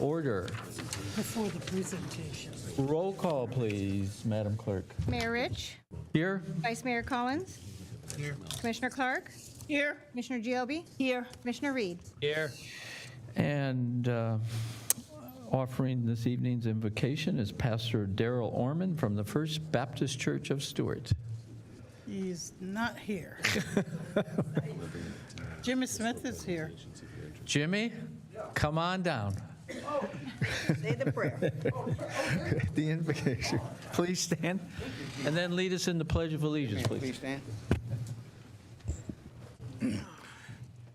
order. Before the presentation. Roll call, please, Madam Clerk. Mayor Rich, Here? Vice Mayor Collins. Here. Commissioner Clark, Here. Commissioner Gielby, Here. Commissioner Reed. Here. And offering this evening's invocation is Pastor Darrell Orman from the First Baptist Church of Stuart. He's not here. Jimmy Smith is here. Jimmy, come on down. Say the prayer. The invocation. Please stand, and then lead us in the Pledge of Allegiance, please. Please stand.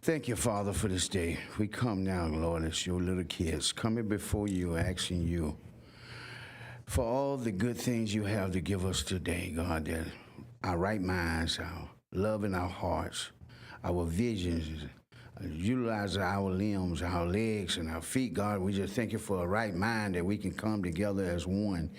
Thank you, Father, for this day. We come now, Lord, as your little kids, coming before you, asking you for all the good things you have to give us today, God, that our right minds, our love in our hearts, our visions, utilize our limbs, our legs, and our feet, God. We just thank you for a right mind that we can come together as one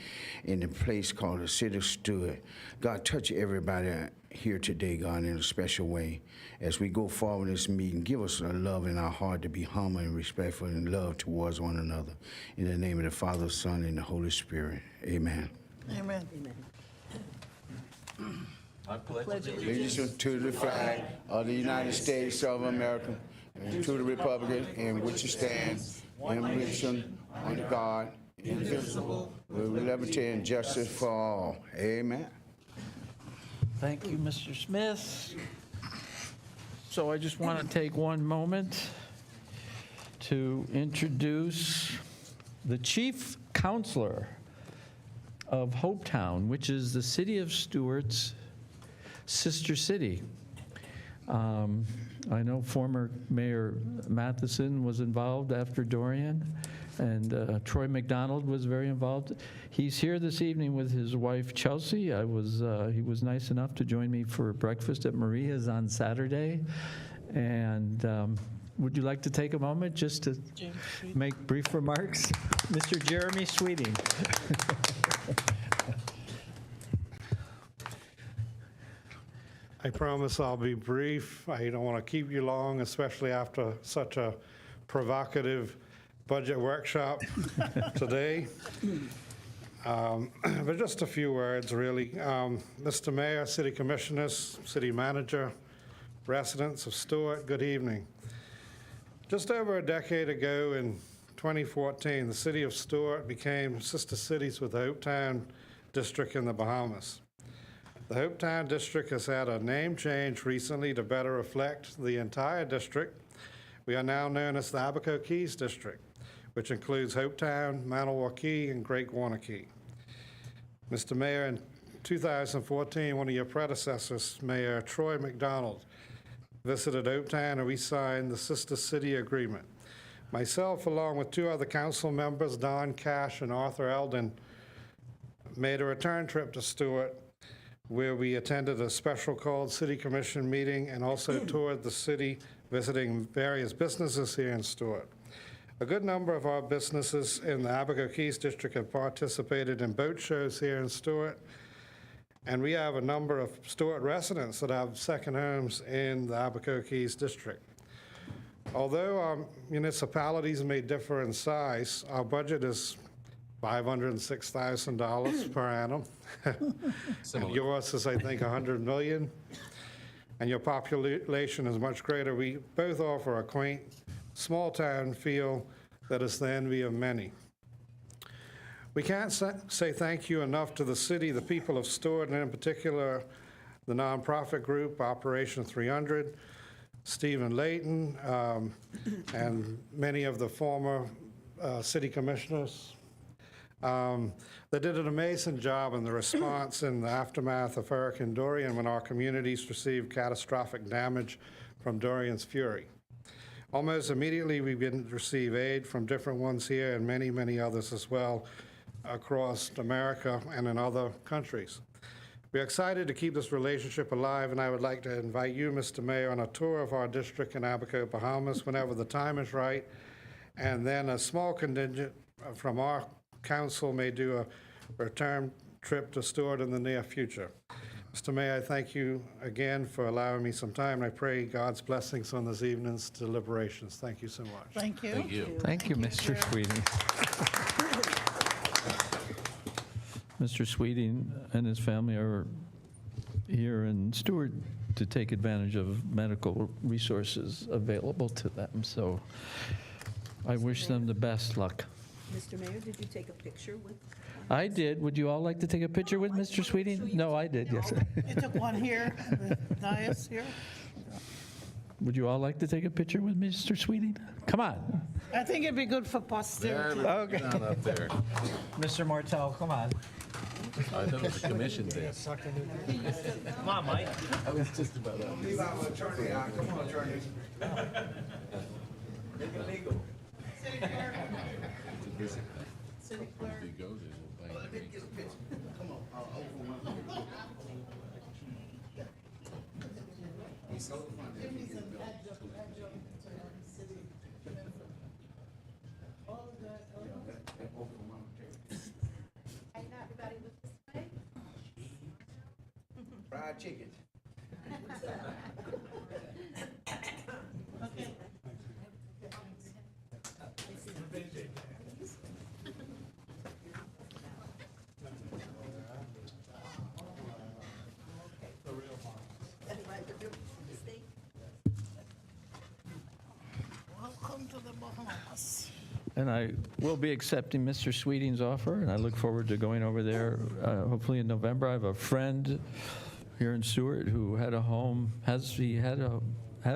in the place called the city of Stuart. God, touch everybody here today, God, in a special way. As we go forward in this meeting, give us a love in our heart to be humble and respectful and love towards one another. In the name of the Father, Son, and the Holy Spirit. Amen. Amen. I pledge Allegiance to the flag of the United States of America and to the republic in which it stands, one nation, under God, indivisible, with liberty and justice for all. Amen. Thank you, Mr. Smith. So I just want to take one moment to introduce the chief counselor of Hopetown, which is the city of Stuart's sister city. I know former Mayor Matheson was involved after Dorian, and Troy McDonald was very involved. He's here this evening with his wife Chelsea. He was nice enough to join me for breakfast at Maria's on Saturday. And would you like to take a moment just to make brief remarks? Mr. Jeremy Sweeting. I promise I'll be brief. I don't want to keep you long, especially after such a provocative budget workshop today. But just a few words, really. Mr. Mayor, City Commissioners, City Manager, residents of Stuart, good evening. Just over a decade ago in 2014, the City of Stuart became sister cities with the Hopetown District in the Bahamas. The Hopetown District has had a name change recently to better reflect the entire district. We are now known as the Abaco Keys District, which includes Hopetown, Manawaki, and Great Wanakee. Mr. Mayor, in 2014, one of your predecessors, Mayor Troy McDonald, visited Hopetown and we signed the Sister City Agreement. Myself, along with two other council members, Don Cash and Arthur Eldon, made a return trip to Stuart where we attended a special called City Commission meeting and also toured the city, visiting various businesses here in Stuart. A good number of our businesses in the Abaco Keys District have participated in boat shows here in Stuart, and we have a number of Stuart residents that have second homes in the Abaco Keys District. Although our municipalities may differ in size, our budget is $506,000 per annum. And yours is, I think, $100 million. And your population is much greater. We both offer a quaint, small town feel that is the envy of many. We can't say thank you enough to the city, the people of Stuart, and in particular, the nonprofit group, Operation 300, Stephen Layton, and many of the former city commissioners. They did an amazing job in the response in the aftermath of Hurricane Dorian when our communities received catastrophic damage from Dorian's fury. Almost immediately, we began to receive aid from different ones here and many, many others as well across America and in other countries. We're excited to keep this relationship alive, and I would like to invite you, Mr. Mayor, on a tour of our district in Abaco, Bahamas, whenever the time is right, and then a small contingent from our council may do a return trip to Stuart in the near future. Mr. Mayor, I thank you again for allowing me some time. I pray God's blessings on this evening's deliberations. Thank you so much. Thank you. Thank you, Mr. Sweeting. Mr. Sweeting and his family are here in Stuart to take advantage of medical resources available to them, so I wish them the best luck. Mr. Mayor, did you take a picture with? I did. Would you all like to take a picture with Mr. Sweeting? No, I did, yes. You took one here, the dais here. Would you all like to take a picture with Mr. Sweeting? Come on. I think it'd be good for posterity. Okay. Down up there. Mr. Martell, come on. I thought it was a commission day. Come on, Mike. I was just about out. Leave our attorney out. Come on, attorney. Make it legal. City clerk. If he goes, it will bang me. Come on. Fried chicken. Welcome to the Bahamas. And I will be accepting Mr. Sweeting's offer, and I look forward to going over there, hopefully in November. I have a friend here in Stuart who had a home, had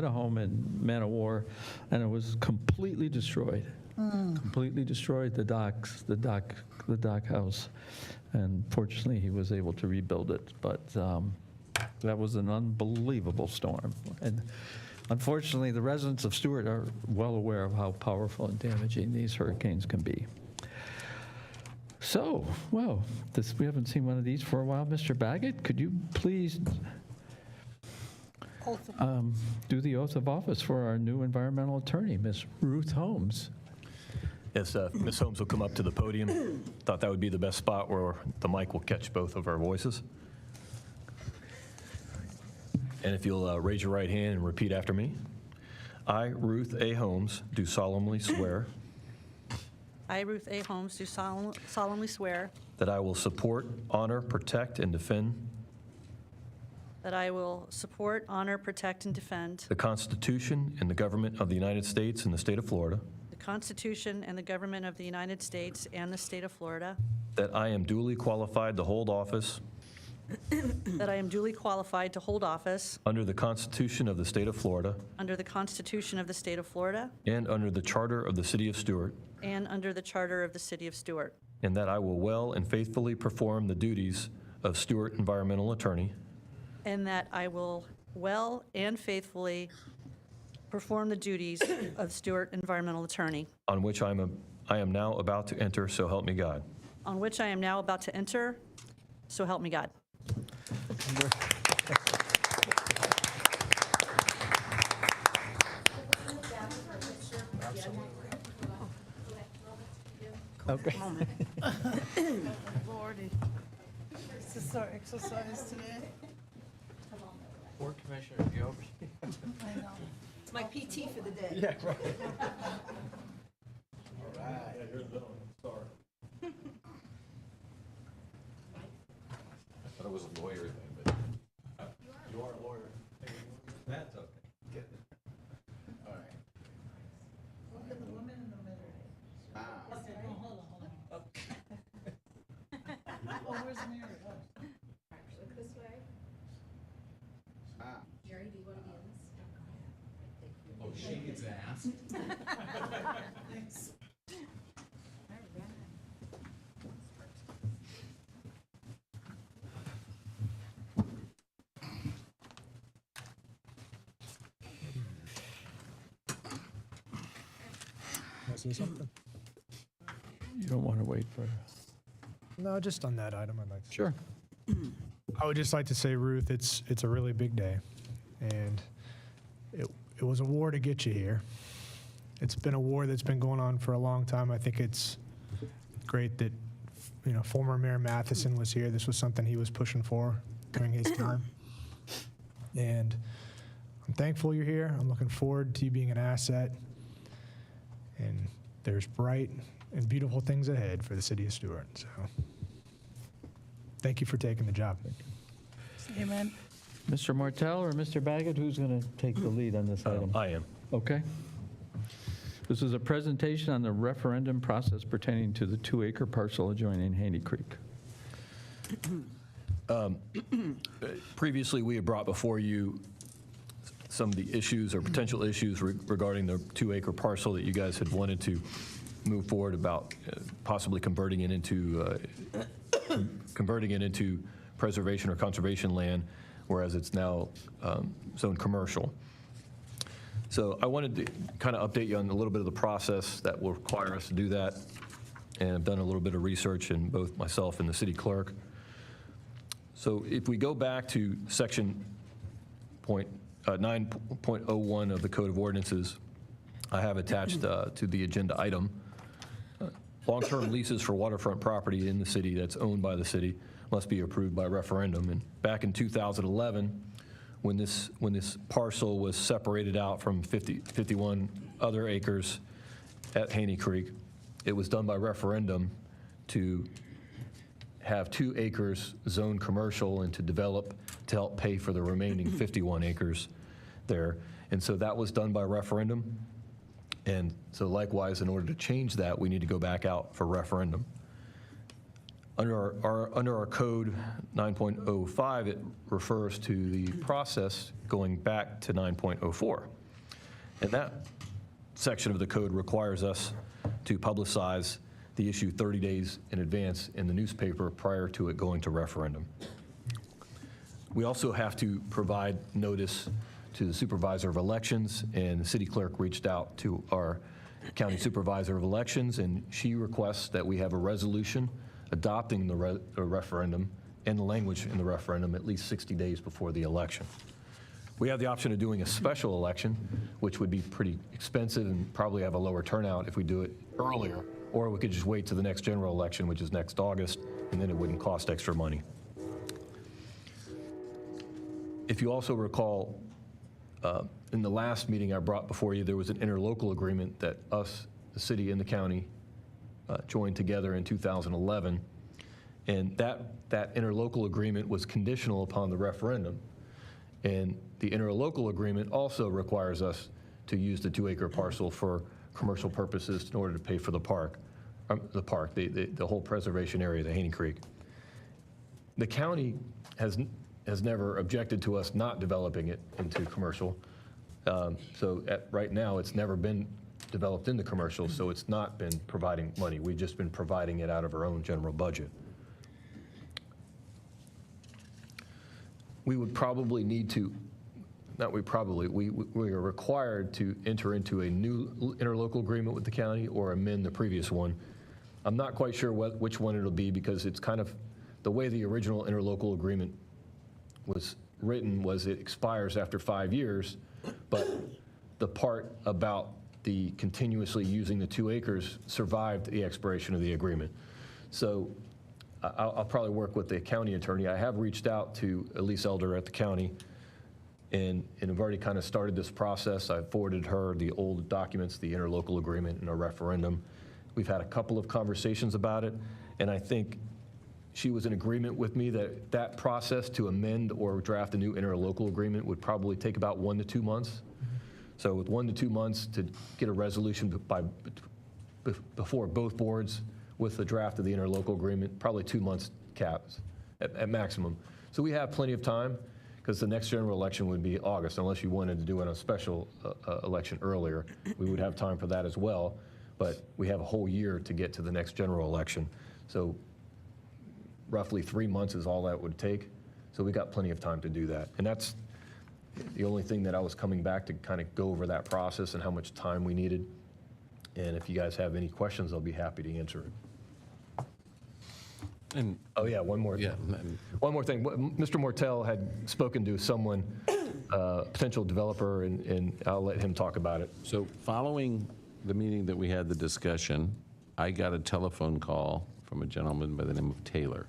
a home in Man o' War, and it was completely destroyed. Completely destroyed, the dock house. And fortunately, he was able to rebuild it, but that was an unbelievable storm. And unfortunately, the residents of Stuart are well aware of how powerful and damaging these hurricanes can be. So, well, we haven't seen one of these for a while. Mr. Baggett, could you please do the oath of office for our new environmental attorney, Ms. Ruth Holmes? Yes, Ms. Holmes will come up to the podium. Thought that would be the best spot where the mic will catch both of our voices. And if you'll raise your right hand and repeat after me. I, Ruth A. Holmes, do solemnly swear I, Ruth A. Holmes, do solemnly swear that I will support, honor, protect, and defend that I will support, honor, protect, and defend the Constitution and the government of the United States and the state of Florida, the Constitution and the government of the United States and the state of Florida, that I am duly qualified to hold office that I am duly qualified to hold office under the Constitution of the state of Florida under the Constitution of the state of Florida and under the charter of the city of Stuart, and under the charter of the city of Stuart, and that I will well and faithfully perform the duties of Stuart Environmental Attorney and that I will well and faithfully perform the duties of Stuart Environmental Attorney, on which I am now about to enter, so help me God. on which I am now about to enter, so help me God. Okay. Lordy. Is this our exercise today? Board Commissioner Gilbert. I know. It's my PT for the day. Yeah, right. I thought it was a lawyer thing, but. You are a lawyer. That's okay. All right. Oh, where's Mary? This way. Jerry, do you want to be in this? Oh, she gets asked? Thanks. Something? You don't want to wait for, No, just on that item, I'd like to. sure. I would just like to say, Ruth, it's a really big day, and it was a war to get you here. It's been a war that's been going on for a long time. I think it's great that former Mayor Matheson was here. This was something he was pushing for during his time. And I'm thankful you're here. I'm looking forward to you being an asset. And there's bright and beautiful things ahead for the city of Stuart. So thank you for taking the job. Amen. Mr. Martell or Mr. Baggett, who's going to take the lead on this item? I am. Okay. This is a presentation on the referendum process pertaining to the 2-acre parcel adjoining Haney Creek. Previously, we had brought before you some of the issues or potential issues regarding the 2-acre parcel that you guys had wanted to move forward about possibly converting it into preservation or conservation land, whereas it's now zoned commercial. So I wanted to kind of update you on a little bit of the process that will require us to do that. And I've done a little bit of research in both myself and the city clerk. So if we go back to section 9.01 of the Code of Ordinances, I have attached to the agenda item, long-term leases for waterfront property in the city that's owned by the city must be approved by referendum. And back in 2011, when this parcel was separated out from 51 other acres at Haney Creek, it was done by referendum to have 2 acres zoned commercial and to develop to help pay for the remaining 51 acres there. And so that was done by referendum. And so likewise, in order to change that, we need to go back out for referendum. Under our code 9.05, it refers to the process going back to 9.04. And that section of the code requires us to publicize the issue 30 days in advance in the newspaper prior to it going to referendum. We also have to provide notice to the supervisor of elections, and the city clerk reached out to our county supervisor of elections, and she requests that we have a resolution adopting the referendum and the language in the referendum at least 60 days before the election. We have the option of doing a special election, which would be pretty expensive and probably have a lower turnout if we do it earlier, or we could just wait to the next general election, which is next August, and then it wouldn't cost extra money. If you also recall, in the last meeting I brought before you, there was an interlocal agreement that us, the city and the county, joined together in 2011, and that interlocal agreement was conditional upon the referendum. And the interlocal agreement also requires us to use the 2-acre parcel for commercial purposes in order to pay for the whole preservation area, the Haney Creek. The county has never objected to us not developing it into commercial. So right now, it's never been developed into commercial, so it's not been providing money. We've just been providing it out of our own general budget. We would probably need to, we are required to enter into a new interlocal agreement with the county or amend the previous one. I'm not quite sure which one it'll be, because it's kind of, the way the original interlocal agreement was written was it expires after 5 years, but the part about the continuously using the 2 acres survived the expiration of the agreement. So I'll probably work with the county attorney. I have reached out to Elise Elder at the county, and have already kind of started this process. I forwarded her the old documents, the interlocal agreement and a referendum. We've had a couple of conversations about it, and I think she was in agreement with me that that process to amend or draft a new interlocal agreement would probably take about 1 to 2 months. So with 1 to 2 months to get a resolution before both boards with the draft of the interlocal agreement, probably 2 months caps at maximum. So we have plenty of time, because the next general election would be August, unless you wanted to do it a special election earlier. We would have time for that as well, but we have a whole year to get to the next general election. So roughly 3 months is all that would take. So we got plenty of time to do that. And that's the only thing that I was coming back to kind of go over that process and how much time we needed. And if you guys have any questions, I'll be happy to answer it. And Oh yeah, one more thing. Mr. Mortel had spoken to someone, potential developer, and I'll let him talk about it. so following the meeting that we had the discussion, I got a telephone call from a gentleman by the name of Tyler.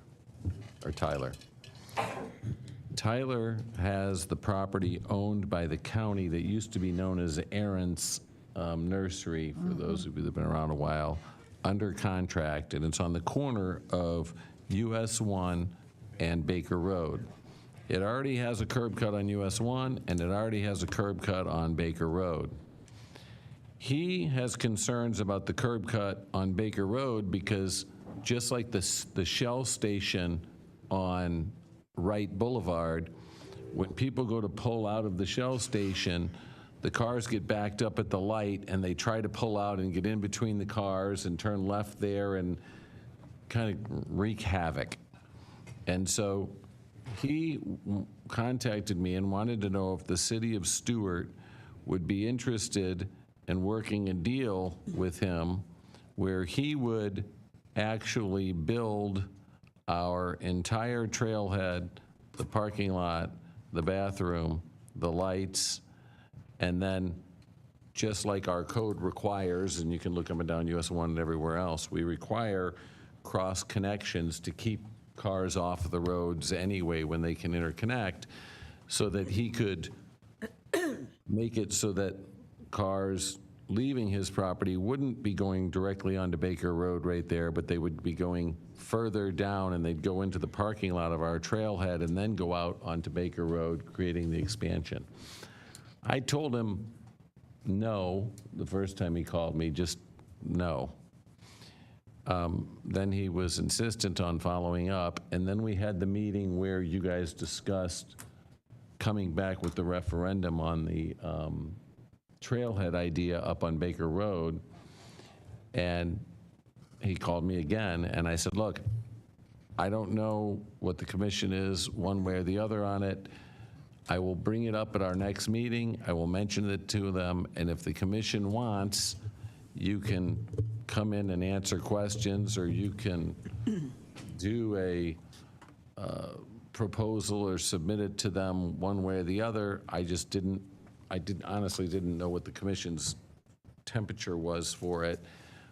Tyler has the property owned by the county that used to be known as Aaron's Nursery, for those of you that have been around a while, under contract, and it's on the corner of US 1 and Baker Road. It already has a curb cut on US 1, and it already has a curb cut on Baker Road. He has concerns about the curb cut on Baker Road because just like the Shell station on Wright Boulevard, when people go to pull out of the Shell station, the cars get backed up at the light and they try to pull out and get in between the cars and turn left there and kind of wreak havoc. And so he contacted me and wanted to know if the city of Stuart would be interested in working a deal with him where he would actually build our entire trailhead, the parking lot, the bathroom, the lights, and then just like our code requires, and you can look up and down US 1 and everywhere else, we require cross connections to keep cars off the roads anyway when they can interconnect, so that he could make it so that cars leaving his property wouldn't be going directly onto Baker Road right there, but they would be going further down and they'd go into the parking lot of our trailhead and then go out onto Baker Road, creating the expansion. I told him no the first time he called me, just no. Then he was insistent on following up, and then we had the meeting where you guys discussed coming back with the referendum on the trailhead idea up on Baker Road, and he called me again, and I said, look, I don't know what the commission is one way or the other on it. I will bring it up at our next meeting. I will mention it to them, and if the commission wants, you can come in and answer questions, or you can do a proposal or submit it to them one way or the other. I honestly didn't know what the commission's temperature was for it.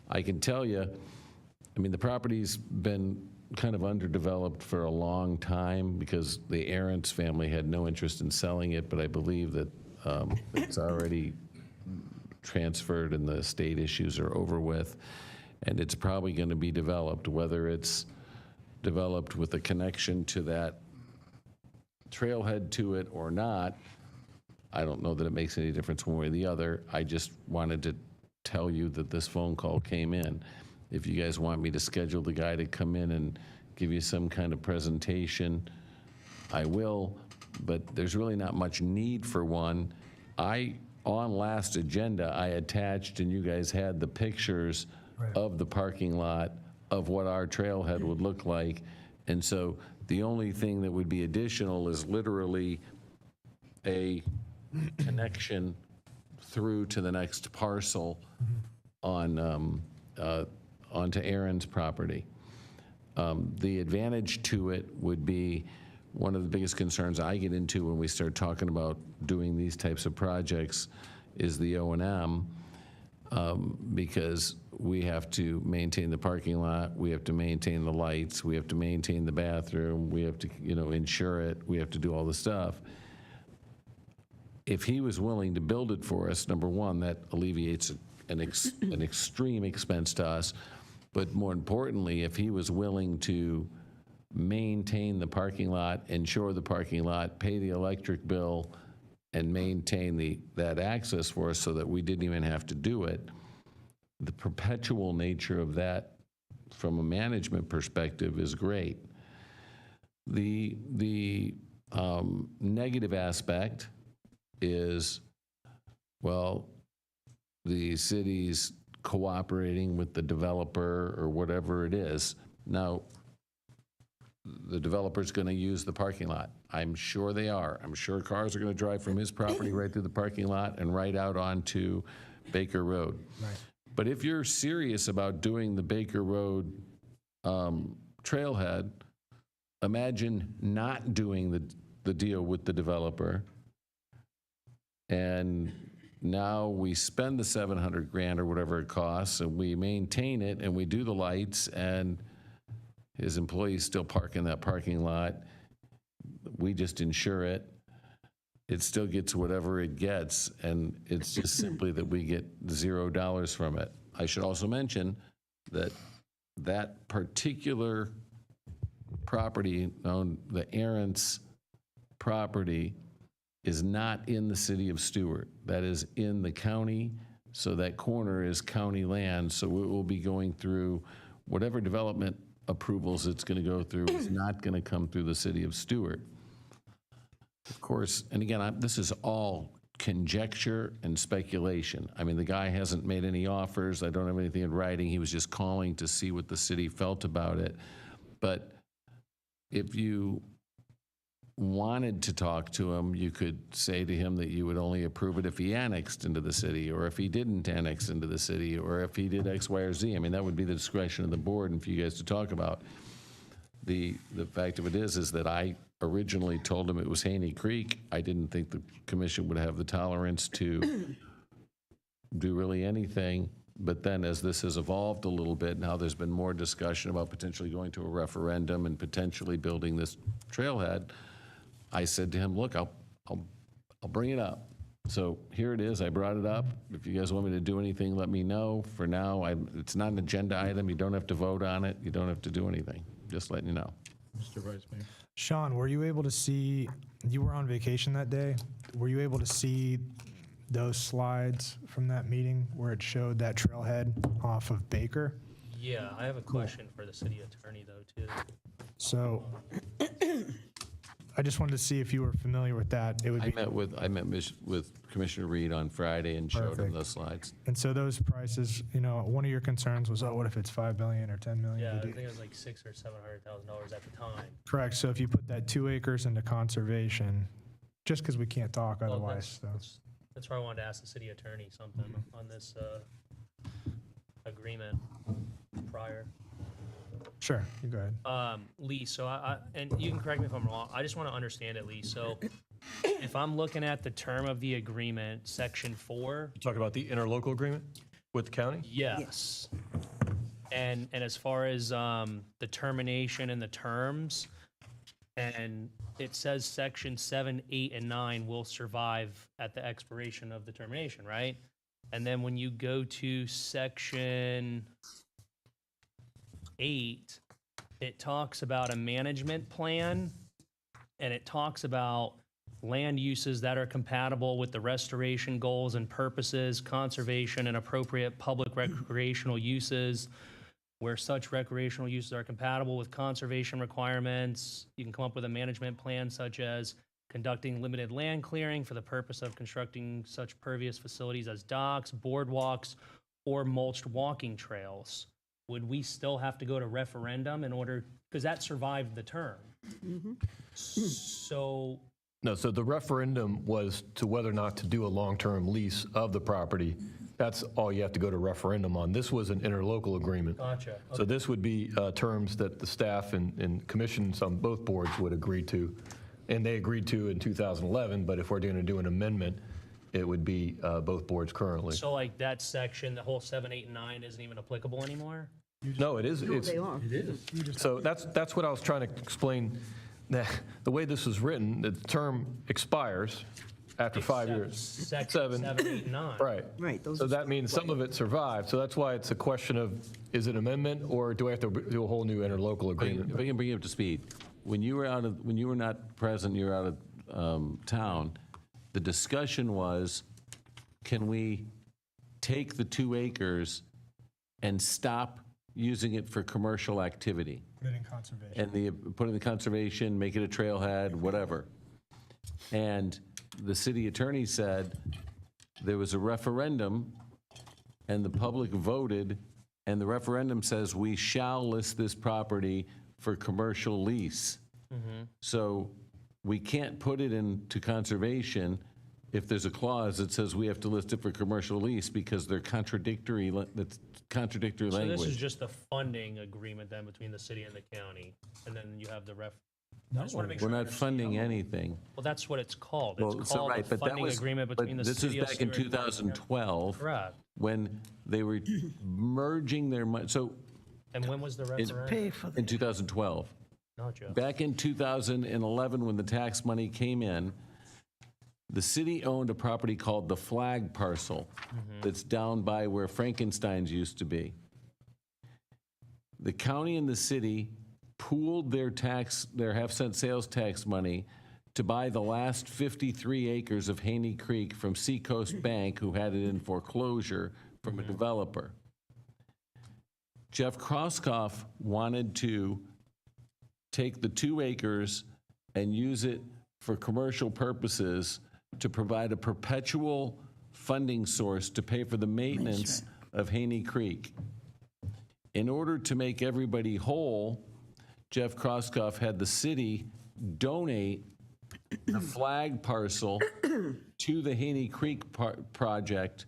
I can tell you, I mean, the property's been kind of underdeveloped for a long time because the Aarons family had no interest in selling it, but I believe that it's already transferred and the state issues are over with, and it's probably going to be developed. Whether it's developed with a connection to that trailhead to it or not, I don't know that it makes any difference one way or the other. I just wanted to tell you that this phone call came in. If you guys want me to schedule the guy to come in and give you some kind of presentation, I will, but there's really not much need for one. On last agenda, I attached, and you guys had the pictures of the parking lot of what our trailhead would look like. And so the only thing that would be additional is literally a connection through to the next parcel on onto Aaron's property. The advantage to it would be, one of the biggest concerns I get into when we start talking about doing these types of projects is the O&M, because we have to maintain the parking lot, we have to maintain the lights, we have to maintain the bathroom, we have to, insure it, we have to do all the stuff. If he was willing to build it for us, number one, that alleviates an extreme expense to us. But more importantly, if he was willing to maintain the parking lot, insure the parking lot, pay the electric bill, and maintain that access for us so that we didn't even have to do it, the perpetual nature of that from a management perspective is great. The negative aspect is, well, the city's cooperating with the developer or whatever it is. Now, the developer's going to use the parking lot. I'm sure they are. I'm sure cars are going to drive from his property right through the parking lot and right out onto Baker Road. Right. But if you're serious about doing the Baker Road trailhead, imagine not doing the deal with the developer, and now we spend the $700,000 or whatever it costs, and we maintain it, and we do the lights, and his employees still park in that parking lot. we just insure it. It still gets whatever it gets, and it's just simply that we get $0 from it. I should also mention that that particular property, owned the Aaron's property, is not in the city of Stuart. That is in the county, so that corner is county land, so it will be going through whatever development approvals it's going to go through is not going to come through the city of Stuart. Of course, and again, this is all conjecture and speculation. I mean, the guy hasn't made any offers. I don't have anything in writing. He was just calling to see what the city felt about it. But if you wanted to talk to him, you could say to him that you would only approve it if he annexed into the city, or if he didn't annex into the city, or if he did X, Y, or Z. I mean, that would be the discretion of the board and for you guys to talk about. The fact of it is that I originally told him it was Haney Creek. I didn't think the commission would have the tolerance to do really anything. But then as this has evolved a little bit, now there's been more discussion about potentially going to a referendum and potentially building this trailhead. I said to him, look, I'll bring it up. So here it is. I brought it up. If you guys want me to do anything, let me know. For now, it's not an agenda item. You don't have to vote on it. You don't have to do anything. Just letting you know. Mr. Vice Mayor. Sean, were you able to see, you were on vacation that day, were you able to see those slides from that meeting where it showed that trailhead off of Baker? Yeah, I have a question for the city attorney, though, too. So I just wanted to see if you were familiar with that. It would I be, met with Commissioner Reed on Friday and showed him Perfect. those slides. and so those prices, you know, one of your concerns was, oh, what if it's 5 million or 10 million? Yeah, to I do- think it was like $600,000 or $700,000 at the time. Correct. So if you put that 2 acres into conservation, just because we can't talk Well, otherwise, so. That's why I wanted to ask the city attorney something on this agreement prior. Sure, you go ahead. Lee, so and you can correct me if I'm wrong, I just want to understand it, Lee. So if I'm looking at the term of the agreement, section 4, You talk about the interlocal agreement with the county? yes. And as far as the termination and the terms, and it says section 7, 8, and 9 will survive at the expiration of the termination, right? And then when you go to section 8, it talks about a management plan, and it talks about land uses that are compatible with the restoration goals and purposes, conservation and appropriate public recreational uses. Where such recreational uses are compatible with conservation requirements, you can come up with a management plan such as conducting limited land clearing for the purpose of constructing such pervious facilities as docks, boardwalks, or mulched walking trails. Would we still have to go to referendum in order, because that survived the term? So, No, so the referendum was to whether or not to do a long-term lease of the property. That's all you have to go to referendum on. This was an interlocal agreement. gotcha. So this would be terms that the staff and commissions on both boards would agree to. And they agreed to in 2011, but if we're going to do an amendment, it would be both boards currently. So like that section, the whole 7, 8, and 9 isn't even applicable anymore? No, it is. They are. So that's what I was trying to explain. That the way this is written, the term expires after 5 years. Section 7, 8, and 9. Right. Right, those So are that means some of it survived. So that's why it's a question of, is it amendment or do I have to do a whole new interlocal If I agreement? can bring you up to speed, when you were not present, you were out of town, the discussion was, can we take the 2 acres and stop using it for commercial activity? Put it in conservation. And put it in the conservation, make it a trailhead, whatever. And the city attorney said there was a referendum and the public voted, and the referendum says we shall list this property for commercial lease. So we can't put it into conservation if there's a clause that says we have to list it for commercial lease because they're contradictory, that's contradictory So language. this is just the funding agreement then between the city and the county, and then you have the I just want to make We're sure I not understand. funding anything. Well, that's what it's called. Well, It's so called right, the but that funding was, agreement but between the this is city of back in Stuart. 2012. Correct. When they were merging their money, so And when was the referendum? Pay for in that. 2012. No, Joe. Back in 2011, when the tax money came in, the city owned a property called the Flag Parcel that's down by where Frankenstein's used to be. The county and the city pooled their half-cent sales tax money to buy the last 53 acres of Haney Creek from Seacoast Bank, who had it in foreclosure from a developer. Jeff Kroskoff wanted to take the 2 acres and use it for commercial purposes to provide a perpetual funding source to pay for the maintenance of Haney Creek. In order to make everybody whole, Jeff Kroskoff had the city donate the Flag Parcel to the Haney Creek project,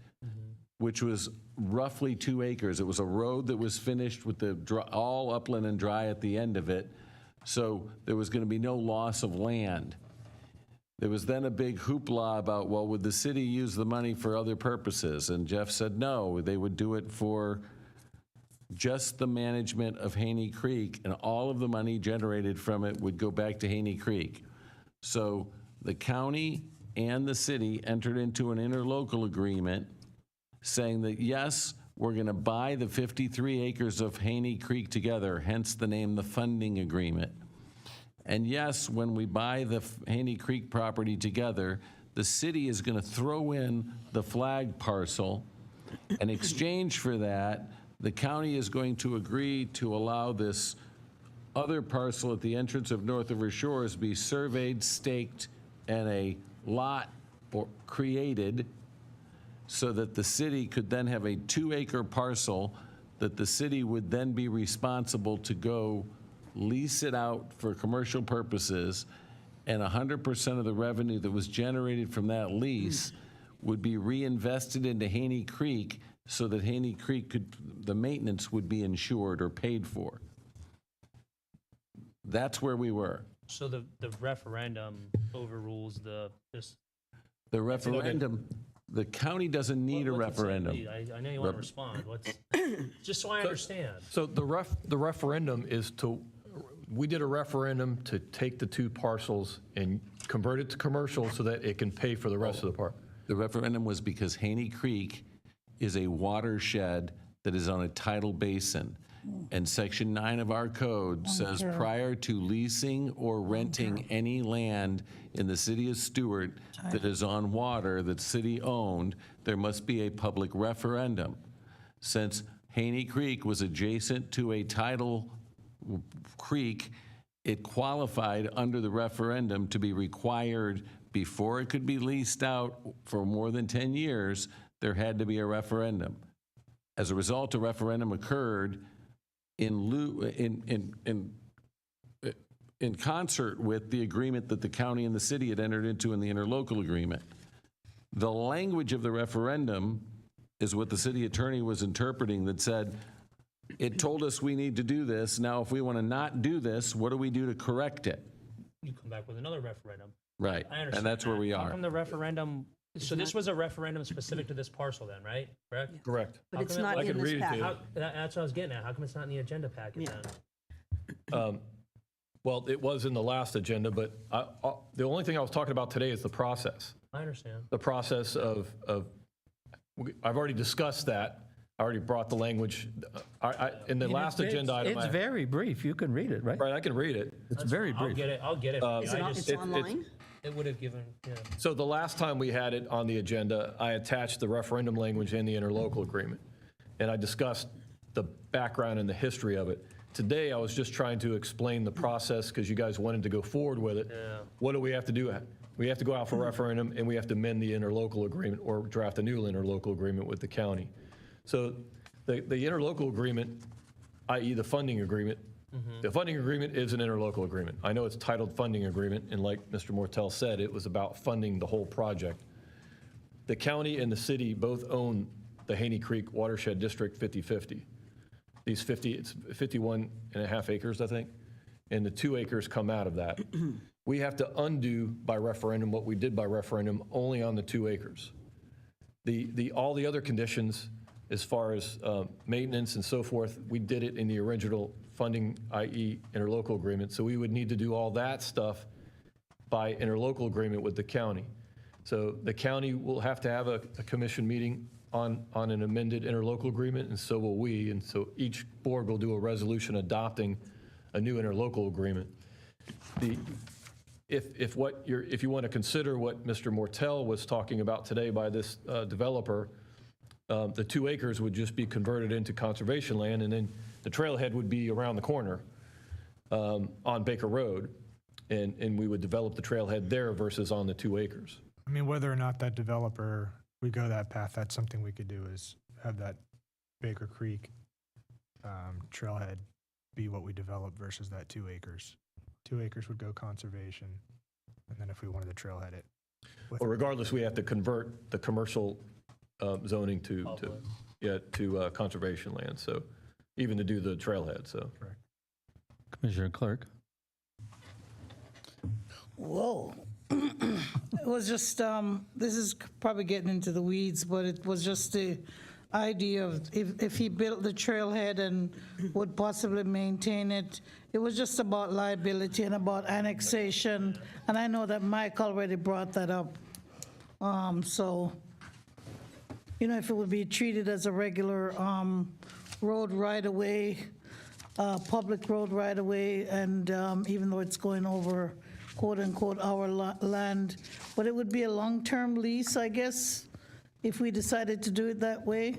which was roughly 2 acres. It was a road that was finished with all upland and dry at the end of it, so there was going to be no loss of land. There was then a big hoopla about, well, would the city use the money for other purposes? And Jeff said no, they would do it for just the management of Haney Creek, and all of the money generated from it would go back to Haney Creek. So the county and the city entered into an interlocal agreement saying that, yes, we're going to buy the 53 acres of Haney Creek together, hence the name, the funding agreement. And yes, when we buy the Haney Creek property together, the city is going to throw in the Flag Parcel. In exchange for that, the county is going to agree to allow this other parcel at the entrance of North River Shores be surveyed, staked, and a lot created so that the city could then have a 2-acre parcel that the city would then be responsible to go lease it out for commercial purposes, and 100% of the revenue that was generated from that lease would be reinvested into Haney Creek so that Haney Creek the maintenance would be insured or paid for. That's where we were. So the referendum overrules this. The referendum, the county doesn't need a what's it say? referendum. I know you want to respond. Just so I understand. So the referendum is we did a referendum to take the 2 parcels and convert it to commercial so that it can pay for the rest of the park. The referendum was because Haney Creek is a watershed that is on a tidal basin. And Section 9 of our code says prior to leasing or renting any land in the city of Stuart that is on water that's city-owned, there must be a public referendum. Since Haney Creek was adjacent to a tidal creek, it qualified under the referendum to be required before it could be leased out for more than 10 years, there had to be a referendum. As a result, a referendum occurred in concert with the agreement that the county and the city had entered into in the interlocal agreement. The language of the referendum is what the city attorney was interpreting that said, it told us we need to do this. Now, if we want to not do this, what do we do to correct it? You come back with another referendum. Right, I understand. and that's where we How are. come the referendum, so this was a referendum specific to this parcel then, right? Correct? Correct. But it's come it not wasn't- in this read it to you. packet. That's what I was getting at. How come it's not in the agenda packet then? Well, it was in the last agenda, but the only thing I was talking about today is the process. I understand. The process of I've already discussed that. I already brought the language. In the last agenda item. It's very brief. You can read it, right? Right, I can read it. It's very I'll brief. get it. I'll get it. Is it I on- just- it's online? It would have given, yeah. So the last time we had it on the agenda, I attached the referendum language in the interlocal agreement, and I discussed the background and the history of it. Today, I was just trying to explain the process because you guys wanted to go forward with it. Yeah. What do we have to do? We have to go out for referendum, and we have to amend the interlocal agreement or draft a new interlocal agreement with the county. So the interlocal agreement, i.e. the funding agreement, the funding agreement is an interlocal agreement. I know it's titled funding agreement, and like Mr. Mortel said, it was about funding the whole project. The county and the city both own the Haney Creek Watershed District 50/50. It's 51 and a half acres, I think, and the 2 acres come out of that. We have to undo by referendum what we did by referendum only on the 2 acres. All the other conditions as far as maintenance and so forth, we did it in the original funding, i.e. interlocal agreement. So we would need to do all that stuff by interlocal agreement with the county. So the county will have to have a commission meeting on an amended interlocal agreement, and so will we. And so each board will do a resolution adopting a new interlocal agreement. If you want to consider what Mr. Mortel was talking about today by this developer, the 2 acres would just be converted into conservation land, and then the trailhead would be around the corner on Baker Road, and we would develop the trailhead there versus on the 2 acres. I mean, whether or not that developer, we go that path, that's something we could do, is have that Baker Creek trailhead be what we develop versus that 2 acres. 2 acres would go conservation, and then if we wanted to trailhead it. Well, regardless, we have to convert the commercial zoning to conservation land, so even to do the trailhead, so. Correct. Commissioner Clark? Whoa. It was just, this is probably getting into the weeds, but it was just the idea of if he built the trailhead and would possibly maintain it, it was just about liability and about annexation. And I know that Mike already brought that up. So, you know, if it would be treated as a regular road right-of-way, public road right-of-way, and even though it's going over quote-unquote our land, but it would be a long-term lease, I guess, if we decided to do it that way.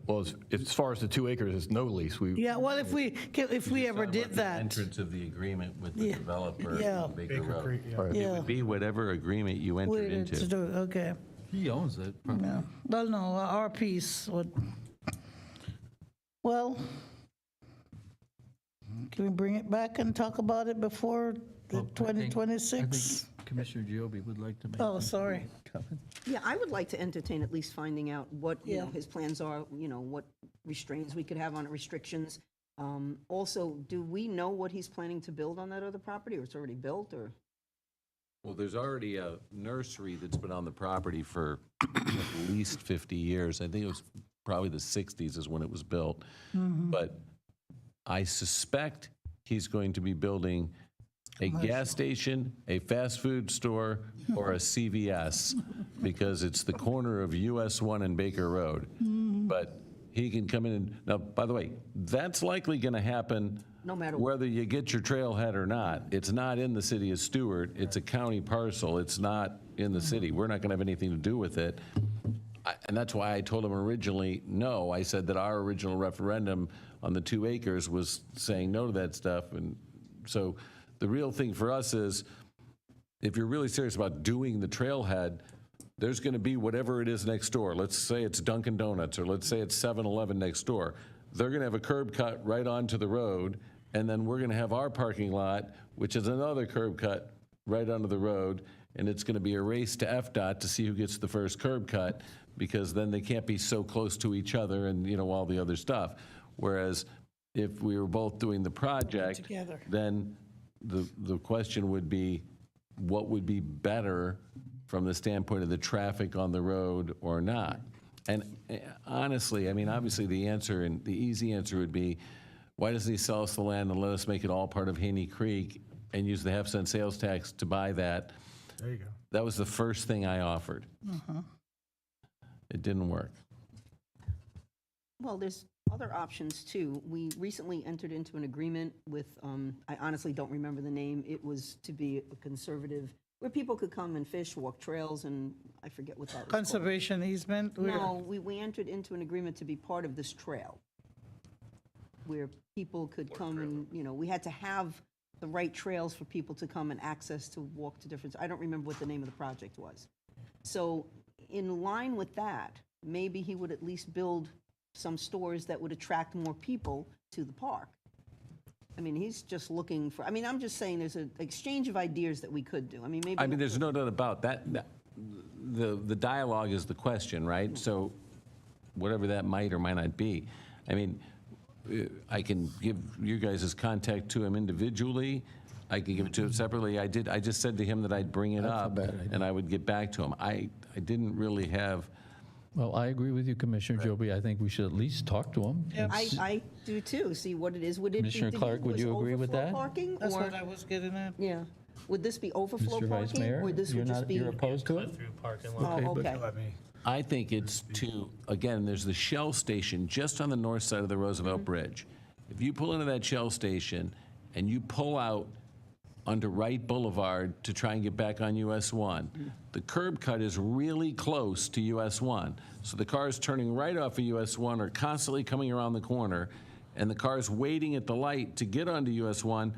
Well, as far as the 2 acres, it's no lease. Yeah, well, if we ever did that. Entrance of the agreement with the Yeah. developer Yeah. on Baker Baker Road. Creek, yeah. It Yeah. would be whatever agreement you entered We did to into. do it, okay. He owns it. Yeah. Well, no, our piece would, well, can we bring it back and talk about it before the Well, I 2026? think Commissioner Giobi would like to make. Oh, sorry. comment. Yeah, I would like to entertain at least finding out what, you know, Yeah. his plans are, you know, what restraints we could have on it, restrictions. Also, do we know what he's planning to build on that other property, or it's already built, or? Well, there's already a nursery that's been on the property for at least 50 years. I think it was probably the 60s is when it was built. But I suspect he's going to be building a gas station, a fast food store, or a CVS, because it's the corner of US 1 and Baker Road. But he can come in and, now, by the way, that's likely going to happen No matter what. whether you get your trailhead or not. It's not in the city of Stuart. It's a county parcel. It's not in the city. We're not going to have anything to do with it. And that's why I told him originally, no. I said that our original referendum on the 2 acres was saying no to that stuff. And so the real thing for us is, if you're really serious about doing the trailhead, there's going to be whatever it is next door. Let's say it's Dunkin' Donuts, or let's say it's 7-Eleven next door. They're going to have a curb cut right onto the road, and then we're going to have our parking lot, which is another curb cut right onto the road, and it's going to be a race to FDOT to see who gets the first curb cut, because then they can't be so close to each other and, you know, all the other stuff. Whereas if we were both doing the project, Together. then the question would be, what would be better from the standpoint of the traffic on the road or not? And honestly, I mean, obviously the answer, and the easy answer would be, why doesn't he sell us the land and let us make it all part of Haney Creek and use the half-cent sales tax to buy that? There you go. That was the first thing I offered. It didn't work. Well, there's other options too. We recently entered into an agreement with, I honestly don't remember the name. It was to be a conservative, where people could come and fish, walk trails, and I forget what that was called. Conservation easement? No, we entered into an agreement to be part of this trail, where people could come and, you know, we had to have the right trails for people to come and access to walk to different, I don't remember what the name of the project was. So in line with that, maybe he would at least build some stores that would attract more people to the park. I mean, he's just looking for, I mean, I'm just saying there's an exchange of ideas that we could do. I mean, maybe. I mean, there's no doubt about that. The dialogue is the question, right? So whatever that might or might not be. I mean, I can give you guys his contact to him individually. I can give it to him separately. I just said to him that I'd bring it up and I would get back to him. I didn't really have Well, I agree with you, Commissioner Joby. I think we should at least talk to him. I do too, see what it is. Would it be? Commissioner did Clark, would was you agree with overflow that? Parking, That's or, what I was getting at. yeah, would this be overflow Mr. Vice parking? Mayor, Or this you're would just not, be? you're opposed to it? Through parking lot. Oh, okay. Let me. I think it's again, there's the Shell station just on the north side of the Roosevelt Bridge. If you pull into that Shell station and you pull out onto Wright Boulevard to try and get back on US 1, the curb cut is really close to US 1. So the cars turning right off of US 1 are constantly coming around the corner, and the cars waiting at the light to get onto US 1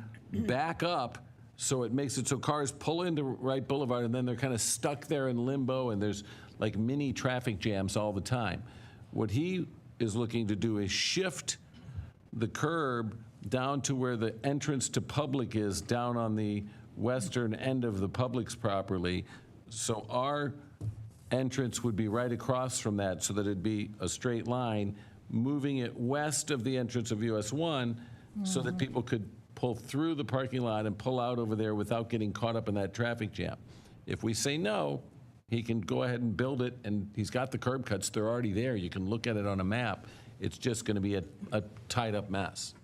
back up, so it makes it so cars pull into Wright Boulevard and then they're kind of stuck there in limbo, and there's like mini traffic jams all the time. What he is looking to do is shift the curb down to where the entrance to Public is, down on the western end of the Publix property. So our entrance would be right across from that, so that it'd be a straight line, moving it west of the entrance of US 1, so that people could pull through the parking lot and pull out over there without getting caught up in that traffic jam. If we say no, he can go ahead and build it, and he's got the curb cuts. They're already there. You can look at it on a map. It's just going to be a tied-up mess.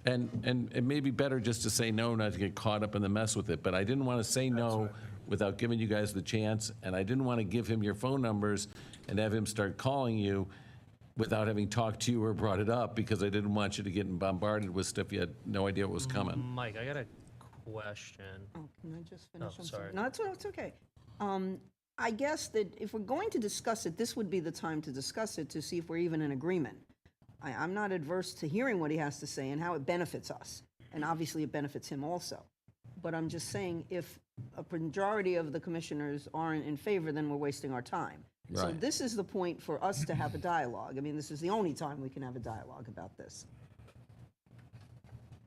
And it may be better just to say no, not to get caught up in the mess with it. But I didn't want to say no without giving you guys the chance, and I didn't want to give him your phone numbers and have him start calling you without having talked to you or brought it up, because I didn't want you to get bombarded with stuff you had no idea what was coming. Mike, I got a question. Oh, can I just finish? Oh, I'm sorry. No, it's okay. I guess that if we're going to discuss it, this would be the time to discuss it, to see if we're even in agreement. I'm not adverse to hearing what he has to say and how it benefits us, and obviously it benefits him also. But I'm just saying, if a majority of the commissioners aren't in favor, then we're wasting our time. So Right. this is the point for us to have a dialogue. I mean, this is the only time we can have a dialogue about this.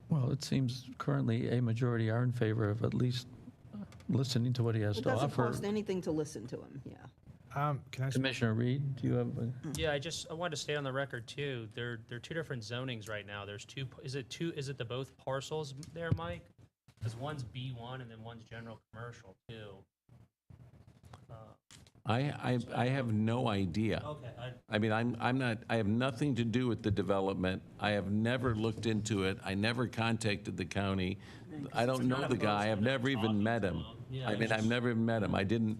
Well, it seems currently a majority are in favor of at least listening to what he has It to doesn't offer. cost anything to listen to him, yeah. Can I? Commissioner Reed, do you have? Yeah, I wanted to stay on the record too. There are two different zonings right now. There's two, is it the both parcels there, Mike? Because one's B1 and then one's general commercial too. I have no idea. Okay, I mean, I'm not, I have nothing to do with the development. I have never looked into it. I never contacted the county. I don't know the guy. I've never even met him. I mean, I've never even met him.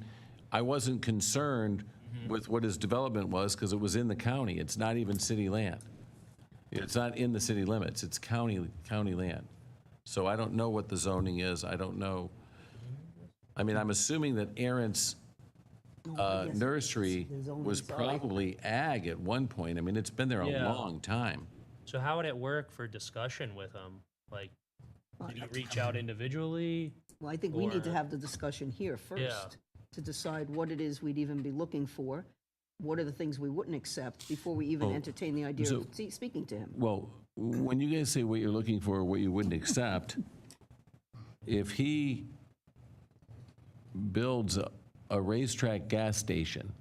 I wasn't concerned with what his development was, because it was in the county. It's not even city land. It's not in the city limits. It's county land. So I don't know what the zoning is. I don't know. I mean, I'm assuming that Aaron's guess nursery his own was inside. probably ag at one point. I mean, it's been there a Yeah. long time. so how would it work for discussion with them? Like, did you reach out individually? Well, I think we need to Or- have the discussion here first, to decide what it is we'd even be looking for, what are the things we wouldn't accept before we even Well, entertain the idea so- of speaking to him. Well, when you guys say what you're looking for, what you wouldn't accept, if he builds a racetrack gas station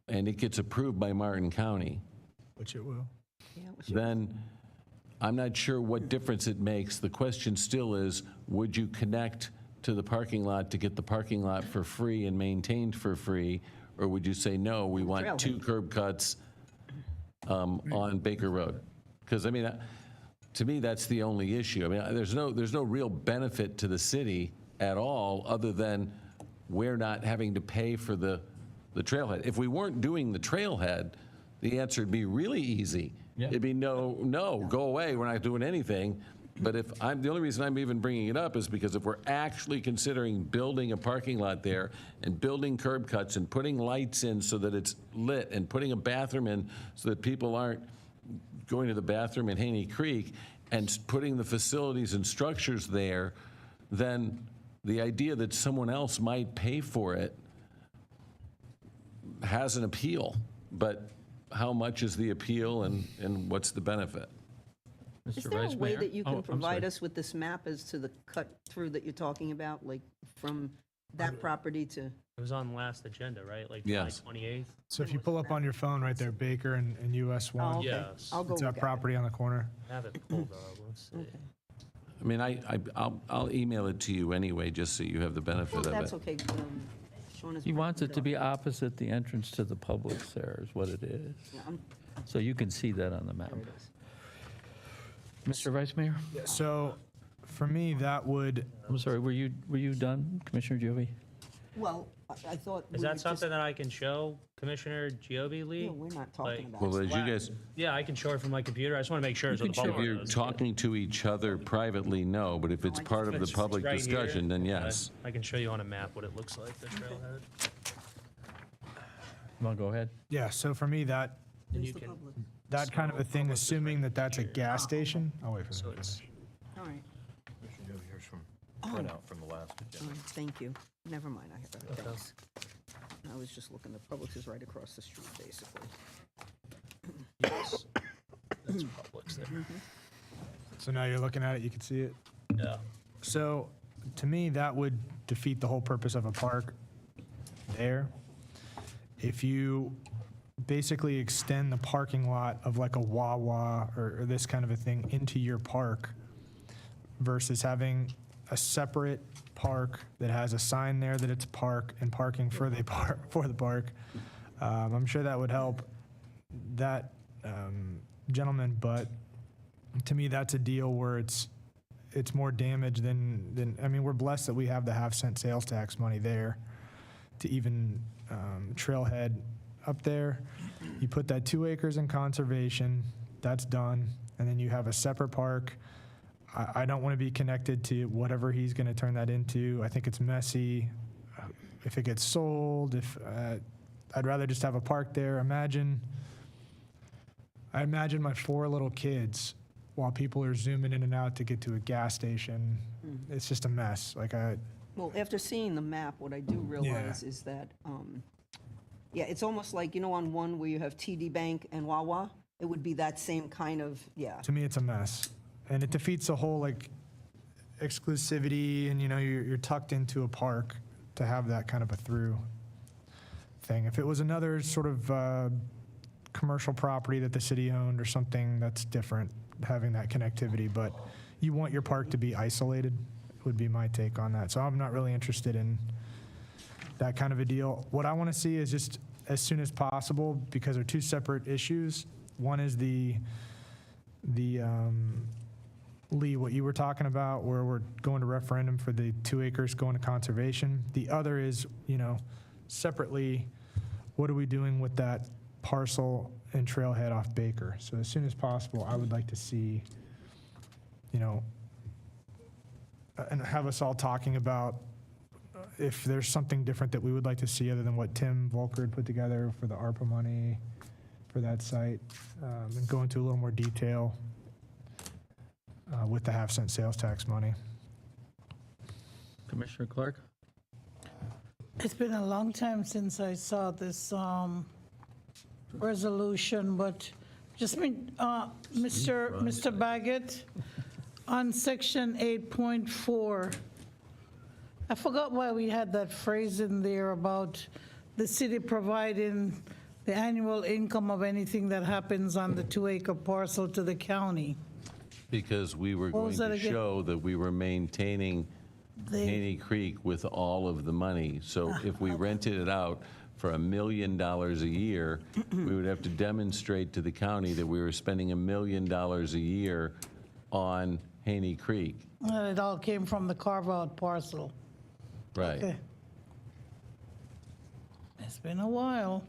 and it gets approved by Martin County, Which it will. Yeah, then I'm not sure what difference it makes. The question still is, would you connect to the parking lot to get the parking lot for free and maintained for free? Or would you say, no, we want two curb cuts on Baker Road? Because, I mean, to me, that's the only issue. I mean, there's no real benefit to the city at all, other than we're not having to pay for the trailhead. If we weren't doing the trailhead, the answer would be really easy. It'd be no, go away, we're not doing anything. But the only reason I'm even bringing it up is because if we're actually considering building a parking lot there and building curb cuts and putting lights in so that it's lit and putting a bathroom in so that people aren't going to the bathroom in Haney Creek, and putting the facilities and structures there, then the idea that someone else might pay for it has an appeal. But how much is the appeal, and what's the benefit? Is Mr. there a Vice way Mayor? that you Oh, can I'm provide sorry. us with this map as to the cut through that you're talking about, like from that property to? It was on last agenda, right? Like Yes. July 28th? So if you pull up on your phone right there, Baker and US Oh, 1, okay. Yes. I'll go it's look that at it. property on the corner. I have it pulled up, let's see. I mean, I'll email it to you anyway, just so you have the benefit of it. That's okay. Sean has He wants it to printed be opposite the entrance to the Publix there is what it is. Yeah, I'm- So you can see that on the map. there it is. Mr. Vice Mayor? So for me, that would, I'm sorry, were you done, Commissioner Giove? Well, I thought. Is we were that something just- that I can show Commissioner Giove, Lee? No, we're not talking Like- about. Well, as you guys, Yeah, I can show it from my computer. I just want to make sure so the if public you're knows. talking to each other privately, no, but if it's part of the It's public right here. discussion, then yes. I can show you on a map what it looks like, the trailhead. Well, go ahead. yeah, so for me, that, And Who's you the can, public? that kind of a thing, assuming that that's a gas station. I'll wait for so that. it's, All right, Here's from, print out from the last all right, thank you. Never mind, I have that, thanks. I was just looking, the Publix is right across the street, basically. yes, that's Publix there. So now you're looking at it, you can see it. Yeah. So to me, that would defeat the whole purpose of a park there. If you basically extend the parking lot of like a Wawa or this kind of a thing into your park versus having a separate park that has a sign there that it's park and parking for the park, I'm sure that would help that gentleman, but to me, that's a deal where it's more damage than, I mean, we're blessed that we have the half-cent sales tax money there to even trailhead up there. You put that 2 acres in conservation, that's done, and then you have a separate park. I don't want to be connected to whatever he's going to turn that into. I think it's messy. If it gets sold, I'd rather just have a park there. I imagine my 4 little kids while people are zooming in and out to get to a gas station. It's just a mess. Well, after seeing the map, what I do realize is that, yeah, it's almost like, on one where you have TD Bank and Wawa, it would be that same kind of, yeah. To me, it's a mess. And it defeats the whole exclusivity and, you're tucked into a park to have that kind of a through thing. If it was another sort of commercial property that the city owned or something, that's different, having that connectivity. But you want your park to be isolated, would be my take on that. So I'm not really interested in that kind of a deal. What I want to see is just as soon as possible, because they're 2 separate issues. One is the Lee, what you were talking about, where we're going to referendum for the 2 acres going to conservation. The other is, separately, what are we doing with that parcel and trailhead off Baker? So as soon as possible, I would like to see, and have us all talking about if there's something different that we would like to see other than what Tim Volker had put together for the ARPA money for that site, and go into a little more detail with the half-cent sales tax money. Commissioner Clark? It's been a long time since I saw this resolution, but Mr. Baggett, on section 8.4, I forgot why we had that phrase in there about the city providing the annual income of anything that happens on the 2-acre parcel to the county. Because we were What going was that to again? show that we were maintaining Haney Creek with all of the money. So if we rented it out for $1 million a year, we would have to demonstrate to the county that we were spending $1 million a year on Haney Creek. And it all came from the carve-out parcel. Right. Okay. It's been a while.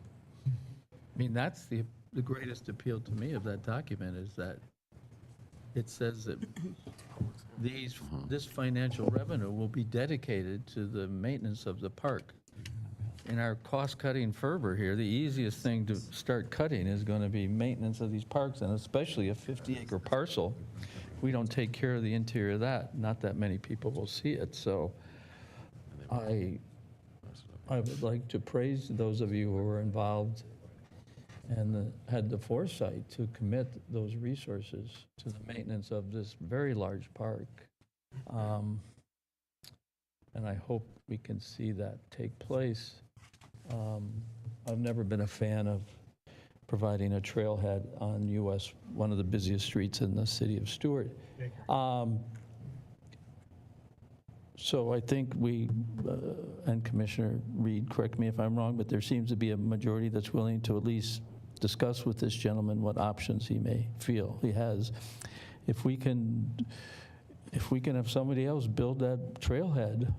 I mean, that's the greatest appeal to me of that document is that it says that this financial revenue will be dedicated to the maintenance of the park. In our cost-cutting fervor here, the easiest thing to start cutting is going to be maintenance of these parks, and especially a 50-acre parcel. If we don't take care of the interior of that, not that many people will see it. So I would like to praise those of you who were involved and had the foresight to commit those resources to the maintenance of this very large park. And I hope we can see that take place. I've never been a fan of providing a trailhead on one of the busiest streets in the city of Stuart. So I think we, and Commissioner Reed, correct me if I'm wrong, but there seems to be a majority that's willing to at least discuss with this gentleman what options he may feel he has. If we can have somebody else build that trailhead,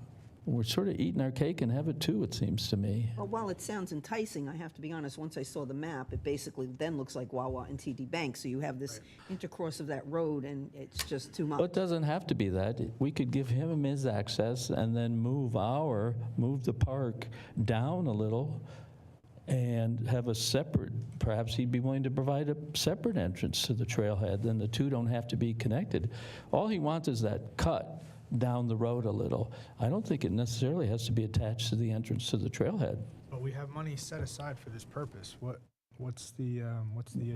we're sort of eating our cake and have it too, it seems to me. Well, while it sounds enticing, I have to be honest, once I saw the map, it basically then looks like Wawa and TD Bank. So you have this intercourse of that road, and it's just too much. Well, it doesn't have to be that. We could give him his access and then move the park down a little and have a separate, perhaps he'd be willing to provide a separate entrance to the trailhead, then the two don't have to be connected. All he wants is that cut down the road a little. I don't think it necessarily has to be attached to the entrance to the trailhead. But we have money set aside for this purpose. What's the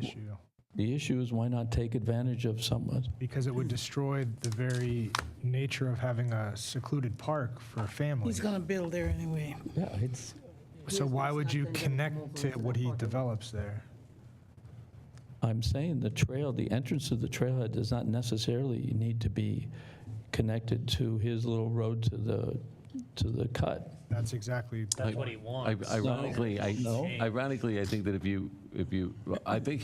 issue? The issue is, why not take advantage of someone? Because it would destroy the very nature of having a secluded park for a family. He's gonna build there anyway. Yeah, it's, So why would you connect to what he develops there? I'm saying the entrance to the trailhead does not necessarily need to be connected to his little road to the cut. That's exactly. That's what he wants. Ironically, No. I think that if you, I think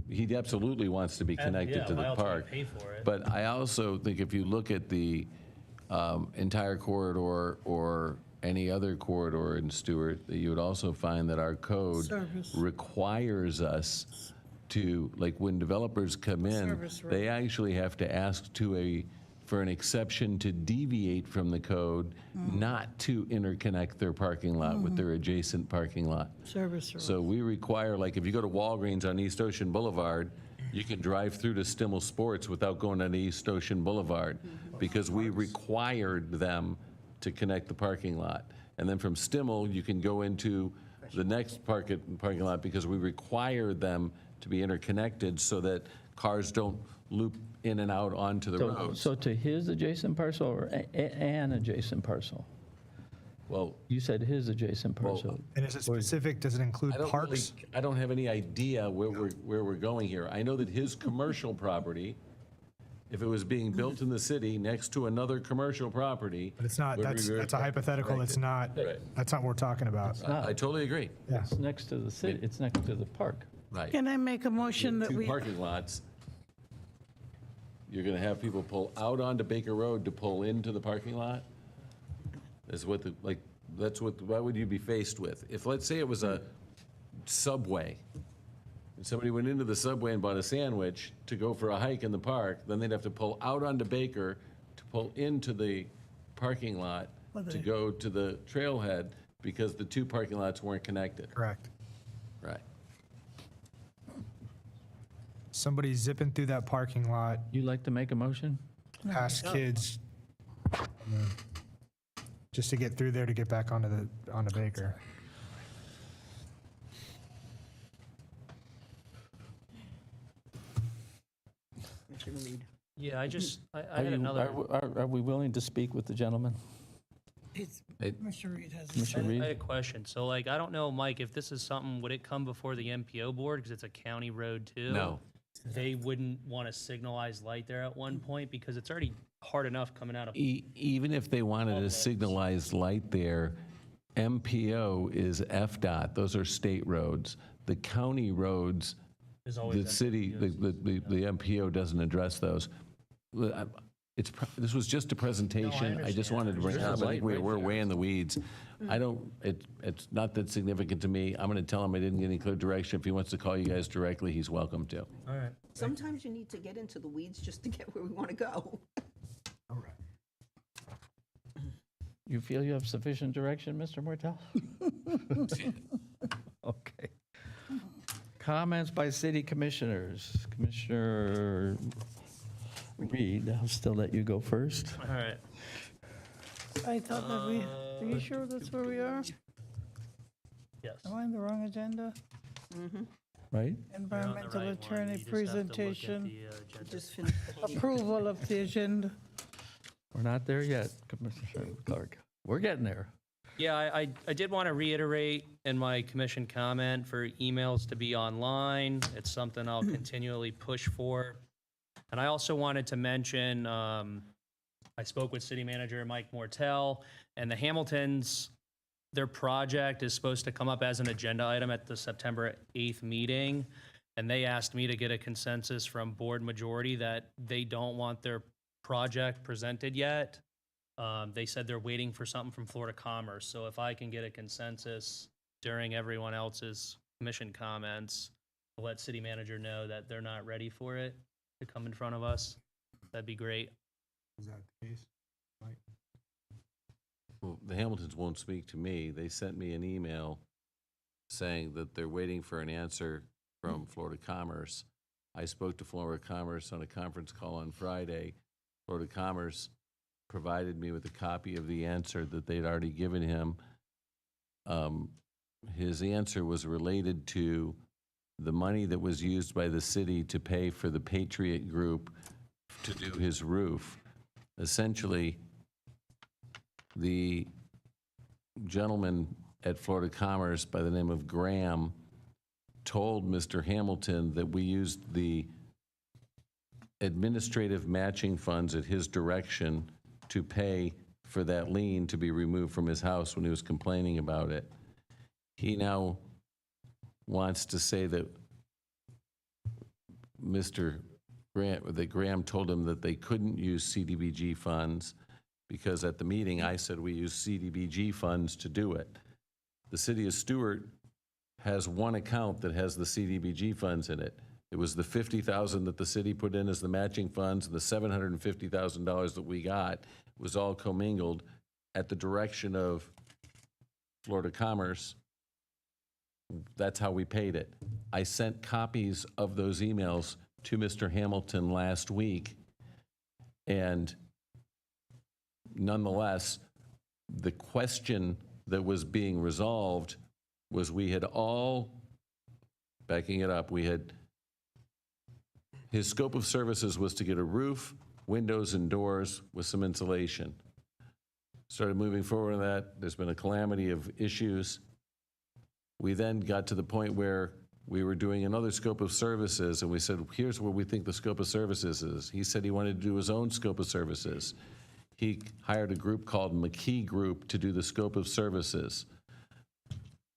he absolutely wants to be connected to why the else would he park. pay for it? But I also think if you look at the entire corridor or any other corridor in Stuart, that you would also find that our code Service. requires us to, like when developers come in, Service road. they actually have to ask for an exception to deviate from the code, not to interconnect their parking lot with their adjacent parking lot. Service road. So we require, like, if you go to Walgreens on East Ocean Boulevard, you can drive through to Stimmel Sports without going on East Ocean Boulevard, because we required them to connect the parking lot. And then from Stimmel, you can go into the next parking lot, because we required them to be interconnected so that cars don't loop in and out onto the roads. So to his adjacent parcel or an adjacent parcel? Well, You said his adjacent parcel. And is it specific, does it include parks? I don't have any idea where we're going here. I know that his commercial property, if it was being built in the city next to another commercial property. But it's not, would that's be a hypothetical, that's not, Right. that's not what we're talking about. I totally agree. Yeah. It's next to the city, it's next to the park. Right. Can I make a motion that Two we, parking lots. You're going to have people pull out onto Baker Road to pull into the parking lot? Is what why would you be faced with? If, let's say it was a Subway, and somebody went into the Subway and bought a sandwich to go for a hike in the park, then they'd have to pull out onto Baker to pull into the parking lot to go to the trailhead, because the two parking lots weren't connected. Correct. Right. Somebody zipping through that parking lot, You like to make a motion? past kids, just to get through there to get back onto Baker. Commissioner Reed. Yeah, I Are had you- another, Are we willing to speak with the gentleman? it's, It- Mr. Reed has. Commissioner I Reed? had a question. So like, I don't know, Mike, if this is something, would it come before the MPO board? Because it's a county road too? No. They wouldn't want a signalized light there at one point, because it's already hard enough coming out of. Even if they wanted a signalized light there, MPO is FDOT. Those are state roads. The county roads, There's always the city, the MPO doesn't address those. This was just a presentation. I just wanted to bring it up. I think we're way in the weeds. It's not that significant to me. I'm going to tell him I didn't get any clear direction. If he wants to call you guys directly, he's welcome to. All right. Sometimes you need to get into the weeds just to get where we want to go. You feel you have sufficient direction, Mr. Mortel? Okay. Comments by city commissioners. Commissioner Reed, I'll still let you go first. All right. I thought that we, are you sure that's where we are? Yes. Am I on the wrong agenda? Right? You're on the Environmental right one. attorney You just have to look at presentation, the, agenda. Just finish. approval of the agenda. We're not there yet, Commissioner Clark. We're getting there. Yeah, I did want to reiterate in my commission comment for emails to be online. It's something I'll continually push for. And I also wanted to mention, I I spoke with City Manager Mike Mortel, and the Hamiltons, their project is supposed to come up as an agenda item at the September 8th meeting, and they asked me to get a consensus from board majority that they don't want their project presented yet. They said they're waiting for something from Florida Commerce, so if I can get a consensus during everyone else's commission comments, to let City Manager know that they're not ready for it to come in front of us, that'd be great. Is that the case? Well, the Hamiltons won't speak to me. They sent me an email saying that they're waiting for an answer from Florida Commerce. I spoke to Florida Commerce on a conference call on Friday. Florida Commerce provided me with a copy of the answer that they'd already given him. His answer was related to the money that was used by the city to pay for the Patriot Group to do his roof. Essentially, the gentleman at Florida Commerce by the name of Graham told Mr. Hamilton that we used the administrative matching funds at his direction to pay for that lien to be removed from his house when he was complaining about it. He now wants to say that Graham told him that they couldn't use CDBG funds because at the meeting I said we use CDBG funds to do it. The city of Stuart has one account that has the CDBG funds in it. It was the $50,000 that the city put in as the matching funds, and the $750,000 that we got was all commingled at the direction of Florida Commerce. That's how we paid it. I sent copies of those emails to Mr. Hamilton last week, and nonetheless, the question that was being resolved was we had all, backing it up, we had, his scope of services was to get a roof, windows, and doors with some insulation. Started moving forward on that. There's been a calamity of issues. We then got to the point where we were doing another scope of services, and we said, here's what we think the scope of services is. He said he wanted to do his own scope of services. He hired a group called McKee Group to do the scope of services.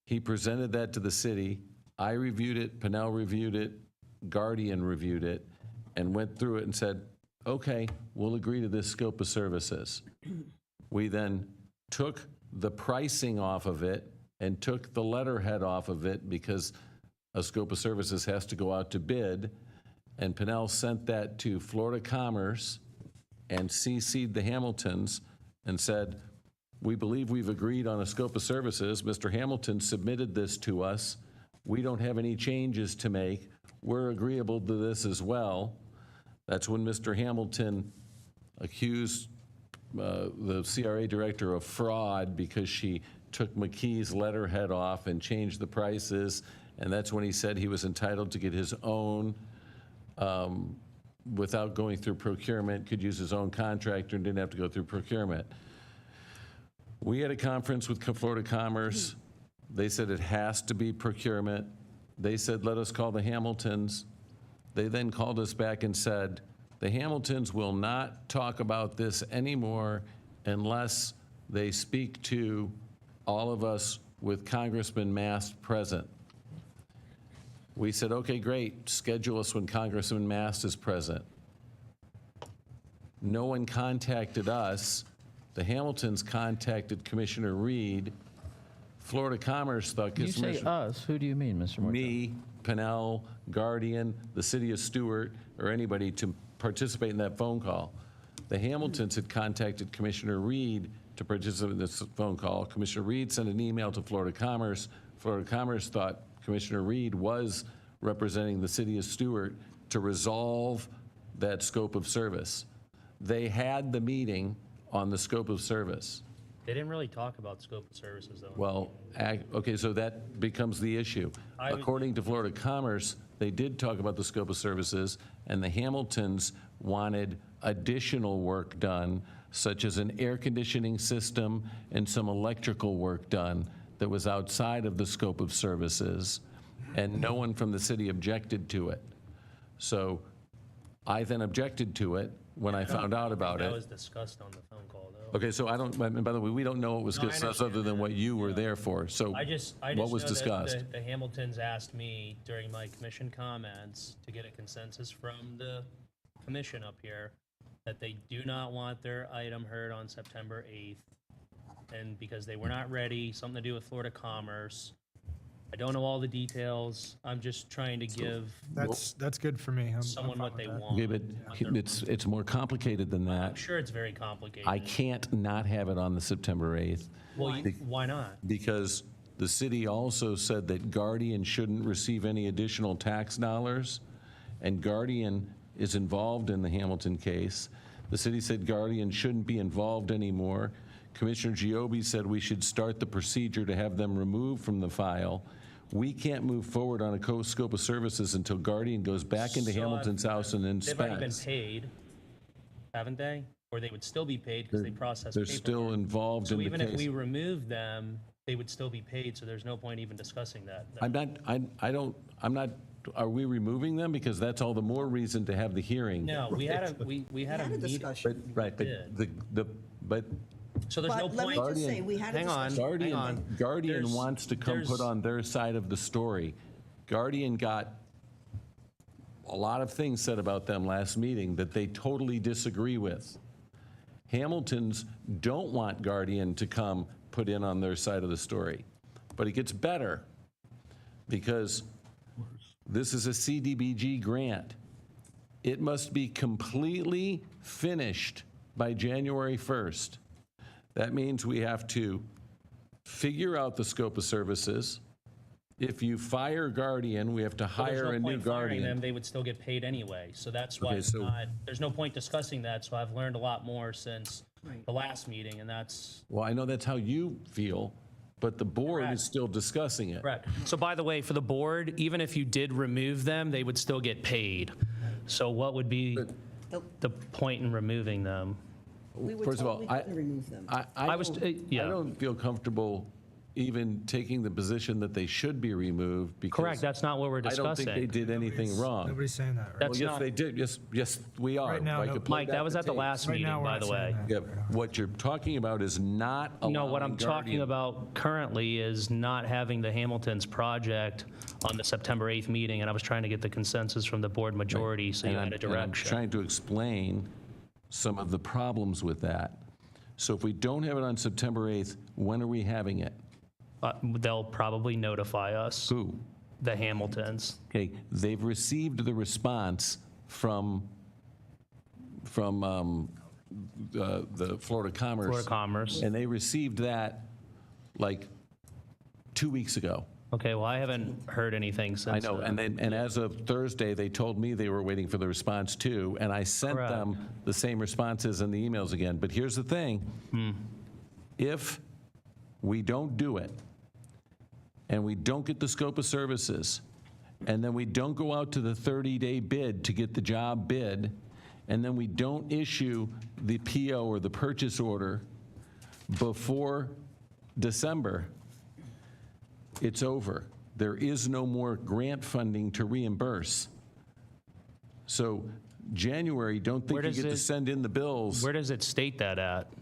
He presented that to the city. I reviewed it, Pinnell reviewed it, Guardian reviewed it, and went through it and said, okay, we'll agree to this scope of services. We then took the pricing off of it and took the letterhead off of it because a scope of services has to go out to bid, and Pinnell sent that to Florida Commerce and CC'd the Hamiltons and said, we believe we've agreed on a scope of services. Mr. Hamilton submitted this to us. We don't have any changes to make. We're agreeable to this as well. That's when Mr. Hamilton accused the CRA director of fraud because she took McKee's letterhead off and changed the prices, and that's when he said he was entitled to get his own without going through procurement, could use his own contractor and didn't have to go through procurement. We had a conference with Florida Commerce. They said it has to be procurement. They said, let us call the Hamiltons. They then called us back and said, the Hamiltons will not talk about this anymore unless they speak to all of us with Congressman Mast present. We said, okay, great, schedule us when Congressman Mast is present. No one contacted us. The Hamiltons contacted Commissioner Reed. Florida Commerce thought, You say us, who do you mean, Mr. Morton? me, Pinnell, Guardian, the city of Stuart, or anybody to participate in that phone call. The Hamiltons had contacted Commissioner Reed to participate in this phone call. Commissioner Reed sent an email to Florida Commerce. Florida Commerce thought Commissioner Reed was representing the city of Stuart to resolve that scope of service. They had the meeting on the scope of service. They didn't really talk about scope of services, though. Well, okay, so that becomes the issue. According to Florida Commerce, they did talk about the scope of services, and the Hamiltons wanted additional work done, such as an air conditioning system and some electrical work done that was outside of the scope of services, and no one from the city objected to it. So I then objected to it, when I found out about That it. was discussed on the phone call, though. Okay, so I don't, and by the way, we don't know what was No, I discussed understand other than that. what you were there for. So I just what know was that discussed? the Hamiltons asked me during my commission comments to get a consensus from the commission up here that they do not want their item heard on September 8th. And because they were not ready, something to do with Florida Commerce. I don't know all the details. I'm just trying to give That's good for me. I'm someone fine what with they that. want. Okay, but it's more complicated than I'm that. sure it's very complicated. I can't not have it on the September 8th. Well, why not? Because the city also said that Guardian shouldn't receive any additional tax dollars, and Guardian is involved in the Hamilton case. The city said Guardian shouldn't be involved anymore. Commissioner Giobbe said we should start the procedure to have them removed from the file. We can't move forward on a scope of services until Guardian goes back into So Hamilton's house and They've already been inspects. paid, haven't they? Or they would still be paid because they processed They're paperwork. still involved So in the even if we case. remove them, they would still be paid, so there's no point even discussing that. I'm not, are we removing them? Because that's all the more reason to have the hearing. No, we had a meeting. discussion. Right, but but So there's no But let me point. just say, we had a Hang on, discussion. hang on. Guardian There's- wants to come put there's- on their side of the story. Guardian got a lot of things said about them last meeting that they totally disagree with. Hamiltons don't want Guardian to come put in on their side of the story. But it gets better because this is a CDBG grant. It must be completely finished by January 1st. That means we have to figure out the scope of services. If you fire Guardian, we have to Well, there's hire no a new point firing them, Guardian. they would still get paid anyway. So that's why Okay, it's so- not, there's no point discussing that. So I've learned a lot more since the last meeting, and that's Well, I know that's how you feel, but the board Correct. is still discussing it. correct. So by the way, for the board, even if you did remove them, they would still get paid. So what would be the point in removing them? We were First of told all, we I- couldn't remove them. I was- yeah. I don't feel comfortable even taking the position that they should be removed because. Correct, that's not what we're I don't think they discussing. did anything wrong. Nobody's saying that, right? That's Well, yes, not- they did. Yes, we are. Right now, I no. could play Mike, back that was at the tapes. last Right meeting, now, we're by not the saying way. that. Yeah, what you're talking about is not allowing No, what I'm talking Guardian- about currently is not having the Hamilton's project on the September 8th meeting, and I was trying to get the consensus from the board majority, so you And had a I'm- and I'm direction. trying to explain some of the problems with that. So if we don't have it on September 8th, when are we having it? They'll probably notify us, Who? the Hamiltons. Okay, they've received the response from the Florida Commerce. Florida Commerce. And they received that like 2 weeks ago. Okay, well, I haven't heard anything I since know, then. and as of Thursday, they told me they were waiting for the response too, and I sent Correct. them the same responses in the emails again. But here's the thing. If we don't do it, and we don't get the scope of services, and then we don't go out to the 30-day bid to get the job bid, and then we don't issue the PO or the purchase order before December, it's over. There is no more grant funding to reimburse. So January, don't think Where you does get to it- send in the bills. Where does it state that at?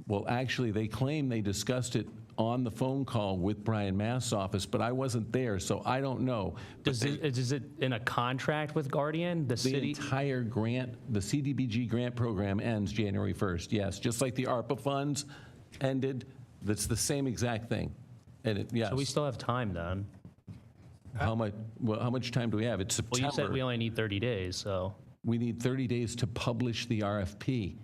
Well, actually, they claim they discussed it on the phone call with Brian Mass' office, but I wasn't there, so I don't know. But Is it in a contract with Guardian, the the city? entire grant, the CDBG grant program ends January 1st, yes. Just like the ARPA funds ended, that's the same exact thing. And it, yes. So we still have time then. How much time do we have? It's Well, September. you said we only need 30 days, so. We need 30 days to publish the RFP.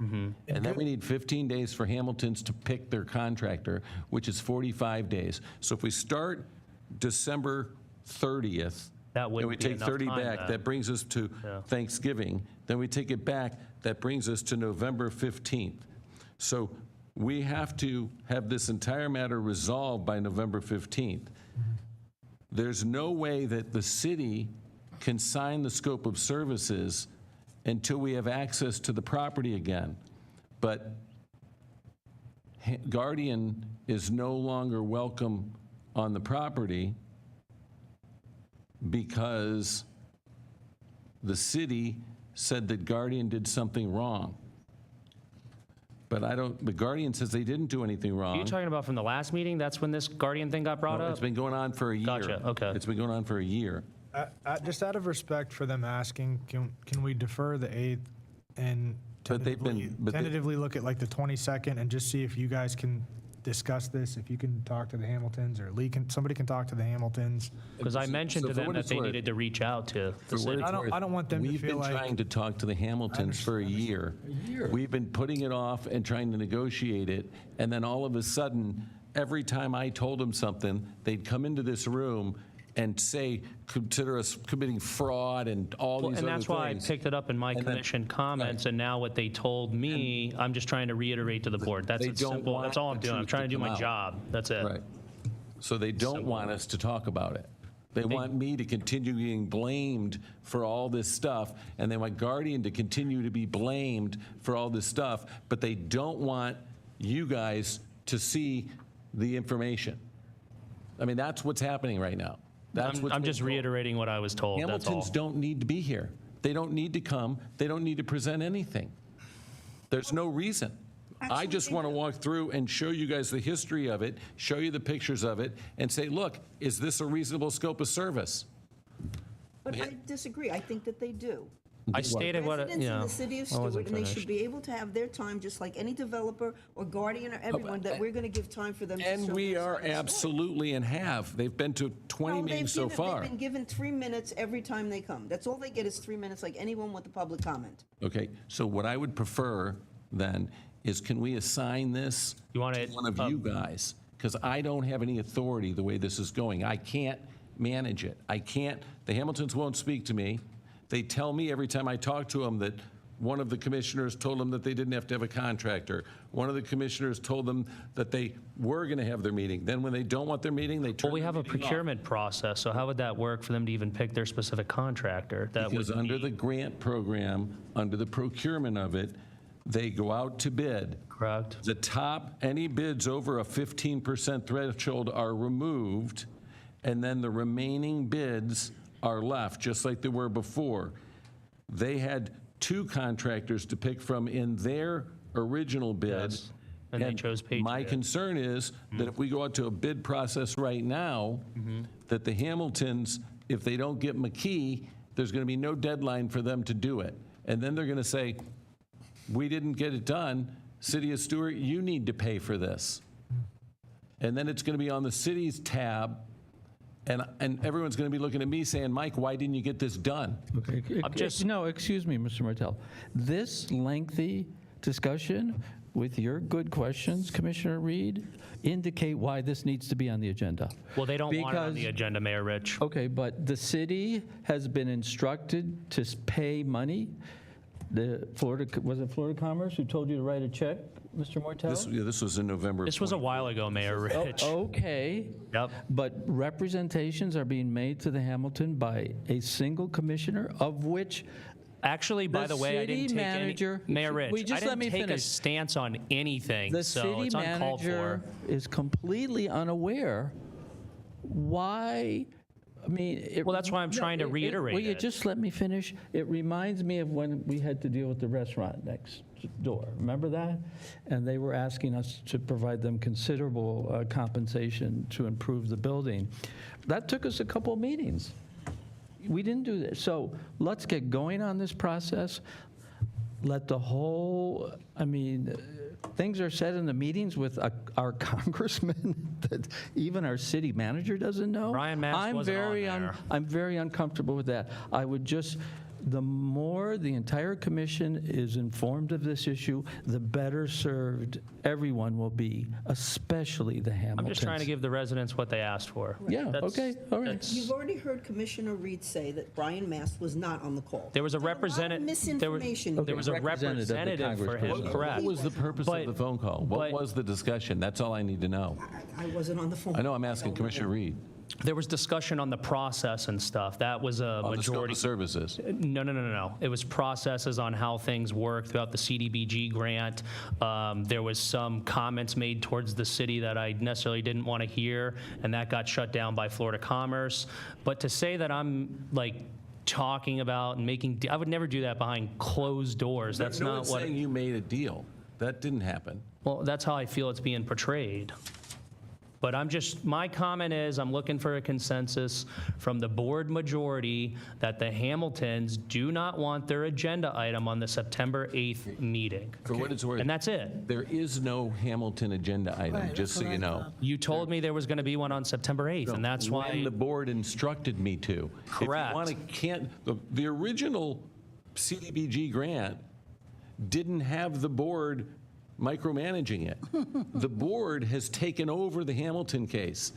And then we need 15 days for Hamilton's to pick their contractor, which is 45 days. So if we start December 30th, That and wouldn't we be take enough 30 time back, then. that brings us to Yeah. Thanksgiving. Then we take it back, that brings us to November 15th. So we have to have this entire matter resolved by November 15th. There's no way that the city can sign the scope of services until we have access to the property again. But Guardian is no longer welcome on the property because the city said that Guardian did something wrong. But the Guardian says they didn't do anything Are you wrong. talking about from the last meeting? That's when this Guardian thing got brought No, up? it's been going on for a year. Gotcha, okay. It's been going on for a year. Just out of respect for them asking, can we defer the 8th and But they've been- tentatively look at like the 22nd and just see if you guys can discuss this, if you can talk to the Hamiltons, or somebody can talk to the Hamiltons. Because I mentioned So to for them what that it's they worth- needed to reach out to the For what city. it's I worth, don't want them to We've feel been like- trying to talk to the Hamiltons for a year. We've been putting it off and trying to negotiate it, and then all of a sudden, every time I told them something, they'd come into this room and say, consider us committing fraud and all Well, these and other that's why I things. picked it up in my And then- commission comments, and now what they told me, I'm just trying to reiterate to the board. That's They it don't simple. want That's all I'm the doing. I'm truth trying to to do come my out. job. That's it. Right. So they don't want us to talk about it. They want me to continue being blamed for all this stuff, and they want Guardian to continue to be blamed for all this stuff, but they don't want you guys to see the information. I mean, that's what's happening right now. That's what's I'm been just told. reiterating what I was told. That's all. Hamiltons don't need to be here. They don't need to come. They don't need to present anything. There's no reason. I just want to walk through and show you guys the history of it, show you the pictures of it, and say, look, is this a reasonable scope of service? But I disagree. I think that they do. I stated what, Residents in yeah. the city of I wasn't Stuart, and they finished. should be able to have their time, just like any developer or Guardian or everyone, that we're going to give time for them to And show we their are side of the story. absolutely and have. They've been to 20 No, meetings so far. They've been given 3 minutes every time they come. That's all they get is 3 minutes, like anyone with a public comment. Okay, so what I would prefer then is, can we assign this You want to it, one of you guys? Because I don't have any authority the way this is going. I can't manage it. I can't, the Hamiltons won't speak to me. They tell me every time I talk to them that one of the commissioners told them that they didn't have to have a contractor. One of the commissioners told them that they were going to have their meeting. Then when they don't want their meeting, they turn Well, we their have a meeting off. procurement process, so how would that work for them to even pick their specific contractor? That would Because under be- the grant program, under the procurement of it, they go out to bid. Correct. The top, any bids over a 15% threshold are removed, and then the remaining bids are left, just like they were before. They had 2 contractors to pick from in their original bid. Yes, and they chose Patriot. My concern is that if we go out to a bid process right now, that the Hamiltons, if they don't get McKee, there's going to be no deadline for them to do it. And then they're going to say, we didn't get it done. City of Stuart, you need to pay for this. And then it's going to be on the city's tab, and everyone's going to be looking at me saying, Mike, why didn't you get this done? Okay. I'm just- No, excuse me, Mr. Martell. This lengthy discussion with your good questions, Commissioner Reed, indicate why this needs to be on the agenda. Well, they don't want it on the Because- agenda, Mayor Rich. Okay, but the city has been instructed to pay money. The Florida, was it Florida Commerce who told you to write a check, Mr. Martell? This was in November. This was a while ago, Mayor Rich. Okay. Yep. But representations are being made to the Hamilton by a single commissioner, of which Actually, by the way, I didn't city take any, manager- Mayor Wait, Rich, I just let didn't me take a finish. stance on anything, the so city it's uncalled manager for. is completely unaware why. I mean, Well, that's why I'm trying to reiterate Will you it. just let me finish? It reminds me of when we had to deal with the restaurant next door. Remember that? And they were asking us to provide them considerable compensation to improve the building. That took us a couple of meetings. We didn't do this. So let's get going on this process. Let the whole, I mean, things are said in the meetings with our congressman that even our city manager doesn't know. Brian Mast wasn't on there. I'm very uncomfortable with that. I would just, the more the entire commission is informed of this issue, the better served everyone will be, especially the Hamiltons. I'm just trying to give the residents what they asked for. Yeah, That's- okay, all right. that's- You've already heard Commissioner Reed say that Brian Mast was not on the call. There was a There's lot of representative. misinformation. There was a Representative, the representative for him, congressperson. correct. What was the purpose of But- the phone call? What but- was the discussion? That's all I need to know. I wasn't on the phone. I know I'm asking Commissioner Reed. There was discussion on the process and stuff. That was a On the scope majority. of services. No. It was processes on how things work throughout the CDBG grant. There was some comments made towards the city that I necessarily didn't want to hear, and that got shut down by Florida Commerce. But to say that I'm like talking about and making, I would never do that behind closed doors. That's No not one's what, saying you made a deal. That didn't happen. well, that's how I feel it's being portrayed. But my comment is, I'm looking for a consensus from the board majority that the Hamiltons do not want their agenda item on the September 8th meeting. For what it's worth. And that's it. There is no Hamilton agenda item, Right, just so that's what you I know. thought. You told me there was going to be one on September 8th, and that's When why, the board instructed me to. Correct. If you want the original CDBG grant didn't have the board micromanaging it. The board has taken over the Hamilton case.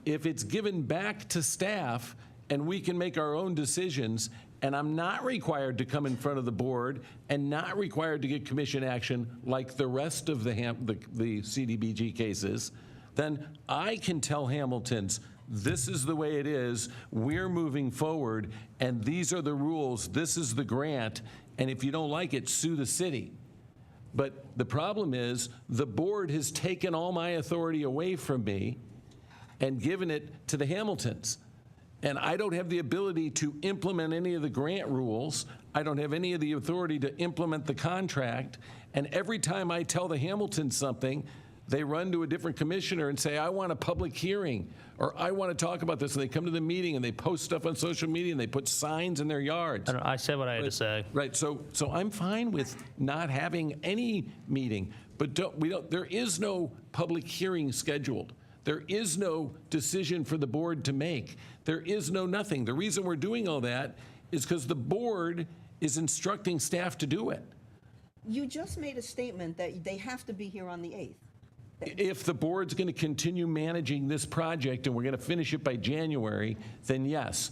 If it's given back to staff and we can make our own decisions, and I'm not required to come in front of the board and not required to get commission action like the rest of the CDBG cases, then I can tell Hamiltons, this is the way it is, we're moving forward, and these are the rules, this is the grant, and if you don't like it, sue the city. But the problem is, the board has taken all my authority away from me and given it to the Hamiltons. And I don't have the ability to implement any of the grant rules. I don't have any of the authority to implement the contract. And every time I tell the Hamiltons something, they run to a different commissioner and say, I want a public hearing, or I want to talk about this. And they come to the meeting and they post stuff on social media and they put signs in their yards. I said what I had to say. Right, so I'm fine with not having any meeting, but there is no public hearing scheduled. There is no decision for the board to make. There is no nothing. The reason we're doing all that is because the board is instructing staff to do it. You just made a statement that they have to be here on the 8th. If the board's going to continue managing this project and we're going to finish it by January, then yes.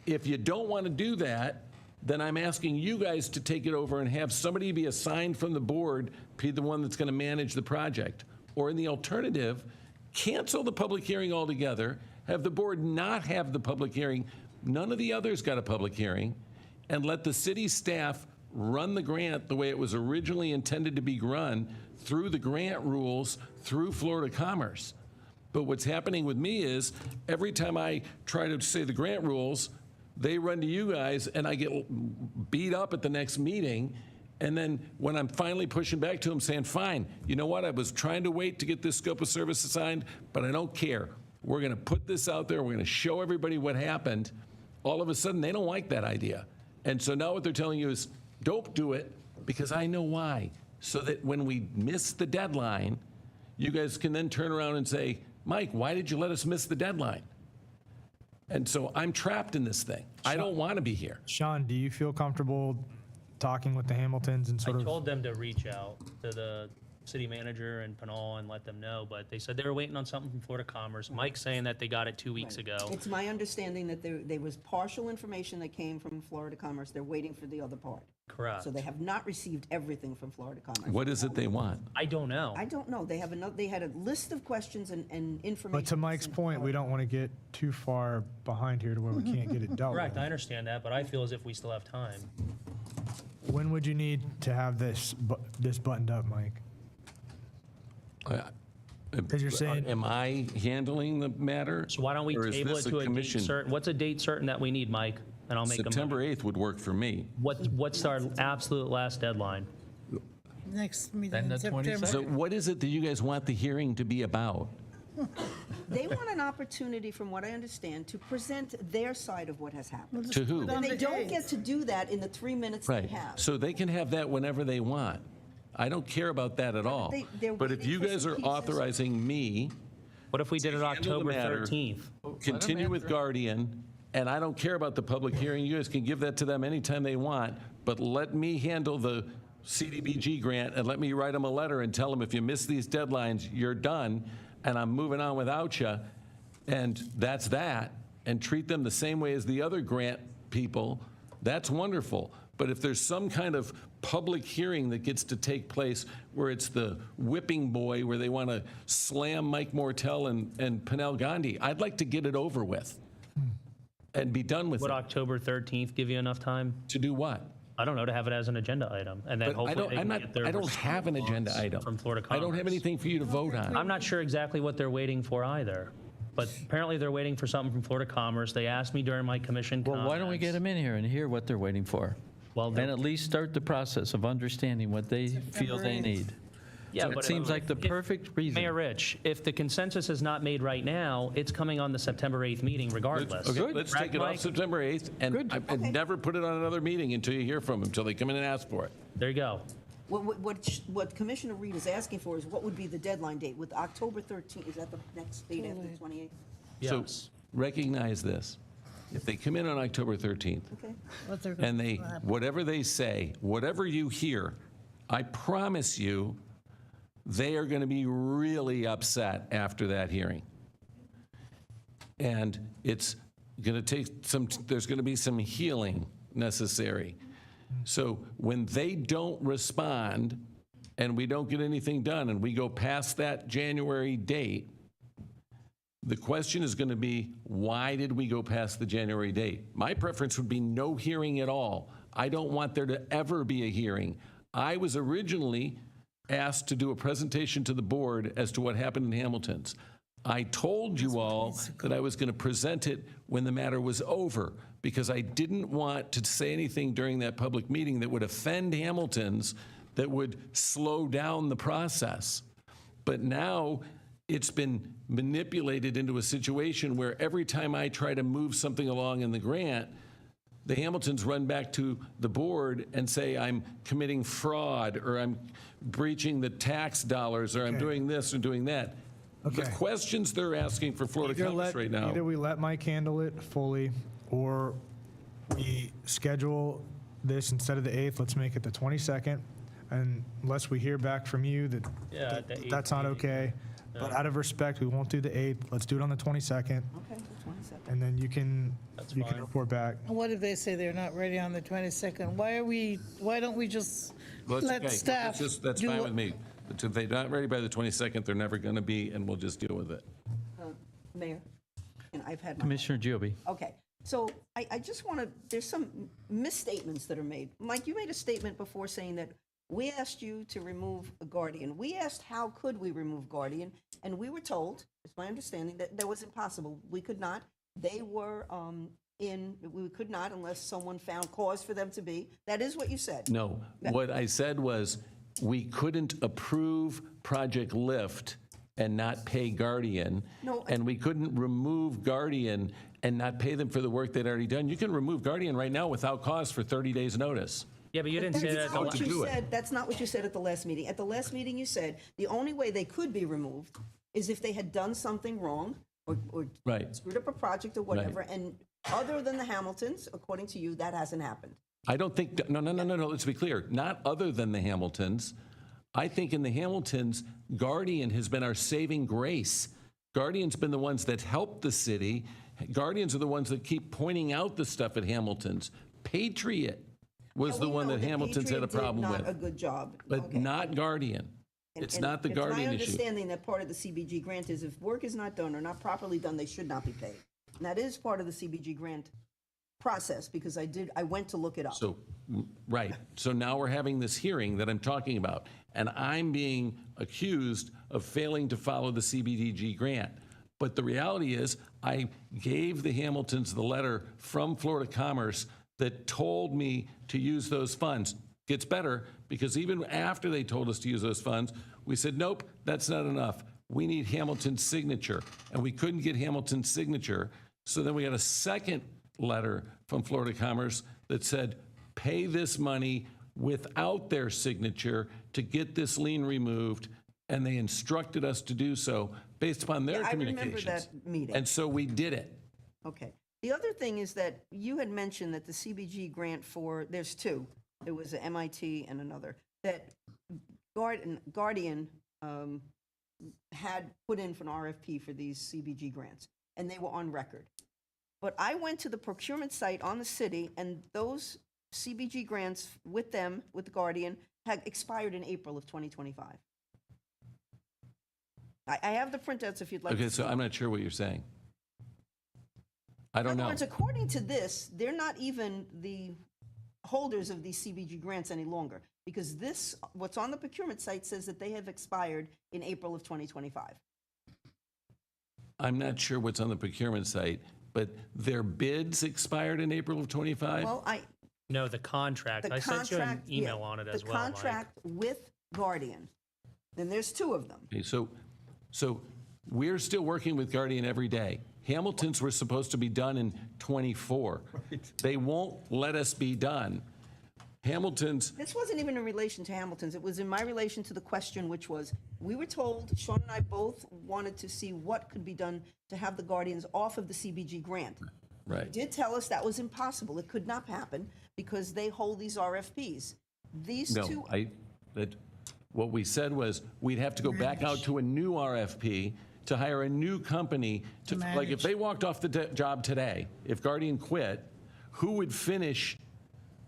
If you don't want to do that, then I'm asking you guys to take it over and have somebody be assigned from the board, be the one that's going to manage the project. Or in the alternative, cancel the public hearing altogether, have the board not have the public hearing, none of the others got a public hearing, and let the city staff run the grant the way it was originally intended to be run, through the grant rules, through Florida Commerce. But what's happening with me is, every time I try to say the grant rules, they run to you guys, and I get beat up at the next meeting. And then when I'm finally pushing back to them saying, fine, you know what, I was trying to wait to get this scope of service assigned, but I don't care. We're going to put this out there. We're going to show everybody what happened. All of a sudden, they don't like that idea. And so now what they're telling you is, don't do it, because I know why. So that when we miss the deadline, you guys can then turn around and say, Mike, why did you let us miss the deadline? And so I'm trapped in this thing. I don't want to be here. Sean, do you feel comfortable talking with the Hamiltons and I sort of? told them to reach out to the city manager and Pinal and let them know, but they said they were waiting on something from Florida Commerce. Mike's saying that they got it 2 weeks ago. It's my understanding that there was partial information that came from Florida Commerce. They're waiting for the other part. Correct. So they have not received everything from Florida Commerce. What is it they want? I don't know. I don't know. They have they had a list of questions and information. But to Mike's point, we don't want to get too far behind here to where we can't get it dealt with. Correct, I understand that, but I feel as if we still have time. When would you need to have this buttoned up, Mike? Because you're saying- Am I handling the matter? So why don't we Or is table it this to a date commission? certain? What's a date certain that we need, Mike? And I'll make a motion. September 8th would work for me. What's our absolute last deadline? Next meeting Then in the September. 22nd. So what is it that you guys want the hearing to be about? They want an opportunity, from what I understand, to present their side of what has happened. To who? on And they the don't eighth. get to do that in the 3 minutes they Right. have. So they can have that whenever they want. I don't care about that at all. they're But if waiting you for guys some are pieces. authorizing me, What if we did it handle the October matter. 13th? continue with Guardian, and I don't care about the public hearing, you guys can give that to them anytime they want, but let me handle the CDBG grant, and let me write them a letter and tell them, if you miss these deadlines, you're done, and I'm moving on without you, and that's that, and treat them the same way as the other grant people, that's wonderful. But if there's some kind of public hearing that gets to take place where it's the whipping boy, where they want to slam Mike Mortel and Pinel Gandhi, I'd like to get it over with and be done with Would it. October 13th give you enough time? To do what? I don't know, to have it as an agenda item, and then But I hopefully don't, they I'm can not, get their I don't have an agenda response item. from Florida I Commerce. don't have anything for you to vote on. I'm not sure exactly what they're waiting for either. But apparently they're waiting for something from Florida Commerce. They asked me during my commission comments. Well, why don't we get them in here and hear what they're waiting for? Well, And at least start the process of understanding what they feel they need. Yeah, It but seems like the if- perfect reason. Mayor Rich, if the consensus is not made right now, it's coming on the September 8th meeting regardless. Okay, let's take it off Mike? September 8th, and never put it on another meeting until you hear from them, until they come in and ask for it. There you go. What Commissioner Reed is asking for is what would be the deadline date with October 13th? Is that the next date after the 28th? So Yes. recognize this. If they come in on October 13th, Okay. What they're and gonna they, happen. whatever they say, whatever you hear, I promise you, they are going to be really upset after that hearing. And it's going to take some, there's going to be some healing necessary. So when they don't respond and we don't get anything done and we go past that January date, the question is going to be, why did we go past the January date? My preference would be no hearing at all. I don't want there to ever be a hearing. I was originally asked to do a presentation to the board as to what happened in Hamilton's. I told you all that I was going to present it when the matter was over because I didn't want to say anything during that public meeting that would offend Hamilton's, that would slow down the process. But now it's been manipulated into a situation where every time I try to move something along in the grant, the Hamiltons run back to the board and say, I'm committing fraud, or I'm breaching the tax dollars, or I'm doing this or doing that. The Okay. questions they're asking for Florida Commerce right now. Either we let Mike handle it fully, or we schedule this instead of the 8th, let's make it the 22nd. And unless we hear back from you that Yeah, the 8th that's not meeting. okay. But out of respect, we won't do the 8th. Let's do it on the 22nd, Okay, the 22nd. and then you can fine. report back. What if they say they're not ready on the 22nd? Why don't we just Well, it's let okay. staff That's do fine what- with me. But if they're not ready by the 22nd, they're never going to be, and we'll just deal with it. Mayor, and I've had my... Commissioner Giobi. Okay, so I just want to, there's some misstatements that are made. Mike, you made a statement before saying that we asked you to remove a guardian. We asked how could we remove guardian, and we were told, it's my understanding, that that was impossible. We could not. They were we could not unless someone found cause for them to be. That is what you said. No, what I said was, we couldn't approve Project Lift and not pay Guardian, No, and we couldn't remove Guardian and not pay them for the work they'd already done. You can remove Guardian right now without cause for 30 days' notice. Yeah, but you didn't say that. That's at the not la- what you said. That's not what you said at the last meeting. At the last meeting, you said the only way they could be removed is if they had done something wrong or Right. screwed up a project or whatever. And other than the Hamiltons, according to you, that hasn't happened. I don't think, no, let's be clear. Not other than the Hamiltons. I think in the Hamiltons, Guardian has been our saving grace. Guardian's been the ones that helped the city. Guardians are the ones that keep pointing out the stuff at Hamilton's. Patriot was And the we one know that Hamilton's had a Patriot problem did not a with, good job. but Okay. not Guardian. It's And not the Guardian It's my issue. understanding that part of the CBG grant is if work is not done or not properly done, they should not be paid. And that is part of the CBG grant process because I went to look it up. So, right. So now we're having this hearing that I'm talking about, and I'm being accused of failing to follow the CBDG grant. But the reality is, I gave the Hamiltons the letter from Florida Commerce that told me to use those funds. Gets better, because even after they told us to use those funds, we said, nope, that's not enough. We need Hamilton's signature. And we couldn't get Hamilton's signature. So then we got a second letter from Florida Commerce that said, pay this money without their signature to get this lien removed, and they instructed us to do so based upon their Yeah, I remember communications. that meeting. And so we did it. Okay. The other thing is that you had mentioned that the CBG grant there's two. There was an MIT and another, that Guardian had put in for an RFP for these CBG grants, and they were on record. But I went to the procurement site on the city, and those CBG grants with them, with the Guardian, had expired in April of 2025. I have the printouts if you'd like Okay, to so see. I'm not sure what you're saying. I don't In know. other words, according to this, they're not even the holders of these CBG grants any longer, because what's on the procurement site says that they have expired in April of 2025. I'm not sure what's on the procurement site, but their bids expired in April of '25? Well, No, the contract. the I sent you an contract, email yeah, on it as the well, Mike. contract with Guardian, and there's two of them. Okay, so we're still working with Guardian every day. Hamilton's were supposed to be done in '24. They won't let us be done. Hamilton's, This wasn't even in relation to Hamilton's. It was in my relation to the question, which was, we were told, Sean and I both wanted to see what could be done to have the Guardians off of the CBG grant. right. They did tell us that was impossible. It could not happen because they hold these RFPs. These two, No, what we said was, we'd have to go back out to a new RFP to hire a new company to, like, if they walked off the job today, if Guardian quit, who would finish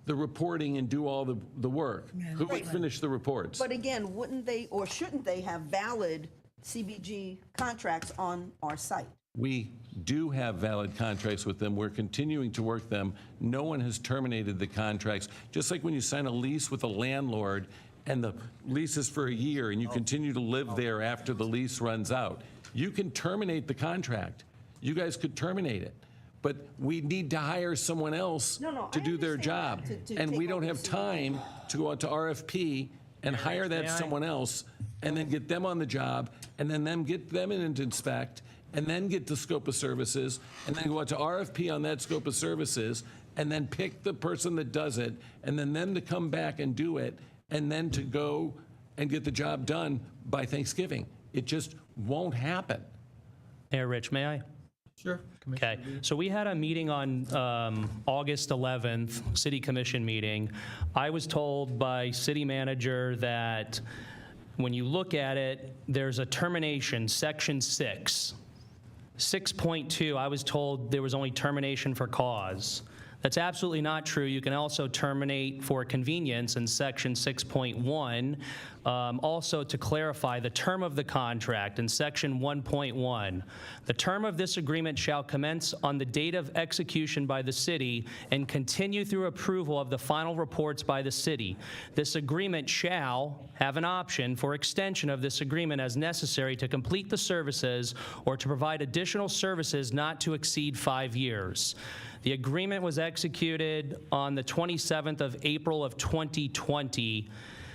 the reporting and do all the work? Who would finish the reports? but again, wouldn't they, or shouldn't they have valid CBG contracts on our site? We do have valid contracts with them. We're continuing to work them. No one has terminated the contracts. Just like when you sign a lease with a landlord and the lease is for a year and you continue to live there after the lease runs out, you can terminate the contract. You guys could terminate it. But we need to hire someone else No, to I do their job. understand that, to And take we don't over have the time to go out to RFP and hire may that I? someone else and then get them on the job and then get them in to inspect and then get the scope of services and then go out to RFP on that scope of services and then pick the person that does it and then them to come back and do it and then to go and get the job done by Thanksgiving. It just won't happen. Hey, Rich, may I? Sure. Okay, so we had a meeting on August 11th, City Commission meeting. I was told by city manager that when you look at it, there's a termination, section 6. 6.2, I was told there was only termination for cause. That's absolutely not true. You can also terminate for convenience in section 6.1. Also, to clarify, the term of the contract in section 1.1, the term of this agreement shall commence on the date of execution by the city and continue through approval of the final reports by the city. This agreement shall have an option for extension of this agreement as necessary to complete the services or to provide additional services not to exceed 5 years. The agreement was executed on the 27th of April of 2020.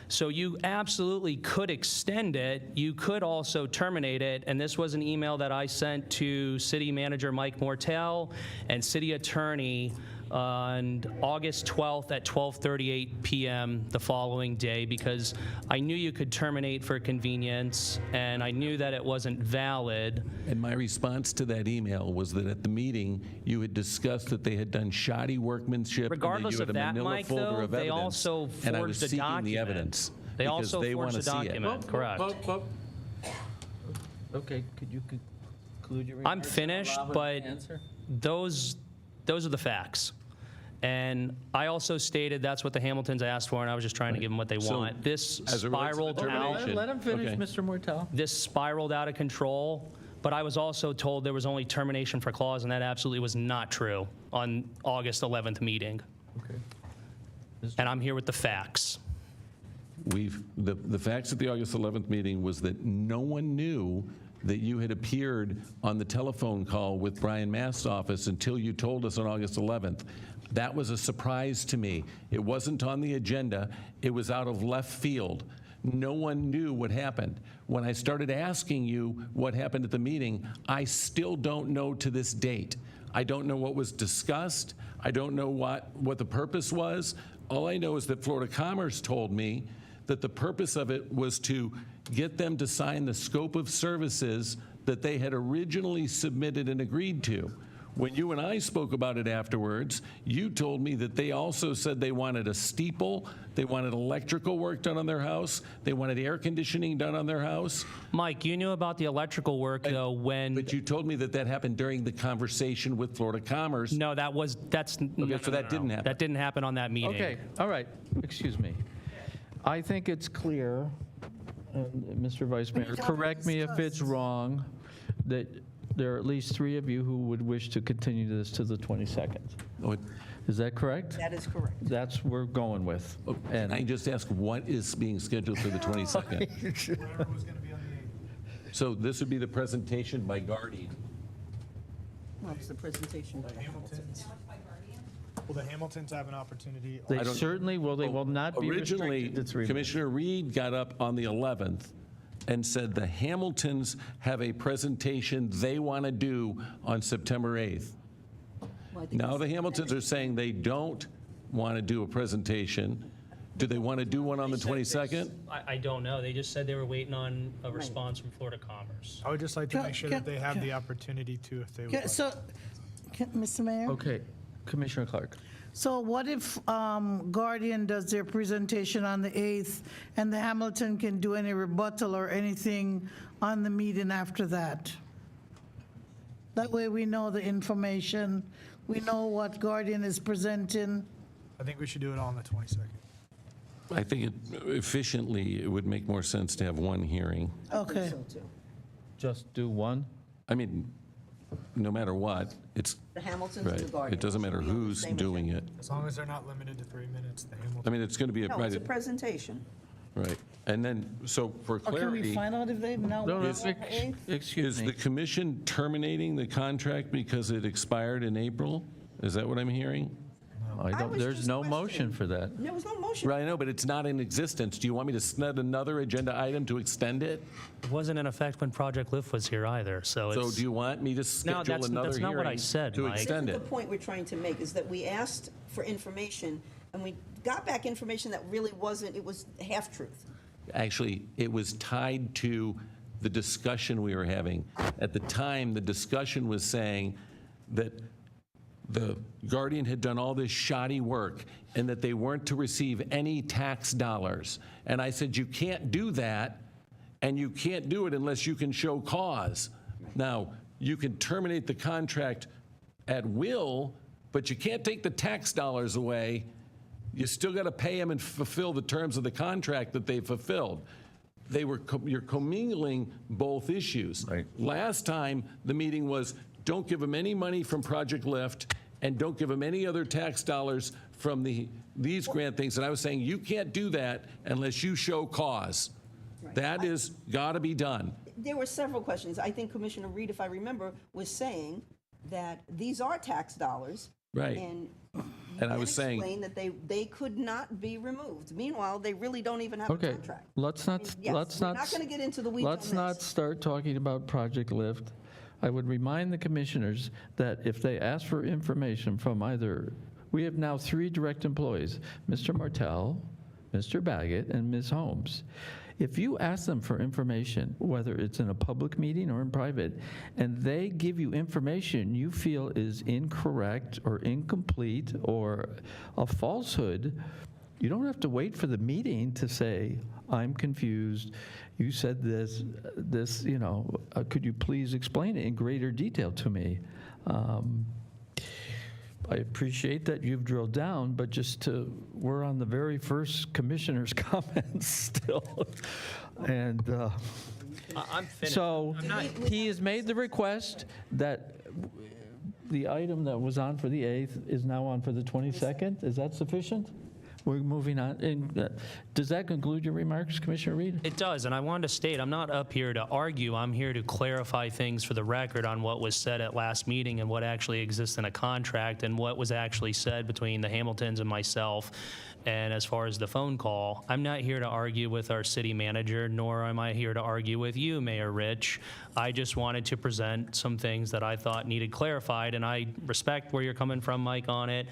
So you absolutely could extend it. You could also terminate it. And this was an email that I sent to City Manager Mike Mortel and City Attorney on August 12th at 12:38 p.m. the following day, because I knew you could terminate for convenience, and I knew that it wasn't valid. And my response to that email was that at the meeting, you had discussed that they had done shoddy workmanship. Regardless and of that that, you had a manila Mike, folder though, of they evidence, also and I was forged a seeking the document. evidence They because also they forged wanna a see it. document, correct. Okay, could you conclude your I'm remarks? finished, Allow him to but answer? those are the facts. And I also stated that's what the Hamiltons asked for, and I was just trying to give them what they So, want. This as it relates to the spiraled termination- out. Let him finish, Okay. Mr. Mortel. This spiraled out of control, but I was also told there was only termination for clause, and that absolutely was not true on August 11th meeting. Okay. And I'm here with the facts. The facts at the August 11th meeting was that no one knew that you had appeared on the telephone call with Brian Mast's office until you told us on August 11th. That was a surprise to me. It wasn't on the agenda. It was out of left field. No one knew what happened. When I started asking you what happened at the meeting, I still don't know to this date. I don't know what was discussed. I don't know what the purpose was. All I know is that Florida Commerce told me that the purpose of it was to get them to sign the scope of services that they had originally submitted and agreed to. When you and I spoke about it afterwards, you told me that they also said they wanted a steeple, they wanted electrical work done on their house, they wanted air conditioning done on their house. Mike, you knew about the electrical work, though, when... But you told me that that happened during the conversation with Florida Commerce. No, that's... Okay, so that didn't happen. That didn't happen on that meeting. Okay, all right, excuse me. I think it's clear, Mr. Vice Mayor, correct me if it's wrong, that there are at least 3 of you who would wish to continue this to the 22nd. Oh, Is that correct? That is correct. That's what we're going with. And I just ask, what is being scheduled for the 22nd? So this would be the presentation by Guardian Well, it's the presentation by the Hamiltons. Will the Hamiltons have an opportunity? They certainly will. They will not be Originally, restricted to 3 minutes. Commissioner Reed got up on the 11th and said the Hamiltons have a presentation they want to do on September 8th. Well, I think Now it's- the Hamiltons are saying they don't want to do a presentation. Do they want to do one on the 22nd? I don't know. They just said they were waiting on a response from Florida Commerce. I would just like to make sure that they have Can- the opportunity to if they would Okay, like. so, Mr. Mayor? Okay, Commissioner Clark. So what if Guardian does their presentation on the 8th, and the Hamilton can do any rebuttal or anything on the meeting after that? That way we know the information, we know what Guardian is presenting. I think we should do it all on the 22nd. I think efficiently, it would make more sense to have one hearing. Okay. So, too. Just do one? I mean, no matter what, it's, The Hamiltons right. and the Guardian. It doesn't matter should be on the who's same doing agenda. it. As long as they're not limited to 3 minutes, the Hamiltons. I mean, it's going to be a, No, it's a presentation. right. And then, so for Or can we clarity, find out if they know? No, no, what's on the 8th? excuse is me. the commission terminating the contract because it expired in April? Is that what I'm hearing? I don't, was there's just no motion questioning. for that. There was no motion. Right, I know, but it's not in existence. Do you want me to set another agenda item to extend it? It wasn't in effect when Project Lift was here either, so it's... So do you want me to schedule that's another hearing? not what I said, to Mike. extend This is it? the point we're trying to make, is that we asked for information, and we got back information that really wasn't, it was half-truth. Actually, it was tied to the discussion we were having. At the time, the discussion was saying that the Guardian had done all this shoddy work and that they weren't to receive any tax dollars. And I said, you can't do that, and you can't do it unless you can show cause. Now, you can terminate the contract at will, but you can't take the tax dollars away. You still got to pay them and fulfill the terms of the contract that they fulfilled. You're commingling both issues. Right. Last time, the meeting was, don't give them any money from Project Lift, and don't give them any other tax dollars from these grant things. And I was saying, you can't do that unless you show cause. That is got to be done. There were several questions. I think Commissioner Reed, if I remember, was saying that these are tax dollars. Right. And And I was saying, explained that they could not be removed. Meanwhile, they really don't even have a Okay, contract. let's not, Yes, let's we're not. not gonna get into the weeds on Let's not this. start talking about Project Lift. I would remind the commissioners that if they ask for information from either, we have now 3 direct employees, Mr. Martell, Mr. Baggett, and Ms. Holmes. If you ask them for information, whether it's in a public meeting or in private, and they give you information you feel is incorrect or incomplete or a falsehood, you don't have to wait for the meeting to say, I'm confused, you said this, could you please explain it in greater detail to me? I appreciate that you've drilled down, but we're on the very first commissioner's comments still. And I'm finished. so he has made the request that the item that was on for the 8th is now on for the 22nd. Is that sufficient? We're moving on. And does that conclude your remarks, Commissioner Reed? It does, and I wanted to state, I'm not up here to argue, I'm here to clarify things for the record on what was said at last meeting and what actually exists in a contract and what was actually said between the Hamiltons and myself. And as far as the phone call, I'm not here to argue with our city manager, nor am I here to argue with you, Mayor Rich. I just wanted to present some things that I thought needed clarified, and I respect where you're coming from, Mike, on it.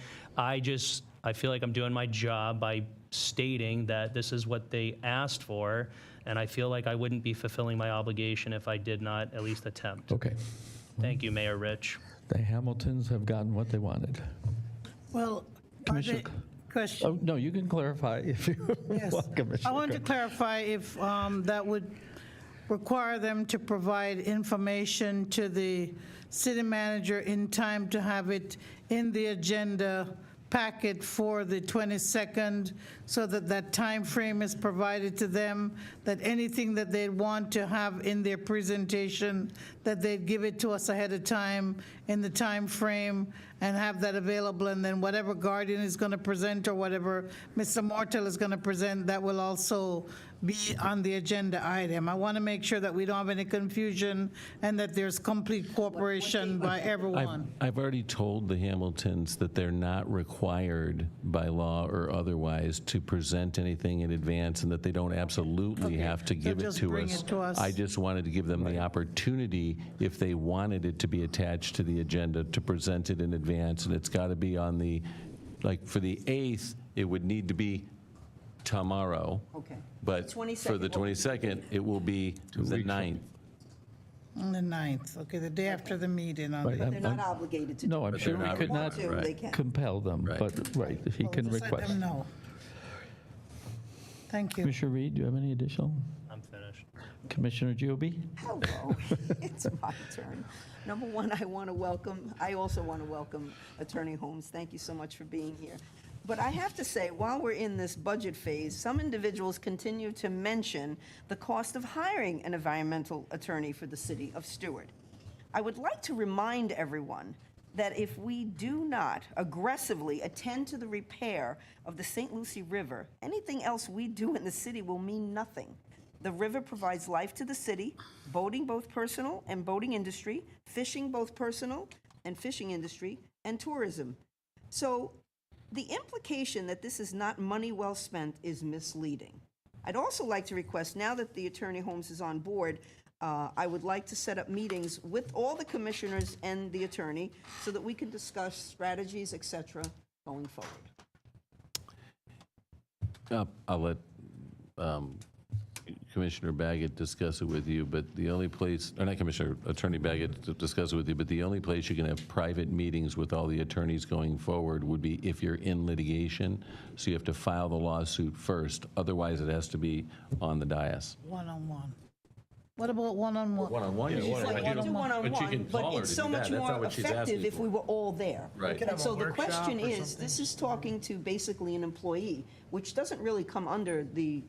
I feel like I'm doing my job by stating that this is what they asked for, and I feel like I wouldn't be fulfilling my obligation if I did not at least attempt. Okay. Thank you, Mayor Rich. The Hamiltons have gotten what they wanted. Well, Commissioner- question. Oh, no, you can clarify if you Yes. want, Commissioner. I want to clarify if that would require them to provide information to the city manager in time to have it in the agenda packet for the 22nd, so that that time frame is provided to them, that anything that they want to have in their presentation, that they'd give it to us ahead of time in the time frame, and have that available, and then whatever Guardian is going to present or whatever Mr. Martel is going to present, that will also be on the agenda item. I want to make sure that we don't have any confusion and that there's complete cooperation by everyone. I've already told the Hamiltons that they're not required by law or otherwise to present anything in advance, and that they don't absolutely have to give it just to bring us. it to us. I just wanted to give them the opportunity, if they wanted it to be attached to the agenda, to present it in advance, and it's got to be on the, like, for the 8th, it would need to be tomorrow. Okay. But for the 22nd, it will be the 9th. On the 9th, okay, the day after the meeting. On Right, the- They're not obligated to do No, I'm it. sure they're we not could Want not to, they can. compel them, Right. but, right, he can Just let request. them know. Thank you. Commissioner Reed, do you have any additional? I'm finished. Commissioner Giobi? Hello, it's my turn. Number one, I also want to welcome Attorney Holmes. Thank you so much for being here. But I have to say, while we're in this budget phase, some individuals continue to mention the cost of hiring an environmental attorney for the city of Stuart. I would like to remind everyone that if we do not aggressively attend to the repair of the St. Lucie River, anything else we do in the city will mean nothing. The river provides life to the city, boating both personal and boating industry, fishing both personal and fishing industry, and tourism. So the implication that this is not money well spent is misleading. I'd also like to request, now that the Attorney Holmes is on board, I would like to set up meetings with all the commissioners and the attorney so that we can discuss strategies, et cetera, going forward. I'll let Commissioner Baggett discuss it with you, but the only place, or not Commissioner, Attorney Baggett to discuss it with you, but the only place you can have private meetings with all the attorneys going forward would be if you're in litigation, so you have to file the lawsuit first. Otherwise, it has to be on the dais. One-on-one. What about one-on-one? One-on-one, It's like we do one-on-one, but it's so much more effective if we were all there. Right. could And have a so the workshop question or is, something. this is talking to basically an employee, which doesn't really come under the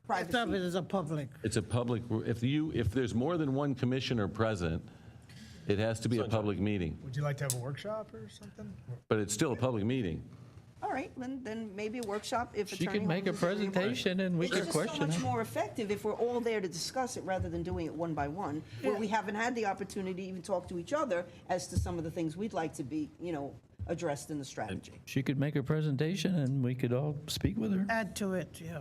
Part of it privacy. is a public. It's a public, if there's more than one commissioner present, it has to be a public meeting, Would you like to have a workshop or something? but it's still a public meeting. All right, then maybe a workshop if She Attorney could make a Holmes is agreeable. presentation and we could It's just so question much it. more effective if we're all there to discuss it rather than doing it one by one, where we haven't had the opportunity to even talk to each other as to some of the things we'd like to be, addressed in the strategy. She could make a presentation and we could all speak with her. Add to it, yeah.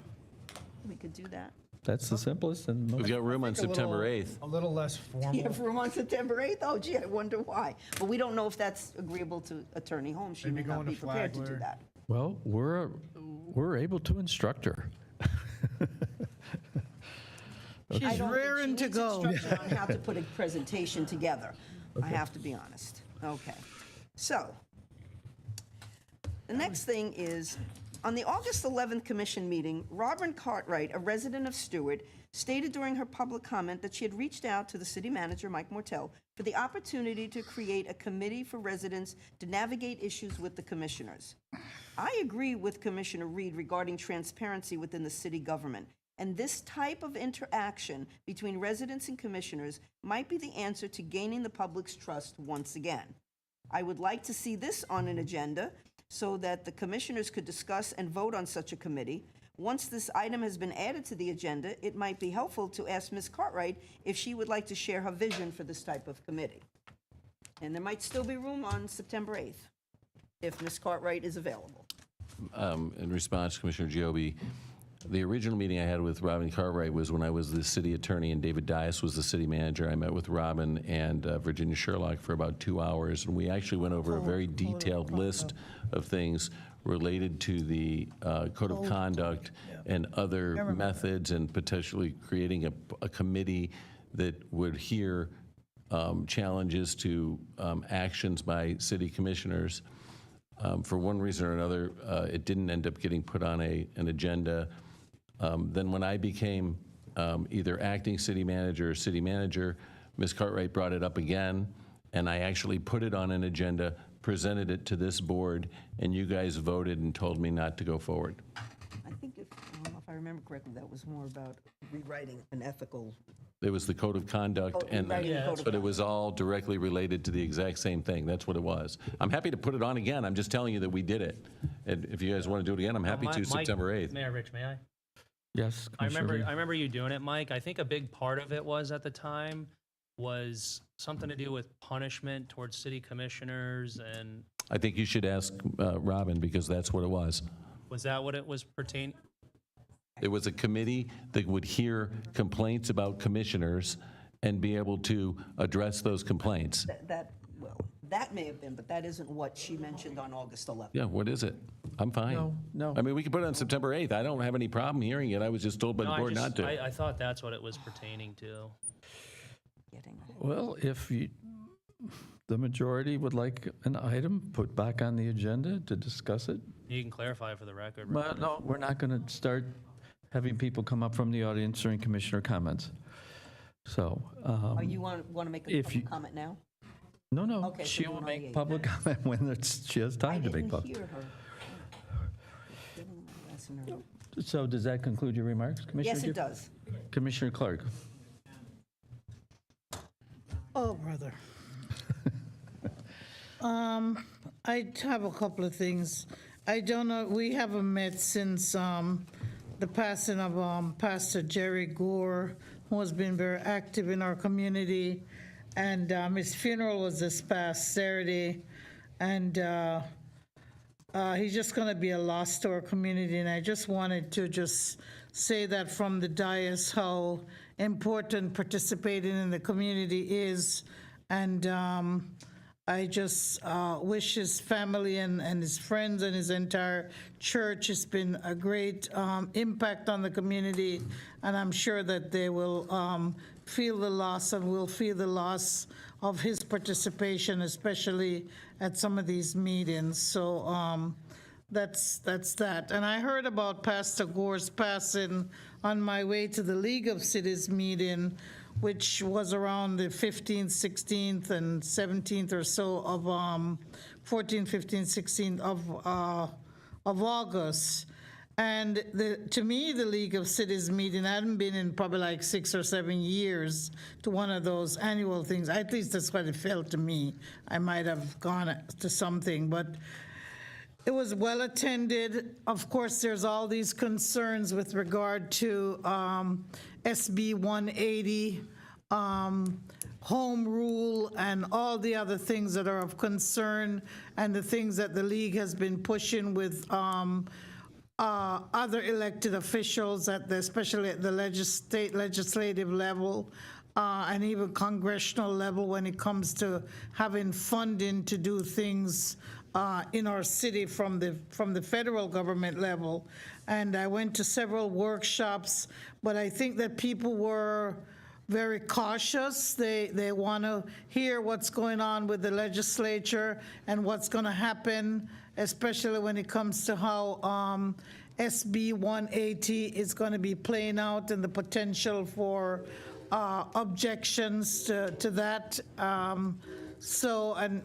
We could do that. That's the simplest and most. We've got room on A little- September 8th. A little less formal. Yeah, for on September 8th? Oh, gee, I wonder why. But we don't know if that's agreeable to Attorney Holmes. She may Maybe not going to be prepared to do Flagler. that. Well, we're able to instruct her. She's I don't think raring she to needs go. instruction on how to put a presentation together. I have to be honest. Okay. So, the next thing is, on the August 11th commission meeting, Robin Cartwright, a resident of Stuart, stated during her public comment that she had reached out to the city manager, Mike Mortel, for the opportunity to create a committee for residents to navigate issues with the commissioners. I agree with Commissioner Reed regarding transparency within the city government, and this type of interaction between residents and commissioners might be the answer to gaining the public's trust once again. I would like to see this on an agenda so that the commissioners could discuss and vote on such a committee. Once this item has been added to the agenda, it might be helpful to ask Ms. Cartwright if she would like to share her vision for this type of committee. And there might still be room on September 8th, if Ms. Cartwright is available. In response, Commissioner Giobi, the original meeting I had with Robin Cartwright was when I was the city attorney and David Dias was the city manager. I met with Robin and Virginia Sherlock for about 2 hours, and we actually went over a very detailed list of things related to the code of conduct and other methods, and potentially creating a committee that would hear challenges to actions by city commissioners. For one reason or another, it didn't end up getting put on an agenda. Then when I became either acting city manager or city manager, Ms. Cartwright brought it up again, and I actually put it on an agenda, presented it to this board, and you guys voted and told me not to go forward. I think, I don't know if I remember correctly, that was more about rewriting an ethical There was the code of conduct, and right, the code of but it was all directly related to the exact same thing. That's what it was. I'm happy to put it on again. I'm just telling you that we did it. And if you guys want to do it again, I'm happy to, Mike- September 8th. Mayor Rich, may I? Yes, I Commissioner Lee. remember you doing it, Mike. I think a big part of it was at the time was something to do with punishment towards city commissioners, and I think you should ask Robin, because that's what it was. was that what it was pertain? It was a committee that would hear complaints about commissioners and be able to address those complaints. Well, that may have been, but that isn't what she mentioned on August 11th. Yeah, what is it? I'm fine. No. I mean, we can put it on September 8th. I don't have any problem hearing it. I was just told by the No, board not to. I thought that's what it was pertaining to. Well, if the majority would like an item put back on the agenda to discuss it, You can clarify for the record. but no, we're not going to start having people come up from the audience during commissioner comments. So, You want to make a if you- public comment now? no, Okay, so she we're will on make the 8th. public comment when she has time to make I public. didn't hear her. Give them a lesson or- So does that conclude your remarks, Commissioner? Yes, it Gibb? does. Commissioner Clark? Oh, brother. I have a couple of things. I don't know, we haven't met since the passing of Pastor Jerry Gore, who has been very active in our community. And his funeral was this past Saturday. And he's just going to be a loss to our community. And I just wanted to just say that from the dais how important participating in the community is. And I just wish his family and his friends and his entire church has been a great impact on the community. And I'm sure that they will feel the loss and will feel the loss of his participation, especially at some of these meetings. So that's that. And I heard about Pastor Gore's passing on my way to the League of Cities meeting, which was around the 15th, 16th, and 17th or so of 14th, 15th, 16th of August. And to me, the League of Cities meeting, I hadn't been in probably like 6 or 7 years to one of those annual things. At least that's what it felt to me. I might have gone to something, but it was well attended. Of course, there's all these concerns with regard to SB 180, home rule, and all the other things that are of concern, and the things that the league has been pushing with other elected officials, especially at the state legislative level, and even congressional level when it comes to having funding to do things in our city from the federal government level. And I went to several workshops, but I think that people were very cautious. They want to hear what's going on with the legislature and what's going to happen, especially when it comes to how SB 180 is going to be playing out and the potential for objections to that.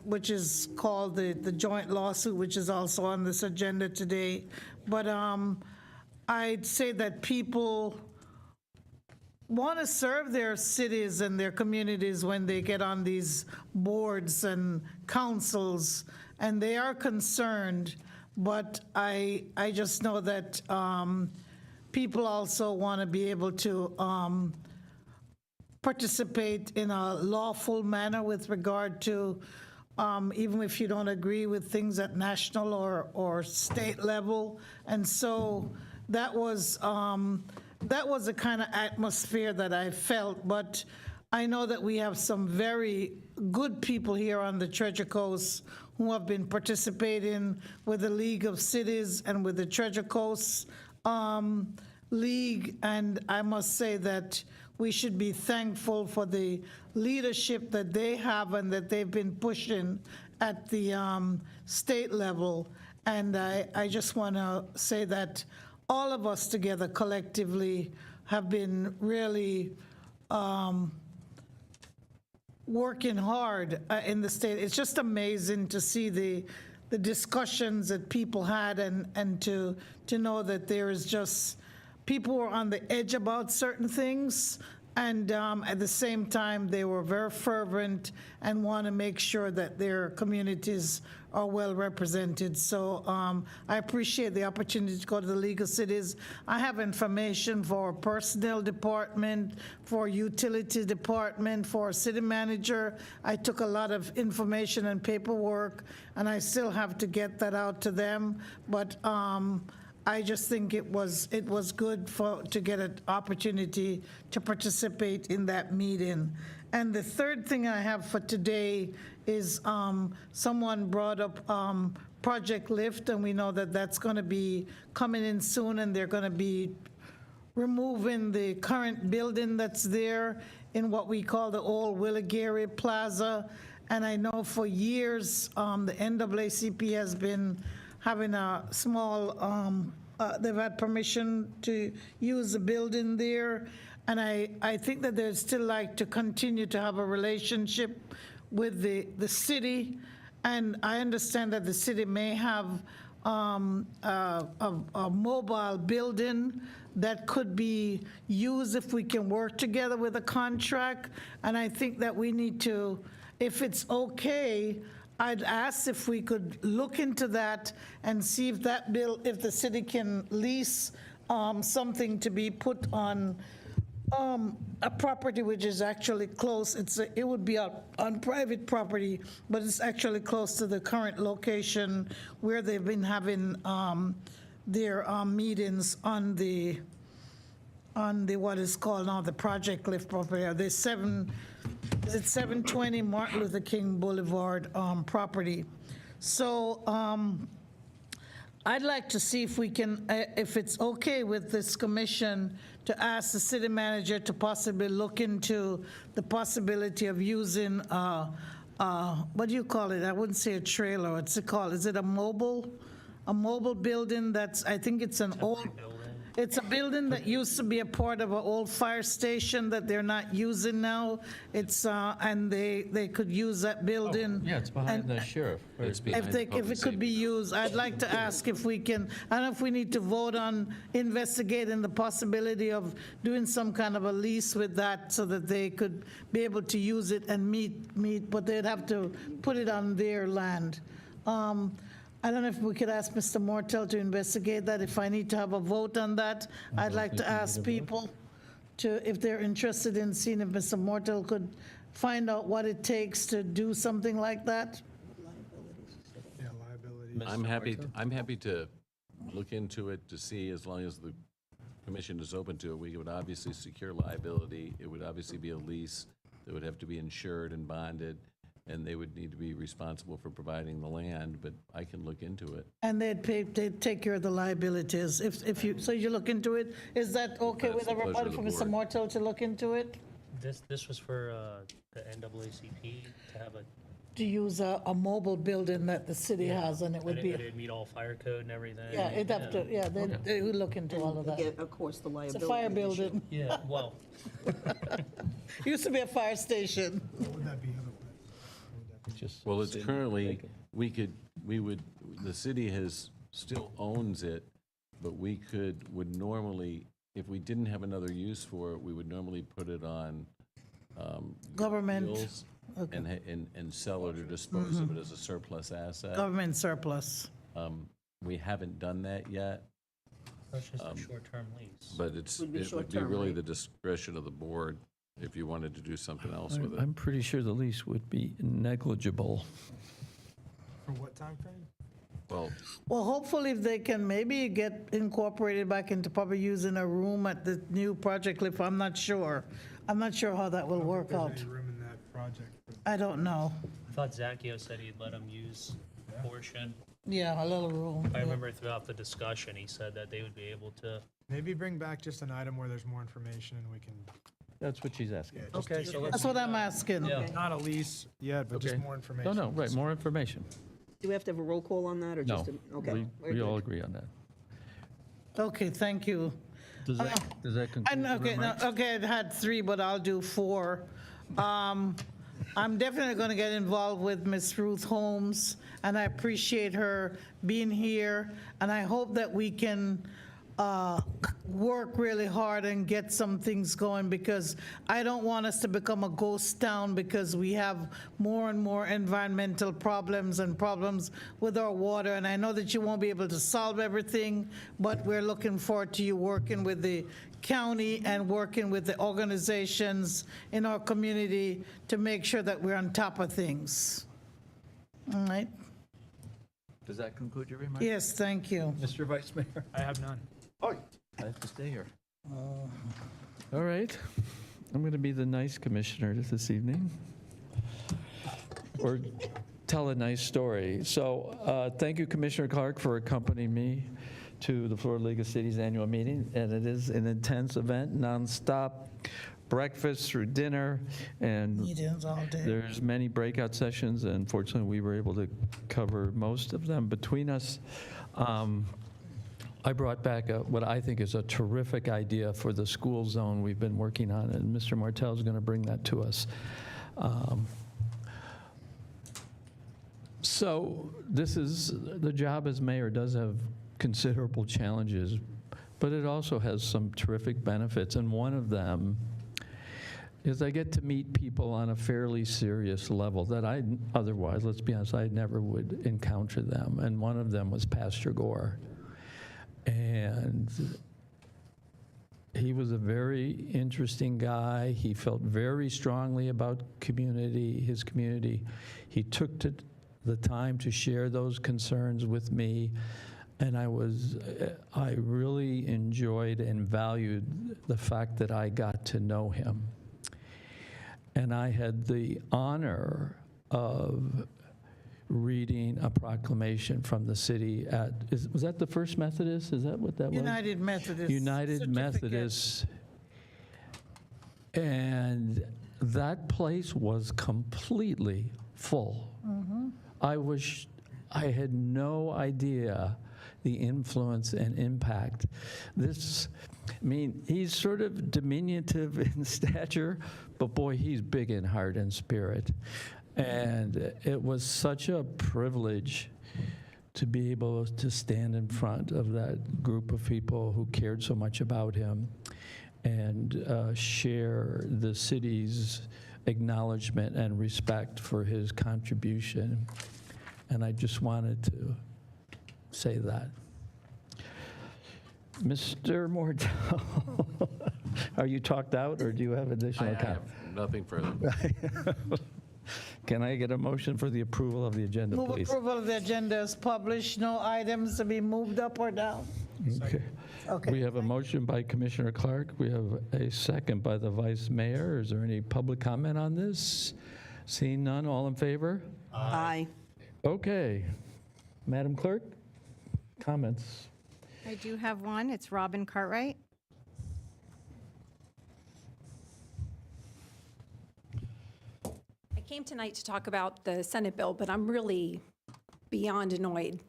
Which is called the joint lawsuit, which is also on this agenda today. But I'd say that people want to serve their cities and their communities when they get on these boards and councils, and they are concerned. But I just know that people also want to be able to participate in a lawful manner with regard to, even if you don't agree with things at national or state level. And so that was the kind of atmosphere that I felt. But I know that we have some very good people here on the Treasure Coast who have been participating with the League of Cities and with the Treasure Coast League. And I must say that we should be thankful for the leadership that they have and that they've been pushing at the state level. And I just want to say that all of us together collectively have been really working hard in the state. It's just amazing to see the discussions that people had and to know that there is just, people were on the edge about certain things, And at the same time, they were very fervent and want to make sure that their communities are well represented. So I appreciate the opportunity to go to the League of Cities. I have information for personnel department, for utility department, for city manager. I took a lot of information and paperwork, and I still have to get that out to them. But I just think it was good to get an opportunity to participate in that meeting. And the third thing I have for today is someone brought up Project Lift, and we know that that's going to be coming in soon, and they're going to be removing the current building that's there in what we call the old Willigary Plaza. And I know for years, the NAACP has been having a small, they've had permission to use the building there. And I think that they'd still like to continue to have a relationship with the city. And I understand that the city may have a mobile building that could be used if we can work together with a contract. And I think that we need to, if it's okay, I'd ask if we could look into that and see if if the city can lease something to be put on a property which is actually close. It would be on private property, but it's actually close to the current location where they've been having their meetings on the what is called now the Project Lift property. Is it 720 Martin Luther King Boulevard property? So I'd like to see if we can, if it's okay with this commission, to ask the city manager to possibly look into the possibility of using, what do you call it? I wouldn't say a trailer. What's it called? Is it a mobile building that's, I think it's an old, it's a building that used to be a part of an old fire station that they're not using now. It's, and they could use that building. Yeah, it's behind the sheriff. It's If behind the if public it could be safety. used, I'd like to ask if we can, I don't know if we need to vote on investigating the possibility of doing some kind of a lease with that so that they could be able to use it and meet, but they'd have to put it on their land. I don't know if we could ask Mr. Mortel to investigate that. If I need to have a vote on that, I'd like to ask people if they're interested in seeing if Mr. Mortel could find out what it takes to do something like that. Yeah, liability. I'm happy to look into it to see, as long as the commission is open to it. We would obviously secure liability. It would obviously be a lease that would have to be insured and bonded, and they would need to be responsible for providing the land, but I can look into it. And they'd take care of the liabilities. So you look into it, is that okay That's with the pleasure everybody, of for the Mr. board. Mortel to look into it? This was for the NAACP to have a, To use a mobile building that the city has, and it would and be, it'd meet all fire code and everything. yeah, it'd have to, yeah, they would look into all of that. Again, of course, the It's liability. a fire issue. building. Yeah, well, Used to be a fire station. What would that be otherwise? Just Well, it's sitting currently, vacant. the city still owns it, but we would normally, if we didn't have another use for it, we would normally put it on Government, deals and sell it or dispose of it as a surplus asset. government surplus. We haven't done that yet, that's just a short-term lease. but Would be it would be short-term, really right? the discretion of the board if you wanted to do something else with it. I'm pretty sure the lease would be negligible. For what time frame? Well, Well, hopefully if they can maybe get incorporated back into probably using a room at the new Project Lift, I'm not sure. I'm not sure how that will work out. There's any room in that project. I don't know. I thought Zacchio said he'd let him use a portion. Yeah, a little room. I remember throughout the discussion, he said that they would be able to. Maybe bring back just an item where there's more information and we can, That's what she's asking. yeah, just Okay, so That's what I'm asking. Yeah. not a lease yet, but just Okay. more information. No, right, more information. Do we have to have a roll call on that, or No, just? Okay. very we all good. agree on that. Okay, thank you. Does that conclude? And, your okay, remarks? okay, I had 3, but I'll do 4. I'm definitely going to get involved with Miss Ruth Holmes, and I appreciate her being here, and I hope that we can work really hard and get some things going, because I don't want us to become a ghost town because we have more and more environmental problems and problems with our water. And I know that you won't be able to solve everything, but we're looking forward to you working with the county and working with the organizations in our community to make sure that we're on top of things. All right? Does that conclude your remarks? Yes, thank you. Mr. Vice Mayor? I have none. I have to stay here. All right. I'm going to be the nice commissioner this evening. Or tell a nice story. So thank you, Commissioner Clark, for accompanying me to the Florida League of Cities annual meeting. And it is an intense event, nonstop, breakfast through dinner, and Meetings all day. there's many breakout sessions, and fortunately, we were able to cover most of them between us. I brought back what I think is a terrific idea for the school zone we've been working on, and Mr. Martell is going to bring that to us. So this is, the job as mayor does have considerable challenges, but it also has some terrific benefits, and one of them is I get to meet people on a fairly serious level that I otherwise, let's be honest, I never would encounter them. And one of them was Pastor Gore. And he was a very interesting guy. He felt very strongly about his community. He took the time to share those concerns with me. And I really enjoyed and valued the fact that I got to know him. And I had the honor of reading a proclamation from the city was that the First Methodist? Is that what that was? United Methodist. United Certificate. Methodist. And that place was completely full. I had no idea the influence and impact. He's sort of diminutive in stature, but boy, he's big in heart and spirit. And it was such a privilege to be able to stand in front of that group of people who cared so much about him and share the city's acknowledgement and respect for his contribution. And I just wanted to say that. Mr. Mortel, are you talked out, or do you have additional I comment? have nothing further. Can I get a motion for the approval of the agenda, Move please? approval of the agenda is published. No items to be moved up or down. Okay. Okay. We have a motion by Commissioner Clark. We have a second by the Vice Mayor. Is there any public comment on this? Seeing none, all in favor? Aye. Okay. Madam Clerk, comments? I do have one. It's Robin Cartwright. I came tonight to talk about the Senate bill, but I'm really beyond annoyed.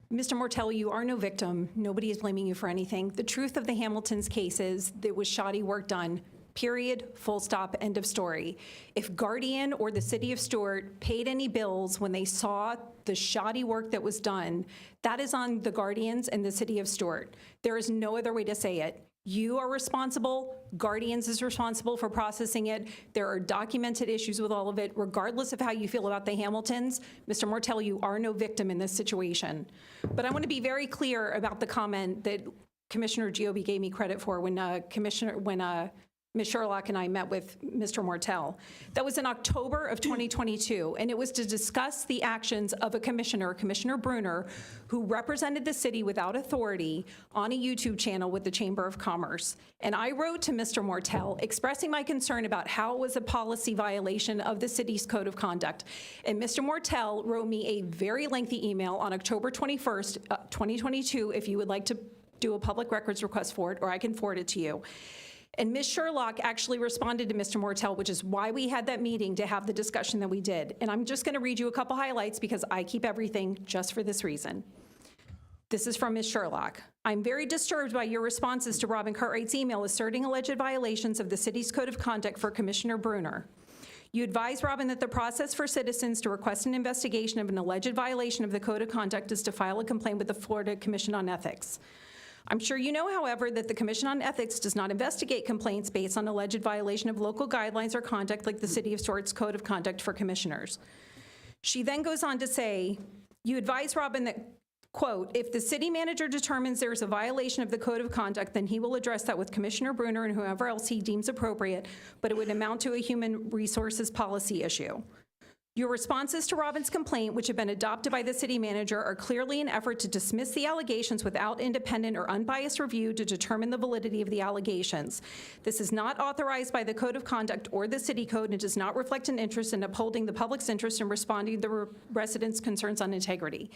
Mr. Mortel, you are no victim. Nobody is blaming you for anything. The truth of the Hamiltons case is there was shoddy work done. Period, full stop, end of story. If Guardian or the city of Stuart paid any bills when they saw the shoddy work that was done, that is on the Guardians and the city of Stuart. There is no other way to say it. You are responsible. Guardians is responsible for processing it. There are documented issues with all of it. Regardless of how you feel about the Hamiltons, Mr. Mortel, you are no victim in this situation. But I want to be very clear about the comment that Commissioner Giobbe gave me credit for when Ms. Sherlock and I met with Mr. Mortel. That was in October of 2022, and it was to discuss the actions of a commissioner, Commissioner Bruner, who represented the city without authority on a YouTube channel with the Chamber of Commerce. And I wrote to Mr. Mortel expressing my concern about how it was a policy violation of the city's code of conduct. And Mr. Mortel wrote me a very lengthy email on October 21st, 2022, if you would like to do a public records request for it, or I can forward it to you. And Ms. Sherlock actually responded to Mr. Mortel, which is why we had that meeting to have the discussion that we did. And I'm just going to read you a couple highlights because I keep everything just for this reason. This is from Ms. Sherlock. I'm very disturbed by your responses to Robin Cartwright's email asserting alleged violations of the city's code of conduct for Commissioner Bruner. You advise Robin that the process for citizens to request an investigation of an alleged violation of the code of conduct is to file a complaint with the Florida Commission on Ethics. I'm sure you know, however, that the Commission on Ethics does not investigate complaints based on alleged violation of local guidelines or conduct like the City of Stuart's Code of Conduct for Commissioners. She then goes on to say, you advise Robin that, quote, if the city manager determines there's a violation of the code of conduct, then he will address that with Commissioner Bruner and whoever else he deems appropriate, but it would amount to a human resources policy issue. Your responses to Robin's complaint, which have been adopted by the city manager, are clearly an effort to dismiss the allegations without independent or unbiased review to determine the validity of the allegations. This is not authorized by the Code of Conduct or the city code and does not reflect an interest in upholding the public's interest in responding to the residents' concerns on integrity.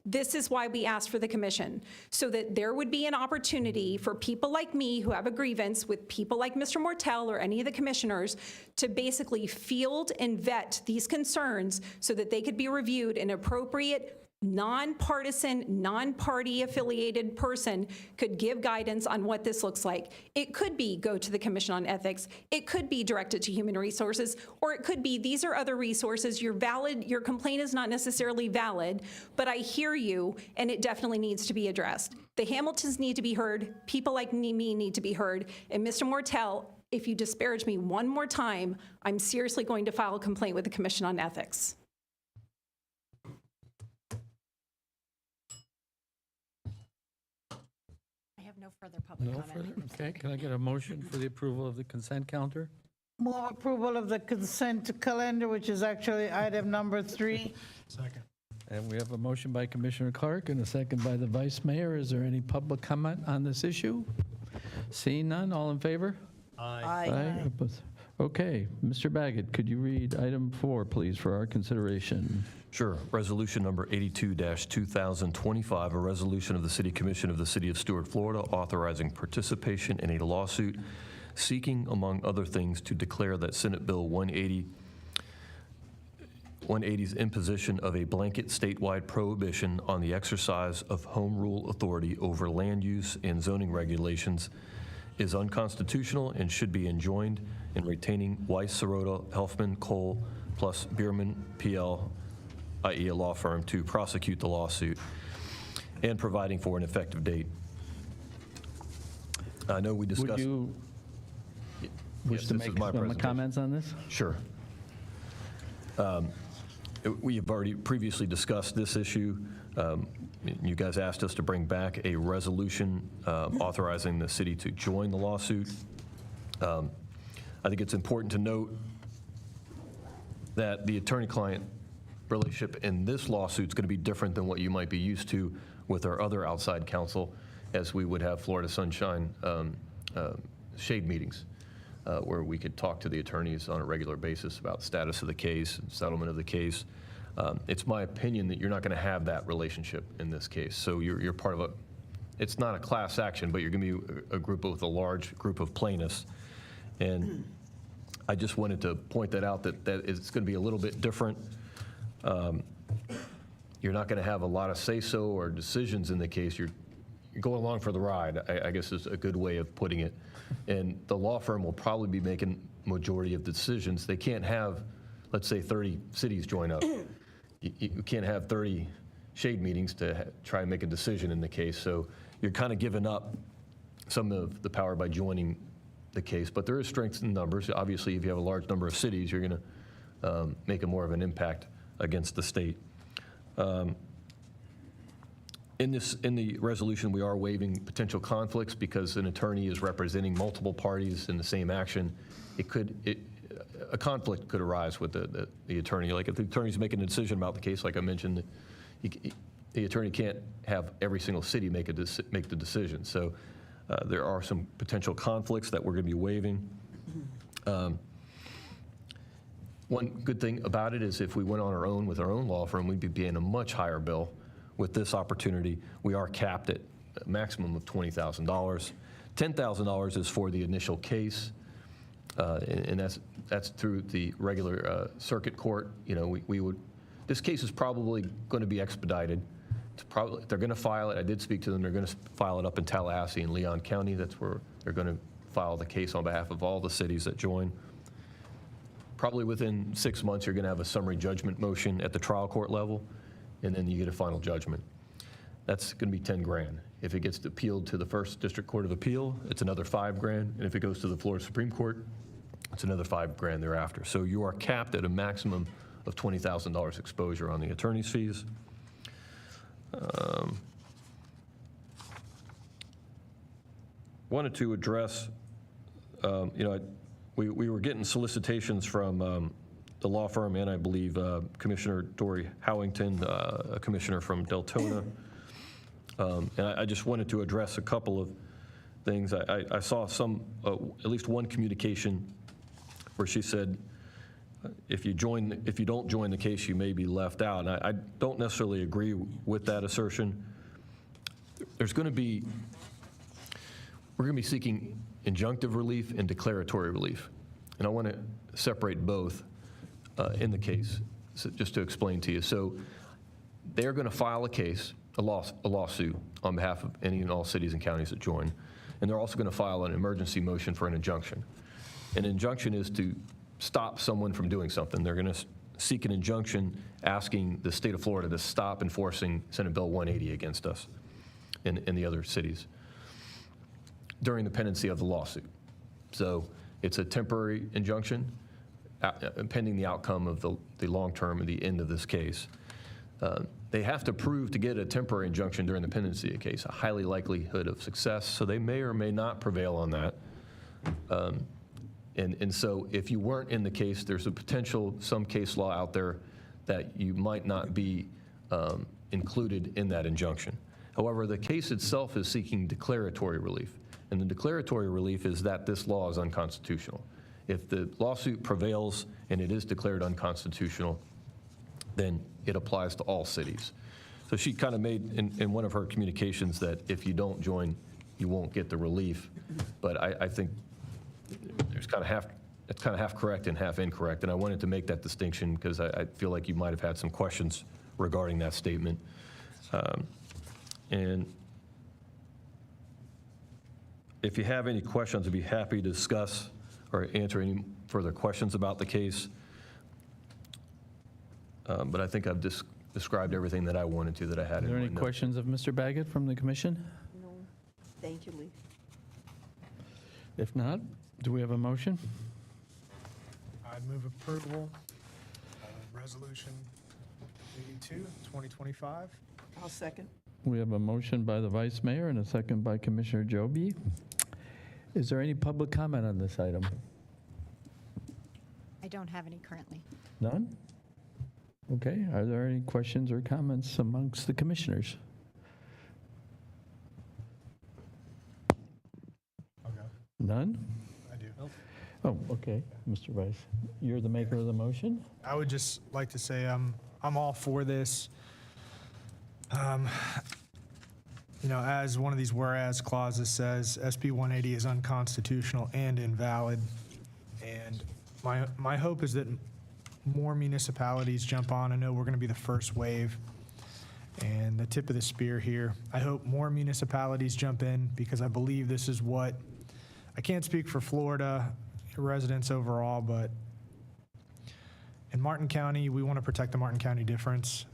This is why we asked for the commission, so that there would be an opportunity for people like me who have a grievance with people like Mr. Mortel or any of the commissioners to basically field and vet these concerns so that they could be reviewed in appropriate, nonpartisan, non-party affiliated person could give guidance on what this looks like. It could be go to the Commission on Ethics, it could be directed to Human Resources, or it could be these are other resources, your complaint is not necessarily valid, but I hear you and it definitely needs to be addressed. The Hamiltons need to be heard, people like me need to be heard, and Mr. Mortel, if you disparage me one more time, I'm seriously going to file a complaint with the Commission on Ethics. No further public No comment. further? Okay, can I get a motion for the approval of the consent calendar? Move approval of the consent calendar, which is actually item number 3. Second. And we have a motion by Commissioner Clark and a second by the Vice Mayor. Is there any public comment on this issue? Seeing none, all in favor? Aye. Okay, Mr. Baggett, could you read item 4, please, for our consideration? Sure. Resolution number 82-2025, a resolution of the City Commission of the City of Stuart, Florida, authorizing participation in a lawsuit seeking, among other things, to declare that Senate Bill 180's imposition of a blanket statewide prohibition on the exercise of home rule authority over land use and zoning regulations is unconstitutional and should be enjoined, in retaining Weiss, Sirota, Helfman, Cole, plus Bierman, PL, i.e. a law firm, to prosecute the lawsuit, and providing for an effective date. I know we discussed... Would you wish Yes, to this is make my some presentation. comments on this? Sure. We have already previously discussed this issue. You guys asked us to bring back a resolution authorizing the city to join the lawsuit. I think it's important to note that the attorney-client relationship in this lawsuit is going to be different than what you might be used to with our other outside counsel, as we would have Florida Sunshine shade meetings, where we could talk to the attorneys on a regular basis about the status of the case, settlement of the case. It's my opinion that you're not going to have that relationship in this case. So you're part of a, it's not a class action, but you're going to be a group with a large group of plaintiffs. And I just wanted to point that out, that it's going to be a little bit different. You're not going to have a lot of say-so or decisions in the case. You're going along for the ride, I guess is a good way of putting it. And the law firm will probably be making majority of decisions. They can't have, let's say, 30 cities join up. You can't have 30 shade meetings to try and make a decision in the case. So you're kind of giving up some of the power by joining the case. But there is strength in numbers. Obviously, if you have a large number of cities, you're going to make a more of an impact against the state. In the resolution, we are waiving potential conflicts because an attorney is representing multiple parties in the same action. A conflict could arise with the attorney. Like if the attorney's making a decision about the case, like I mentioned, the attorney can't have every single city make the decision. So there are some potential conflicts that we're going to be waiving. One good thing about it is if we went on our own with our own law firm, we'd be paying a much higher bill. With this opportunity, we are capped at a maximum of $20,000. $10,000 is for the initial case, and that's through the regular circuit court. You know, this case is probably going to be expedited. They're going to file it. I did speak to them. They're going to file it up in Tallahassee in Leon County. That's where they're going to file the case on behalf of all the cities that join. Probably within 6 months, you're going to have a summary judgment motion at the trial court level, and then you get a final judgment. That's going to be 10 grand. If it gets appealed to the First District Court of Appeal, it's another $5,000, and if it goes to the Florida Supreme Court, it's another $5,000 thereafter. So you are capped at a maximum of $20,000 exposure on the attorney's fees. Wanted to address, we were getting solicitations from the law firm and I believe Commissioner Dory Howington, a commissioner from Deltona. And I just wanted to address a couple of things. I saw at least one communication where she said, if you don't join the case, you may be left out. And I don't necessarily agree with that assertion. We're going to be seeking injunctive relief and declaratory relief. And I want to separate both in the case, so just to explain to you. So they're going to file a case, a lawsuit on behalf of any and all cities and counties that join. And they're also going to file an emergency motion for an injunction. An injunction is to stop someone from doing something. They're going to seek an injunction asking the state of Florida to stop enforcing Senate Bill 180 against us and the other cities during the pendency of the lawsuit. So it's a temporary injunction pending the outcome of the long term and the end of this case. They have to prove to get a temporary injunction during the pendency of the case, a highly likelihood of success, so they may or may not prevail on that. And so if you weren't in the case, there's a potential, some case law out there that you might not be included in that injunction. However, the case itself is seeking declaratory relief. And the declaratory relief is that this law is unconstitutional. If the lawsuit prevails and it is declared unconstitutional, then it applies to all cities. So she kind of made in one of her communications that if you don't join, you won't get the relief. But I think it's kind of half correct and half incorrect. And I wanted to make that distinction because I feel like you might have had some questions regarding that statement. And if you have any questions, I'd be happy to discuss or answer any further questions about the case. But I think I've described everything that I wanted to, that I had in Are there my any notes. questions of Mr. Baggett from the commission? No, thank you, Lee. If not, do we have a motion? I'd move approval of Resolution 82, 2025. I'll second. We have a motion by the vice mayor and a second by Commissioner Joby. Is there any public comment on this item? I don't have any currently. None? Okay, are there any questions or comments amongst the commissioners? Okay. None? I do. Oh, okay, Mr. Vice. You're the maker of the motion? I would just like to say I'm all for this. As one of these whereas clauses says, SB 180 is unconstitutional and invalid. And my hope is that more municipalities jump on. I know we're going to be the first wave and the tip of the spear here. I hope more municipalities jump in because I believe this is what, I can't speak for Florida residents overall, but in Martin County, we want to protect the Martin County difference.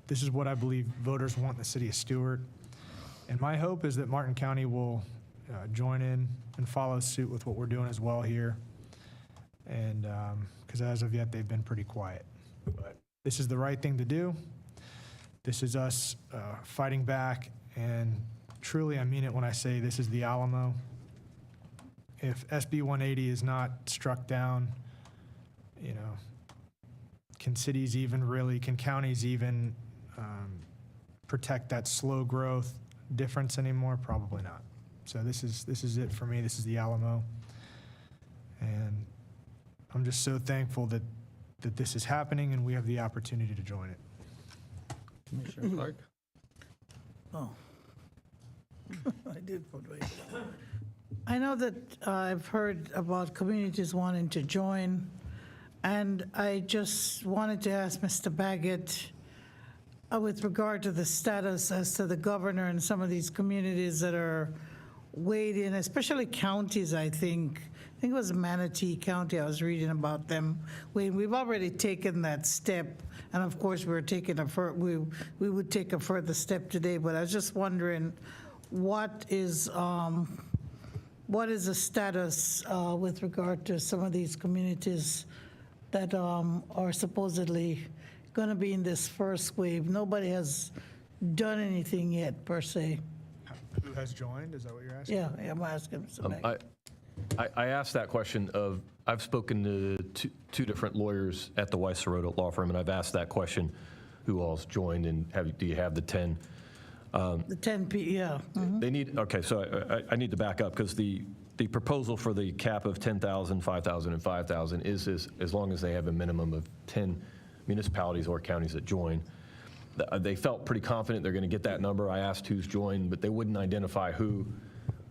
This is what I believe voters want in the city of Stuart. And my hope is that Martin County will join in and follow suit with what we're doing as well here. And because as of yet, they've been pretty quiet. But this is the right thing to do. This is us fighting back. And truly, I mean it when I say this is the Alamo. If SB 180 is not struck down, can counties even protect that slow growth difference anymore? Probably not. So this is it for me. This is the Alamo. And I'm just so thankful that this is happening and we have the opportunity to join it. Commissioner Clark? Oh. I did put right down. I know that I've heard about communities wanting to join, and I just wanted to ask Mr. Baggett with regard to the status as to the governor and some of these communities that are weighed in, especially counties, I think, I think it was Manatee County, I was reading about them. We've already taken that step, and of course, we're taking we would take a further step today, but I was just wondering, what is the status with regard to some of these communities that are supposedly going to be in this first wave? Nobody has done anything yet, per se. Who has joined? Is that what you're asking? Yeah, I'm asking Mr. Mayor. I asked that question of, I've spoken to two different lawyers at the Weiss Serota Law Firm, and I've asked that question, who all's joined, and do you have the 10? The 10 yeah. They need, okay, so I need to back up, because the proposal for the cap of 10,000, 5,000, and 5,000 is as long as they have a minimum of 10 municipalities or counties that join. They felt pretty confident they're going to get that number. I asked who's joined, but they wouldn't identify who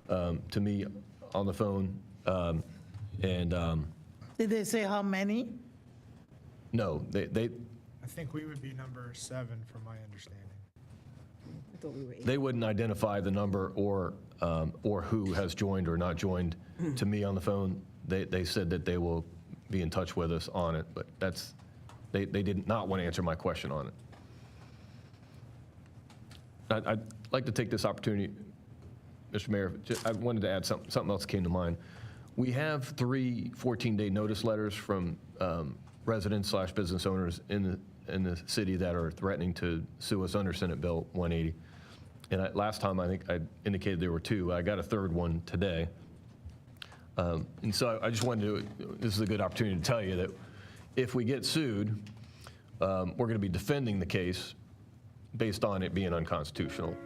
to me on the phone. Did they say how many? No, they I think we would be number 7, from my understanding. I thought we were 8. they wouldn't identify the number or who has joined or not joined to me on the phone. They said that they will be in touch with us on it, but they did not want to answer my question on it. I'd like to take this opportunity, Mr. Mayor, I wanted to add something else came to mind. We have 3 14-day notice letters from residents/business owners in the city that are threatening to sue us under Senate Bill 180. And last time, I think I indicated there were 2. I got a third one today. And so I just wanted to, this is a good opportunity to tell you that if we get sued, we're going to be defending the case based on it being unconstitutional.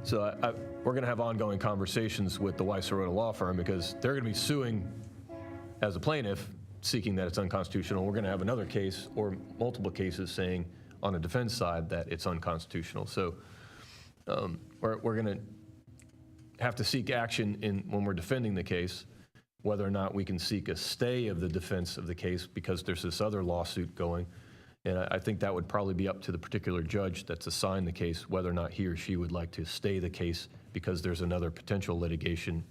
So we're going to have ongoing conversations with the Weiss Serota Law Firm, because they're going to be suing as a plaintiff, seeking that it's unconstitutional. We're going to have another case or multiple cases saying on the defense side that it's unconstitutional. So we're going to have to seek action when we're defending the case, whether or not we can seek a stay of the defense of the case because there's this other lawsuit going. And I think that would probably be up to the particular judge that's assigned the case, whether or not he or she would like to stay the case because there's another potential litigation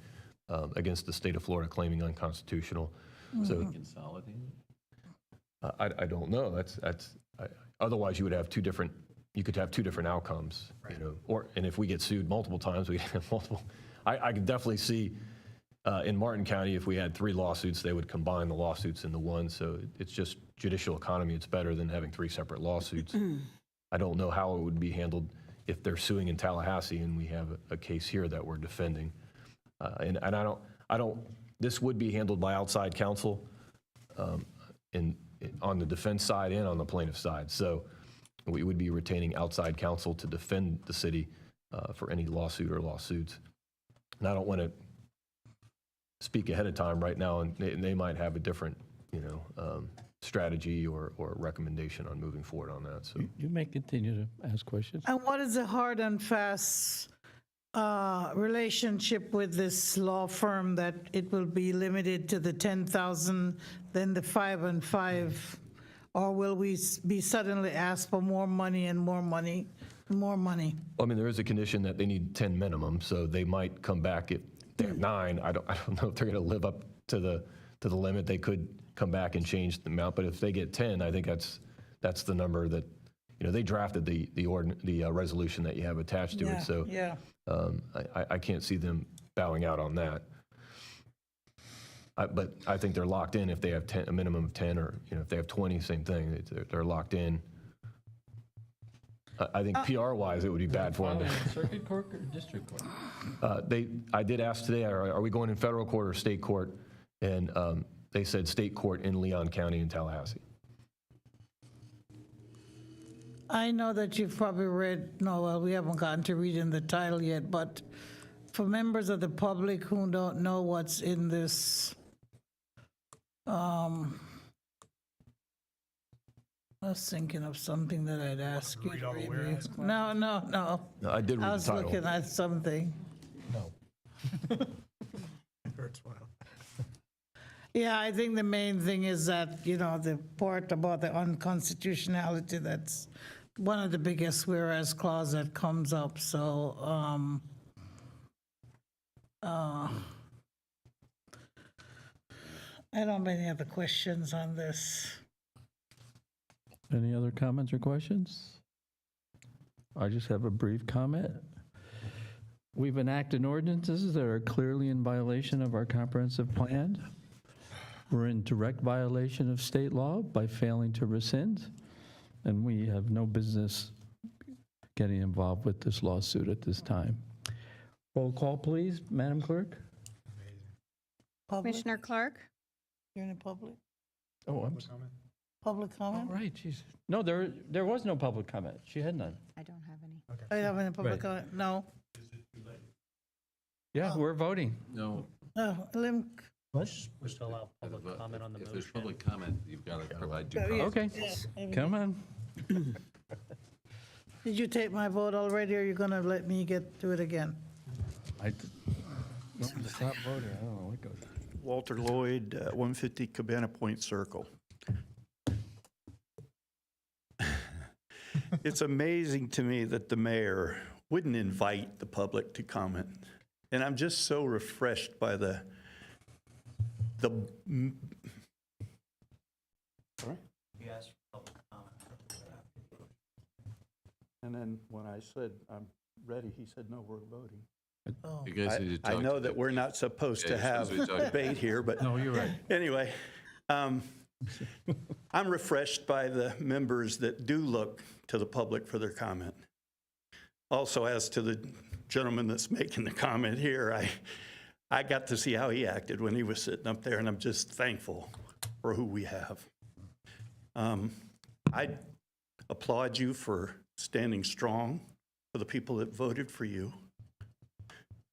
against the state of Florida claiming unconstitutional. So Consolidated. I don't know. Otherwise you would have two different outcomes, you know. And if we get sued multiple times, we have multiple. I could definitely see in Martin County, if we had 3 lawsuits, they would combine the lawsuits into one. So it's just judicial economy. It's better than having 3 separate lawsuits. I don't know how it would be handled if they're suing in Tallahassee and we have a case here that we're defending. And I don't. This would be handled by outside counsel on the defense side and on the plaintiff side. So we would be retaining outside counsel to defend the city for any lawsuit or lawsuits. And I don't want to speak ahead of time right now, and they might have a different, you know, strategy or recommendation on moving forward on that. So You may continue to ask questions. And what is the hard and fast relationship with this law firm, that it will be limited to the 10,000, then the 5 and 5? Or will we be suddenly asked for more money and more money, more money? I mean, there is a condition that they need 10 minimum, so they might come back if they have 9. I don't know if they're going to live up to the limit. They could come back and change the amount, but if they get 10, I think that's the number that, you know, they drafted the resolution that you have attached to it. So Yeah. I can't see them bowing out on that. But I think they're locked in if they have a minimum of 10, or, you know, if they have 20, same thing. They're locked in. I think PR-wise, it would be bad for them. Circuit court or district court? I did ask today, are we going in federal court or state court? And they said state court in Leon County in Tallahassee. I know that you've probably read, no, well, we haven't gotten to reading the title yet, but for members of the public who don't know what's in this, I was thinking of something that I'd ask you read to all the read. whereas No. No, I did read I the was title. looking at something. Hurts well. Yeah, I think the main thing is that, you know, the part about the unconstitutionality, that's one of the biggest whereas clause that comes up. So, I don't have any other questions on this. Any other comments or questions? I just have a brief comment. We've enacted ordinances that are clearly in violation of our comprehensive plan. We're in direct violation of state law by failing to rescind, and we have no business getting involved with this lawsuit at this time. Roll call, please, Madam Clerk. Public? Commissioner Clark? You're in the public? Oh, I'm, Public all comment? right, jeez. No, there was no public comment. She had none. I don't have any. I have any public Right. comment? No. Yeah, we're voting. No, Oh, We're still allow public comment on the if there's motion. public comment, you've got to provide due Yeah. process. Okay, yeah. come on. Did you take my vote already, or are you gonna let me get to it again? Stop voting. I don't know what goes. Walter Lloyd, 150 Cabana Point Circle. It's amazing to me that the mayor wouldn't invite the public to comment. And I'm just so refreshed by the. Sorry? And then when I said, I'm ready, he said, no, we're voting. Oh. You guys need to I talk know to that we're not supposed to Yeah, you're have supposed to be talking. debate here, but No, you're right. anyway, I'm refreshed by the members that do look to the public for their comment. Also, as to the gentleman that's making the comment here, I got to see how he acted when he was sitting up there, and I'm just thankful for who we have. I applaud you for standing strong for the people that voted for you.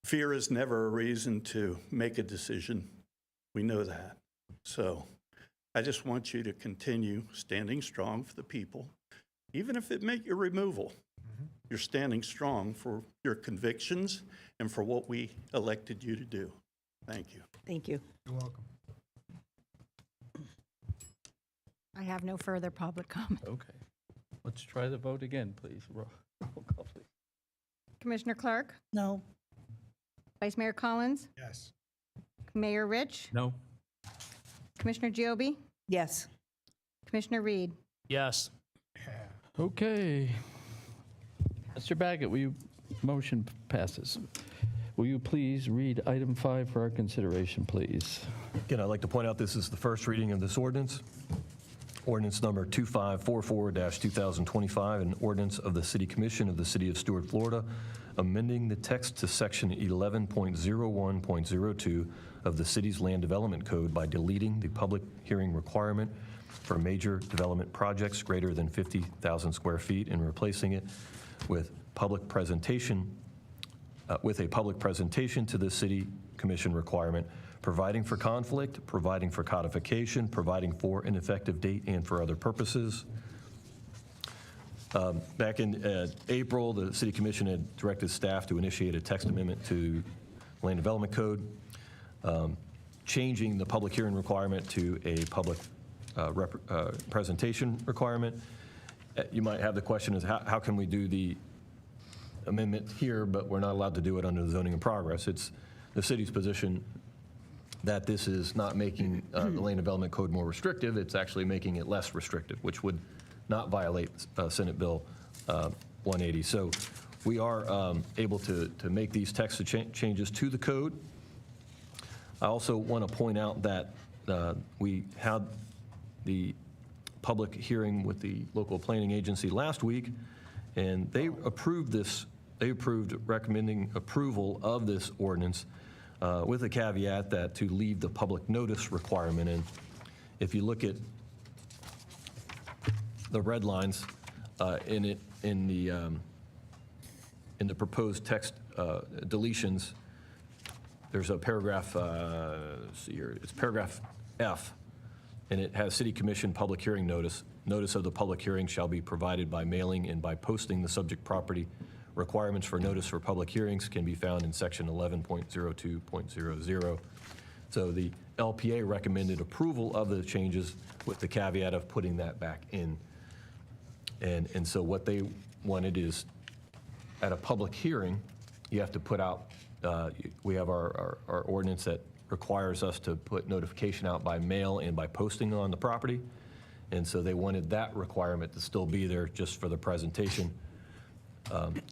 Fear is never a reason to make a decision. We know that. So I just want you to continue standing strong for the people, even if it meant your removal. You're standing strong for your convictions and for what we elected you to do. Thank you. Thank you. You're welcome. I have no further public comment. Okay. Let's try the vote again, please. Roll call, please. Commissioner Clark? No. Vice Mayor Collins? Yes. Mayor Rich? No. Commissioner Giobi? Yes. Commissioner Reed? Yes. Okay. Mr. Baggett, motion passes. Will you please read item 5 for our consideration, please? Again, I'd like to point out this is the first reading of this ordinance. Ordinance number 2544-2025, an ordinance of the City Commission of the City of Stuart, Florida, amending the text to section 11.01.02 of the city's land development code by deleting the public hearing requirement for major development projects greater than 50,000 square feet and replacing it with public presentation, with a public presentation to the City Commission requirement, providing for conflict, providing for codification, providing for an effective date, and for other purposes. Back in April, the City Commission had directed staff to initiate a text amendment to Land Development Code, changing the public hearing requirement to a public presentation requirement. You might have the question is, how can we do the amendment here, but we're not allowed to do it under the zoning in progress? It's the city's position that this is not making the land development code more restrictive, it's actually making it less restrictive, which would not violate Senate Bill 180. So we are able to make these text changes to the code. I also want to point out that we had the public hearing with the local planning agency last week, and they approved this, they approved recommending approval of this ordinance with a caveat that to leave the public notice requirement in. If you look at the red lines in the proposed text deletions, there's a paragraph, let's see here, it's paragraph F, and it has City Commission public hearing notice. Notice of the public hearing shall be provided by mailing and by posting. The subject property requirements for notice for public hearings can be found in section 11.02.00. So the LPA recommended approval of the changes with the caveat of putting that back in. And so what they wanted is, at a public hearing, you have to put out, we have our ordinance that requires us to put notification out by mail and by posting on the property. And so they wanted that requirement to still be there just for the presentation.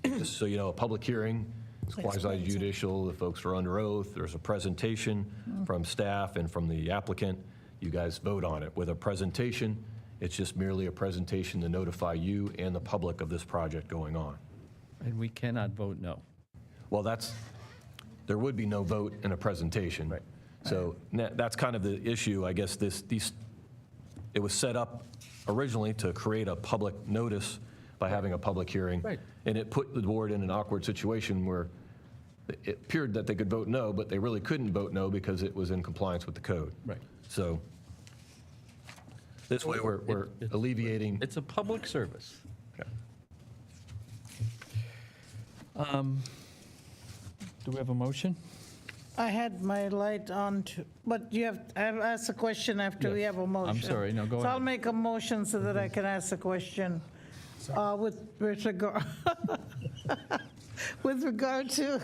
Just so you know, a public hearing is quasi judicial. The folks are under oath. There's a presentation from staff and from the applicant. You guys vote on it. With a presentation, it's just merely a presentation to notify you and the public of this project going on. And we cannot vote no. Well, there would be no vote in a presentation. Right. So that's kind of the issue. I guess it was set up originally to create a public notice by having a public hearing. Right. And it put the board in an awkward situation where it appeared that they could vote no, but they really couldn't vote no because it was in compliance with the code. Right. So this way we're alleviating. It's a public service. Okay. Do we have a motion? I had my light on, but I'll ask a question after we Yes. have a motion. I'm sorry, no, go So I'll ahead. make a motion so that I can ask a question with regard, with regard to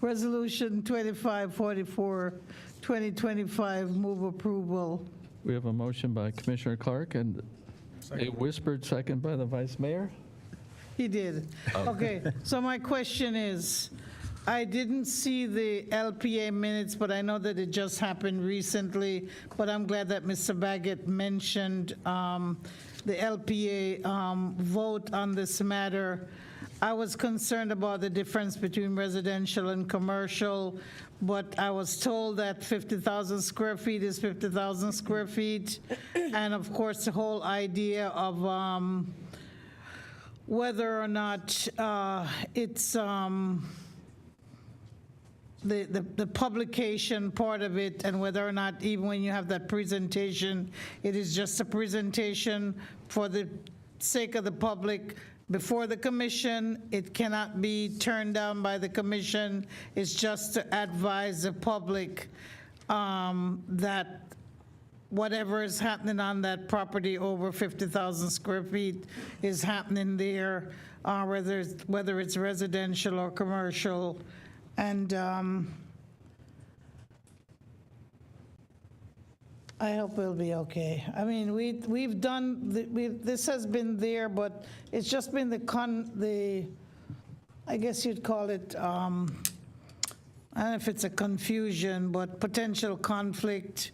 Resolution 2544, 2025, move approval. We have a motion by Commissioner Clark and a whispered second by the Vice Mayor. He did. Okay, so my question is, I didn't see the LPA minutes, but I know that it just happened recently, but I'm glad that Mr. Baggett mentioned the LPA vote on this matter. I was concerned about the difference between residential and commercial, but I was told that 50,000 square feet is 50,000 square feet. And of course, the whole idea of whether or not it's the publication part of it, and whether or not even when you have that presentation, it is just a presentation for the sake of the public before the commission. It cannot be turned down by the commission. It's just to advise the public that whatever is happening on that property over 50,000 square feet is happening there, whether it's residential or commercial. And I hope it'll be okay. I mean, we've done, this has been there, but it's just been I guess you'd call it, I don't know if it's a confusion, but potential conflict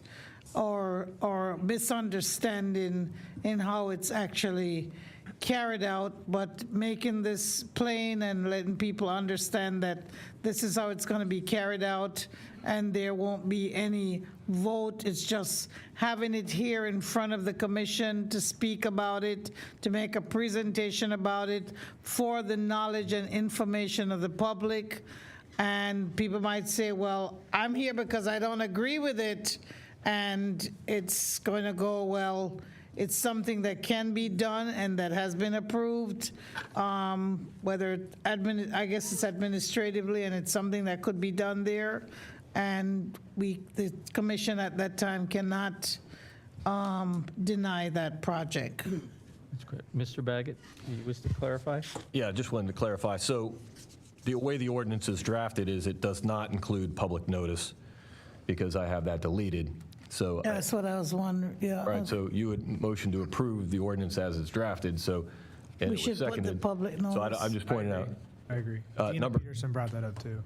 or misunderstanding in how it's actually carried out, but making this plain and letting people understand that this is how it's going to be carried out, and there won't be any vote. It's just having it here in front of the commission to speak about it, to make a presentation about it for the knowledge and information of the public. And people might say, well, I'm here because I don't agree with it, and it's going to go, well, it's something that can be done and that has been approved, whether, I guess it's administratively, and it's something that could be done there. And the commission at that time cannot deny that project. That's great. Mr. Baggett, you wish to clarify? Yeah, I just wanted to clarify. So the way the ordinance is drafted is it does not include public notice, because I have that deleted. So That's what I was wondering, yeah. right, so you would motion to approve the ordinance as it's drafted, so. And We it was should put the seconded. public So notice. I'm just pointing out. I agree. Dina number- Peterson brought that up, too.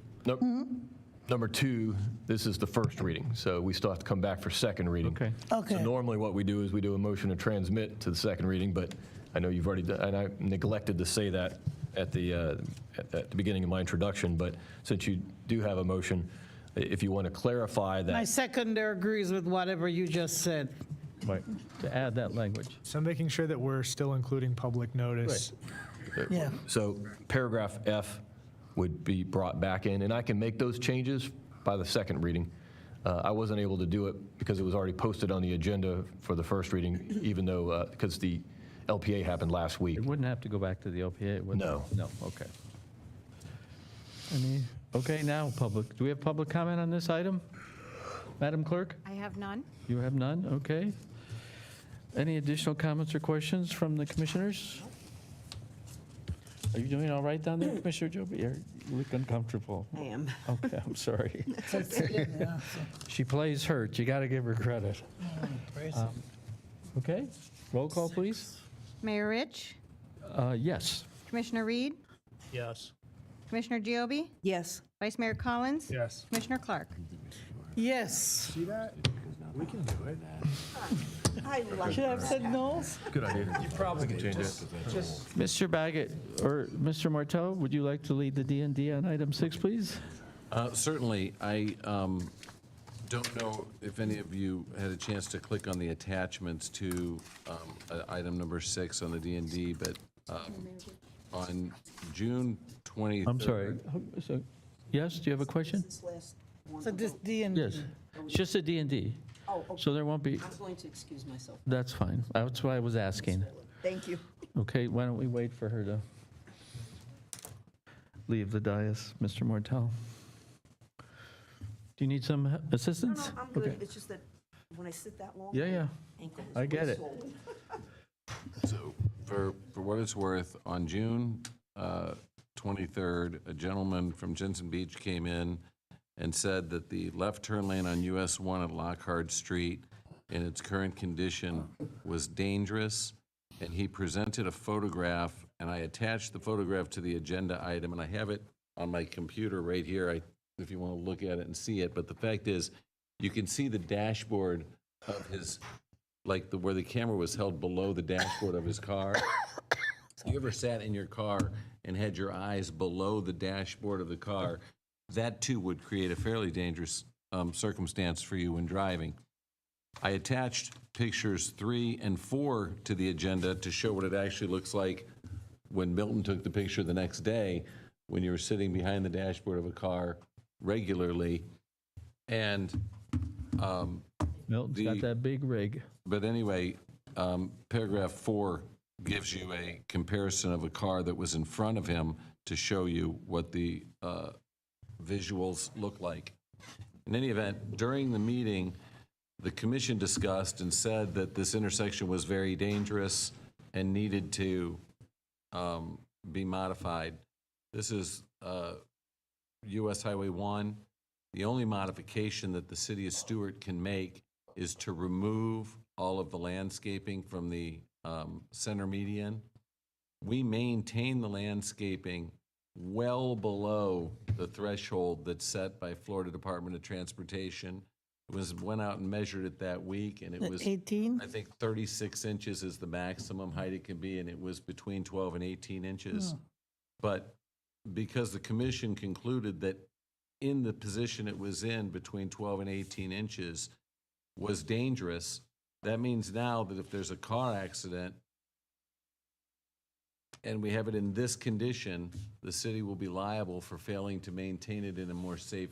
Number two, this is the first reading, so we still have to come back for second reading. Okay. Okay. So normally what we do is we do a motion to transmit to the second reading, but I know you've already done, and I neglected to say that at the beginning of my introduction, but since you do have a motion, if you want to clarify My that. seconder agrees with whatever you just said. Right, to add that language. So making sure that we're still including public notice. Yeah. So paragraph F would be brought back in, and I can make those changes by the second reading. I wasn't able to do it because it was already posted on the agenda for the first reading, even though, because the LPA happened last week. It wouldn't have to go back to the LPA, would it? No. No, okay. Okay, now, public, do we have public comment on this item? Madam Clerk? I have none. You have none, okay. Any additional comments or questions from the commissioners? Are you doing all right down there, Commissioner Joby? look uncomfortable. I am. Okay, I'm sorry. Yeah, She plays hurt. You got to give her credit. Okay, roll call, please. Mayor Rich, Yes. Commissioner Reed, Yes. Commissioner Giobi, Yes. Vice Mayor Collins, Yes. Commissioner Clark. Yes. See that? We can do it. I like Should I have said no? Good idea. You probably can change it. Mr. Baggett or Mr. Martel, would you like to lead the D&D on item 6, please? Certainly. I don't know if any of you had a chance to click on the attachments to item number 6 on the D&D, but on June 23rd. I'm sorry. So, yes, do you have a question? This last one. So this D and Yes, it's just a D&D, Oh, okay. so there won't be, I'm going to excuse myself. that's fine. That's why I was asking. Thank you. Okay, why don't we wait for her to leave the dais, Mr. Martel? Do you need some No, assistance? I'm good. Okay. It's just that when I sit that long. Yeah, yeah. my ankle is I get really it. swollen. So for what it's worth, on June 23rd, a gentleman from Jensen Beach came in and said that the left turn lane on US 1 at Lockhart Street in its current condition was dangerous, and he presented a photograph, and I attached the photograph to the agenda item, and I have it on my computer right here, if you want to look at it and see it. But the fact is, you can see the dashboard of his, like where the camera was held below the dashboard of his car. You ever sat in your car and had your eyes below the dashboard of the car? That too would create a fairly dangerous circumstance for you when driving. I attached pictures 3 and 4 to the agenda to show what it actually looks like when Milton took the picture the next day, when you were sitting behind the dashboard of a car regularly. And Milton's got that big rig. but anyway, paragraph 4 gives you a comparison of a car that was in front of him to show you what the visuals look like. In any event, during the meeting, the commission discussed and said that this intersection was very dangerous and needed to be modified. This is US Highway 1. The only modification that the city of Stuart can make is to remove all of the landscaping from the center median. We maintain the landscaping well below the threshold that's set by Florida Department of Transportation. Went out and measured it that week, and it was 18? I think 36 inches is the maximum height it can be, and it was between 12 and 18 inches. But because the commission concluded that in the position it was in, between 12 and 18 inches, was dangerous, that means now that if there's a car accident and we have it in this condition, the city will be liable for failing to maintain it in a more safe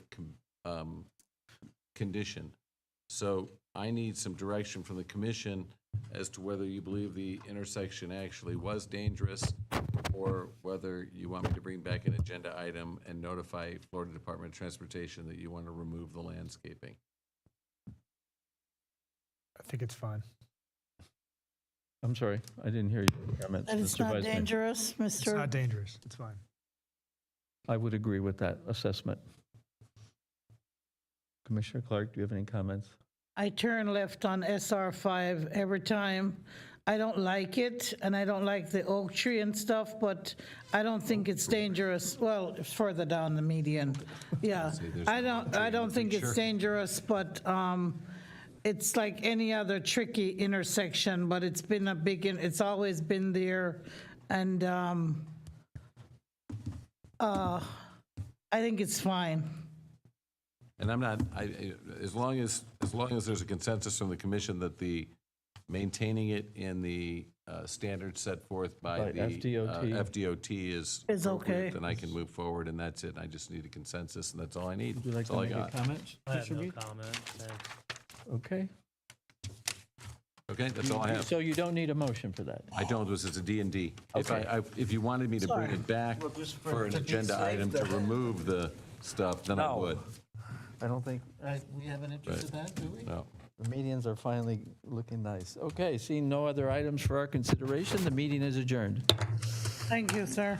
condition. So I need some direction from the commission as to whether you believe the intersection actually was dangerous, or whether you want me to bring back an agenda item and notify Florida Department of Transportation that you want to remove the landscaping. I think it's fine. I'm sorry, I didn't hear your comment. And it's Mr. not Vice Mayor. dangerous, It's Mr.? not dangerous. It's fine. I would agree with that assessment. Commissioner Clark, do you have any comments? I turn left on SR5 every time. I don't like it, and I don't like the oak tree and stuff, but I don't think it's dangerous. Well, it's further down the median. Yeah, I don't think it's dangerous, but it's like any other tricky intersection, but it's been a big, it's always been there, and I think it's fine. And I'm not, as long as there's a consensus from the commission that the maintaining it in the standards set forth by By the FDOT is Is appropriate, okay. then I can move forward, and that's it. I just need a consensus, and that's all I need. Would you like That's to all I make a got. comment? I have Mr. no Reed? comment. Thanks. Okay. Okay, that's all I have. So you don't need a motion for that? I don't, this is a D&D. Okay. If you wanted me to bring it back for an agenda item to remove the stuff, then I No. would. I don't think, we have an interest in that, do we? No. The medians are finally looking nice. Okay, seeing no other items for our consideration, the meeting is adjourned. Thank you, sir.